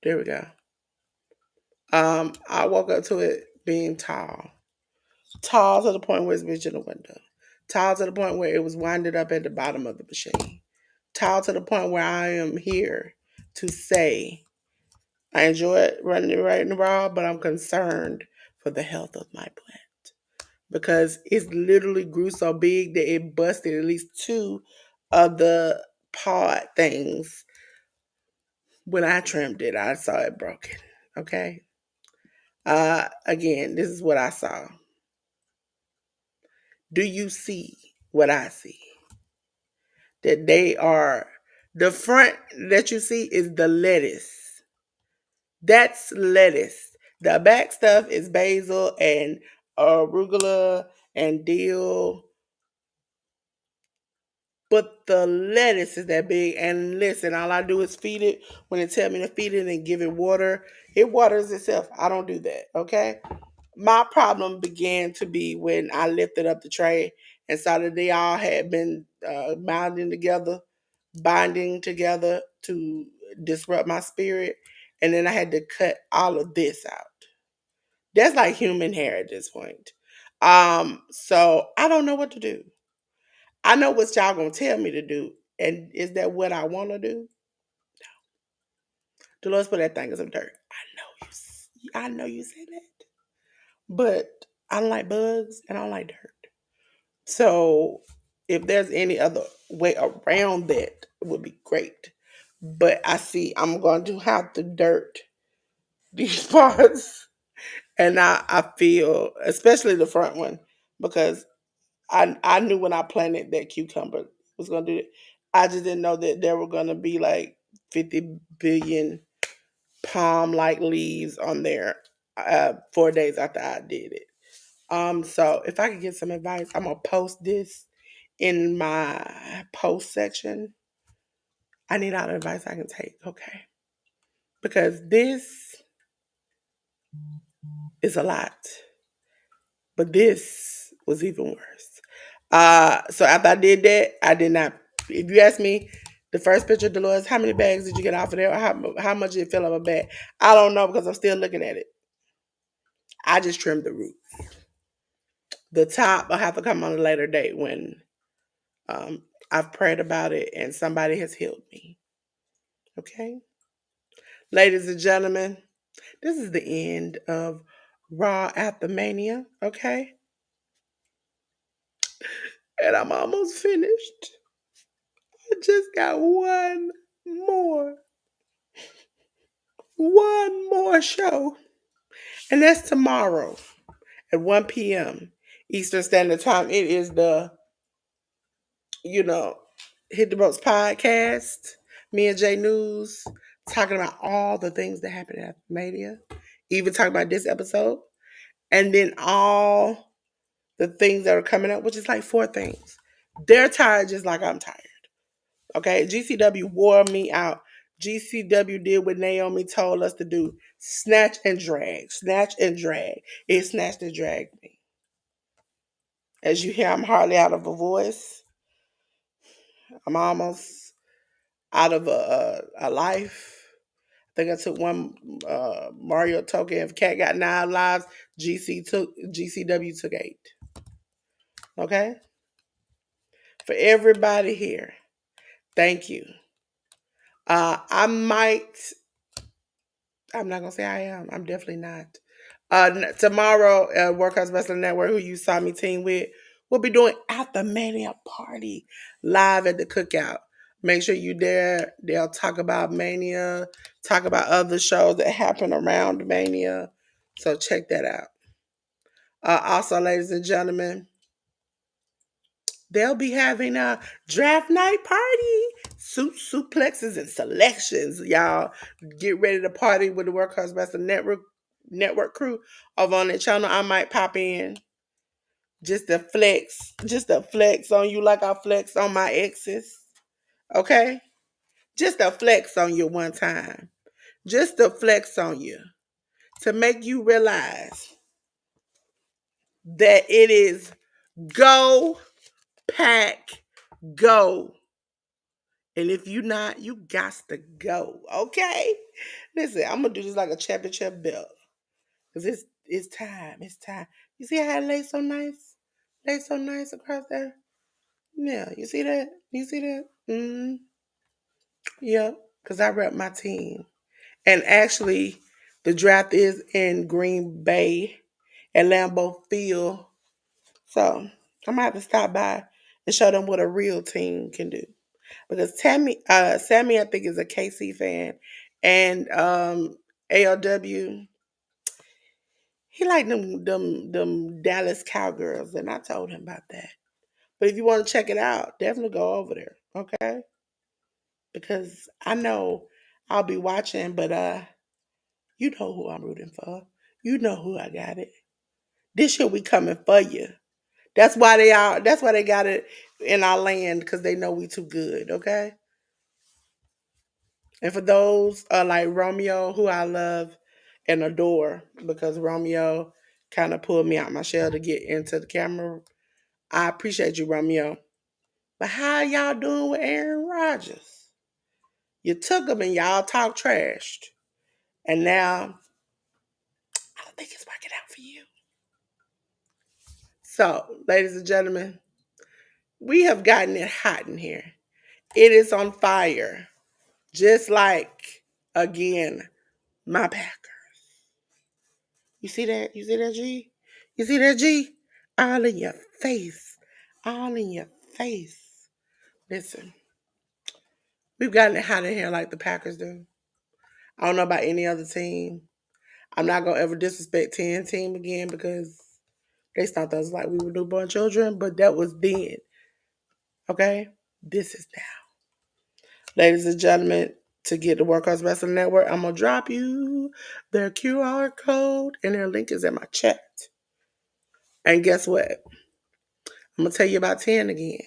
there we go. I woke up to it being tall. Tall to the point where it's reaching the window. Tall to the point where it was winded up at the bottom of the machine. Tall to the point where I am here to say I enjoy running it right and raw, but I'm concerned for the health of my plant. because it literally grew so big that it busted at least two of the pod things. When I trimmed it, I saw it broken. Okay. Again, this is what I saw. Do you see what I see? That they are, the front that you see is the lettuce. That's lettuce. The back stuff is basil and arugula and dill. But the lettuce is that big. And listen, all I do is feed it when it tell me to feed it and give it water. It waters itself. I don't do that. Okay. My problem began to be when I lifted up the tray and saw that they all had been binding together to disrupt my spirit. And then I had to cut all of this out. That's like human hair at this point. So I don't know what to do. I know what y'all gonna tell me to do. And is that what I want to do? Dolores, put that thing in some dirt. I know you say that. But I don't like bugs and I don't like dirt. So if there's any other way around that, it would be great. But I see I'm going to have to dirt these parts. And I feel, especially the front one, because I knew when I planted that cucumber was going to do it. I just didn't know that there were going to be like 50 billion palm-like leaves on there 4 days after I did it. So if I could get some advice, I'm gonna post this in my post section. I need all the advice I can take, okay? Because this is a lot, but this was even worse. So after I did that, I did not. If you ask me, the first picture, Dolores, how many bags did you get off of there? How much did it fill up a bag? I don't know because I'm still looking at it. I just trimmed the root. The top, I'll have to come on a later date when I've prayed about it and somebody has healed me. Okay? Ladies and gentlemen, this is the end of Raw after Mania. Okay? And I'm almost finished. I just got one more show. And that's tomorrow at 1 p.m. Eastern Standard Time. It is the, you know, Hit the Ropes podcast. Me and Jay News talking about all the things that happened at Mania. Even talking about this episode. And then all the things that are coming up, which is like 4 things. They're tired just like I'm tired. Okay? GCW wore me out. GCW did what Naomi told us to do. Snatch and drag. Snatch and drag. It snatched and dragged me. As you hear, I'm hardly out of a voice. I'm almost out of a life. I think I took one Mario token. If Cat got 9 lives, GCW took 8. Okay? For everybody here, thank you. I'm not going to say I am. I'm definitely not. Tomorrow, Workhouse Wrestling Network, who you saw me team with, we'll be doing After Mania Party live at the Cookout. Make sure you're there. They'll talk about Mania, talk about other shows that happen around Mania. So check that out. Also, ladies and gentlemen, they'll be having a draft night party. Suplexes and selections. Y'all get ready to party with the Workhouse Wrestling Network crew over on the channel. I might pop in just to flex on you like I flex on my exes. Okay? Just to flex on you one time. Just to flex on you. To make you realize that it is go, pack, go. And if you not, you got to go. Okay? Listen, I'm gonna do this like a championship belt. Cause it's time. It's time. You see how it lays so nice? Lays so nice across there? Yeah, you see that? You see that? Yeah. Cause I rep my team. And actually, the draft is in Green Bay at Lambeau Field So I'm gonna have to stop by and show them what a real team can do. Because Sammy, I think, is a KC fan, and ALW, he like them Dallas Cowgirls, and I told him about that. But if you want to check it out, definitely go over there, okay? Because I know I'll be watching, but you know who I'm rooting for. You know who I got it. This year we coming for you. That's why they are. That's why they got it in our land because they know we too good. Okay. And for those like Romeo, who I love and adore, because Romeo kind of pulled me out my shell to get into the camera. I appreciate you, Romeo. But how y'all doing with Aaron Rodgers? You took him and y'all talk trash, and now I don't think it's working out for you. So, ladies and gentlemen, we have gotten it hot in here. It is on fire. Just like, again, my Packer. You see that? You see that, G? You see that, G? All in your face. All in your face. Listen, we've gotten it hot in here like the Packers do. I don't know about any other team. I'm not going to ever disrespect 10 team again because they stopped us like we were newborn children, but that was then. Okay? This is now. Ladies and gentlemen, to get the Workhorse Wrestling Network, I'm going to drop you their QR code and their link is in my chat. And guess what? I'm going to tell you about 10 again.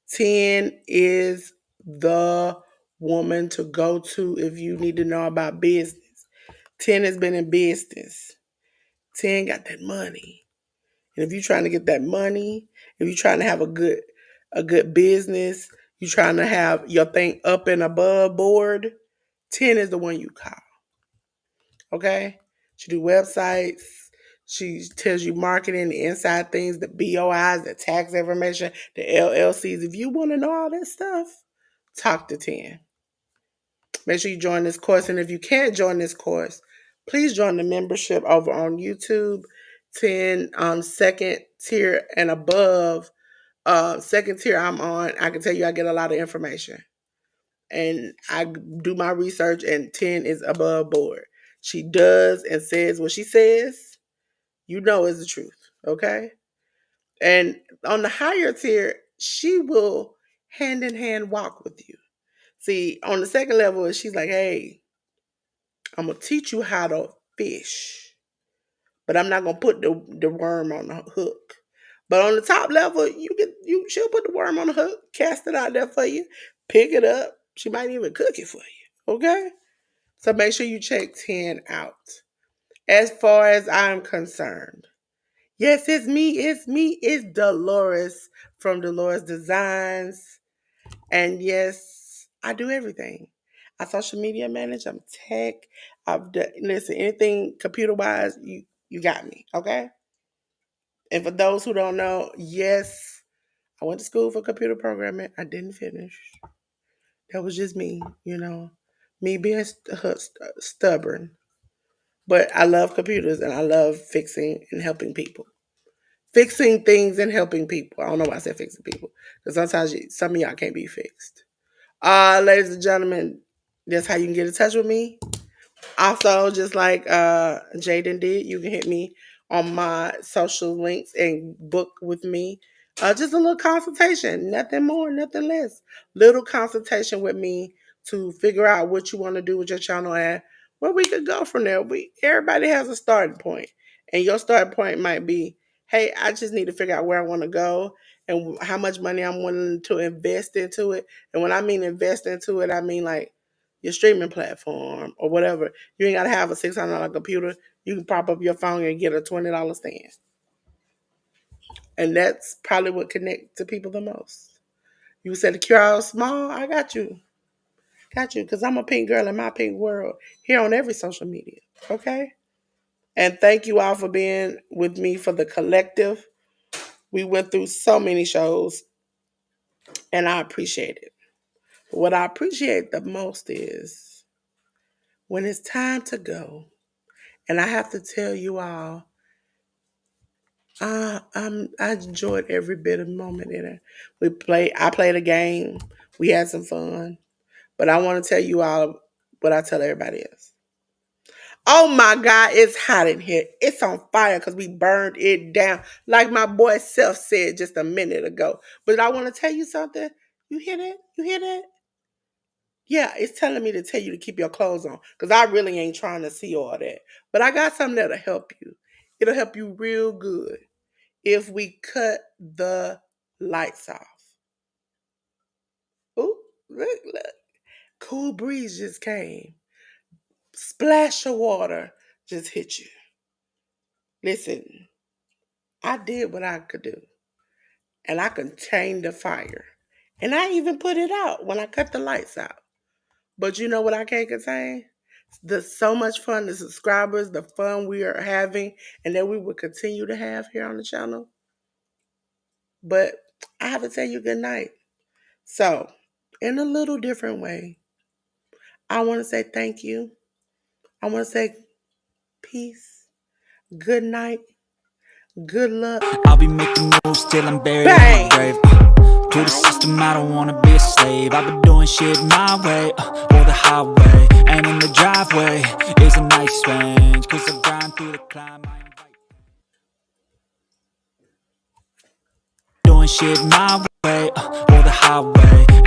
10 is the woman to go to if you need to know about business. 10 has been in business. 10 got that money. And if you're trying to get that money, if you're trying to have a good business, you're trying to have your thing up and above board, 10 is the one you call. Okay? She do websites. She tells you marketing, the inside things, the BOIs, the tax information, the LLCs. If you want to know all that stuff, talk to 10. Make sure you join this course. And if you can't join this course, please join the membership over on YouTube. 10 second tier and above. Second tier I'm on. I can tell you I get a lot of information. And I do my research, and 10 is above board. She does and says what she says. You know is the truth, okay? And on the higher tier, she will hand in hand walk with you. See, on the second level, she's like, hey, I'm going to teach you how to fish, but I'm not going to put the worm on the hook. But on the top level, she'll put the worm on the hook, cast it out there for you, pick it up. She might even cook it for you, okay? So make sure you check 10 out. As far as I'm concerned, yes, it's Delores from Delores Designs. And yes, I do everything. I social media manage, I'm tech. Listen, anything computer wise, you got me, okay? And for those who don't know, yes, I went to school for computer programming. I didn't finish. That was just me, me being stubborn. But I love computers and I love fixing and helping people. Fixing things and helping people. I don't know why I said fixing people. Because sometimes some of y'all can't be fixed. Ladies and gentlemen, that's how you can get in touch with me. Also, just like Jaden did, you can hit me on my social links and book with me. Just a little consultation, nothing more, nothing less. Little consultation with me to figure out what you want to do with your channel and where we could go from there. Everybody has a starting point, and your starting point might be, hey, I just need to figure out where I want to go and how much money I'm willing to invest into it. And when I mean invest into it, I mean like your streaming platform or whatever. You ain't gotta have a $600 computer. You can pop up your phone and get a $20 stand. And that's probably what connects to people the most. You said the QR is small, I got you. Got you, because I'm a pink girl in my pink world here on every social media. Okay? And thank you all for being with me for the collective. We went through so many shows and I appreciate it. What I appreciate the most is when it's time to go, and I have to tell you all, I enjoyed every bit of moment in it. I played a game. We had some fun. But I want to tell you all what I tell everybody else. Oh my God, it's hot in here. It's on fire because we burned it down. Like my boy Self said just a minute ago. But I want to tell you something. You hear that? You hear that? Yeah, it's telling me to tell you to keep your clothes on because I really ain't trying to see all that. But I got something that'll help you. It'll help you real good if we cut the lights off. Ooh, look, look. Cool breeze just came. Splash of water just hit you. Listen, I did what I could do, and I contained the fire. And I even put it out when I cut the lights out. But you know what I can't contain? The so much fun, the subscribers, the fun we are having, and that we will continue to have here on the channel. But I have to tell you good night. So, in a little different way, I want to say thank you. I want to say peace, good night, good luck. I'll be making moves till I'm buried Bang! in my grave. To the system, I don't wanna be a slave. I've been doing shit my way, or the highway. And in the driveway is a nice range. Cause I grind through the climb, I invite doing shit my way, or the highway.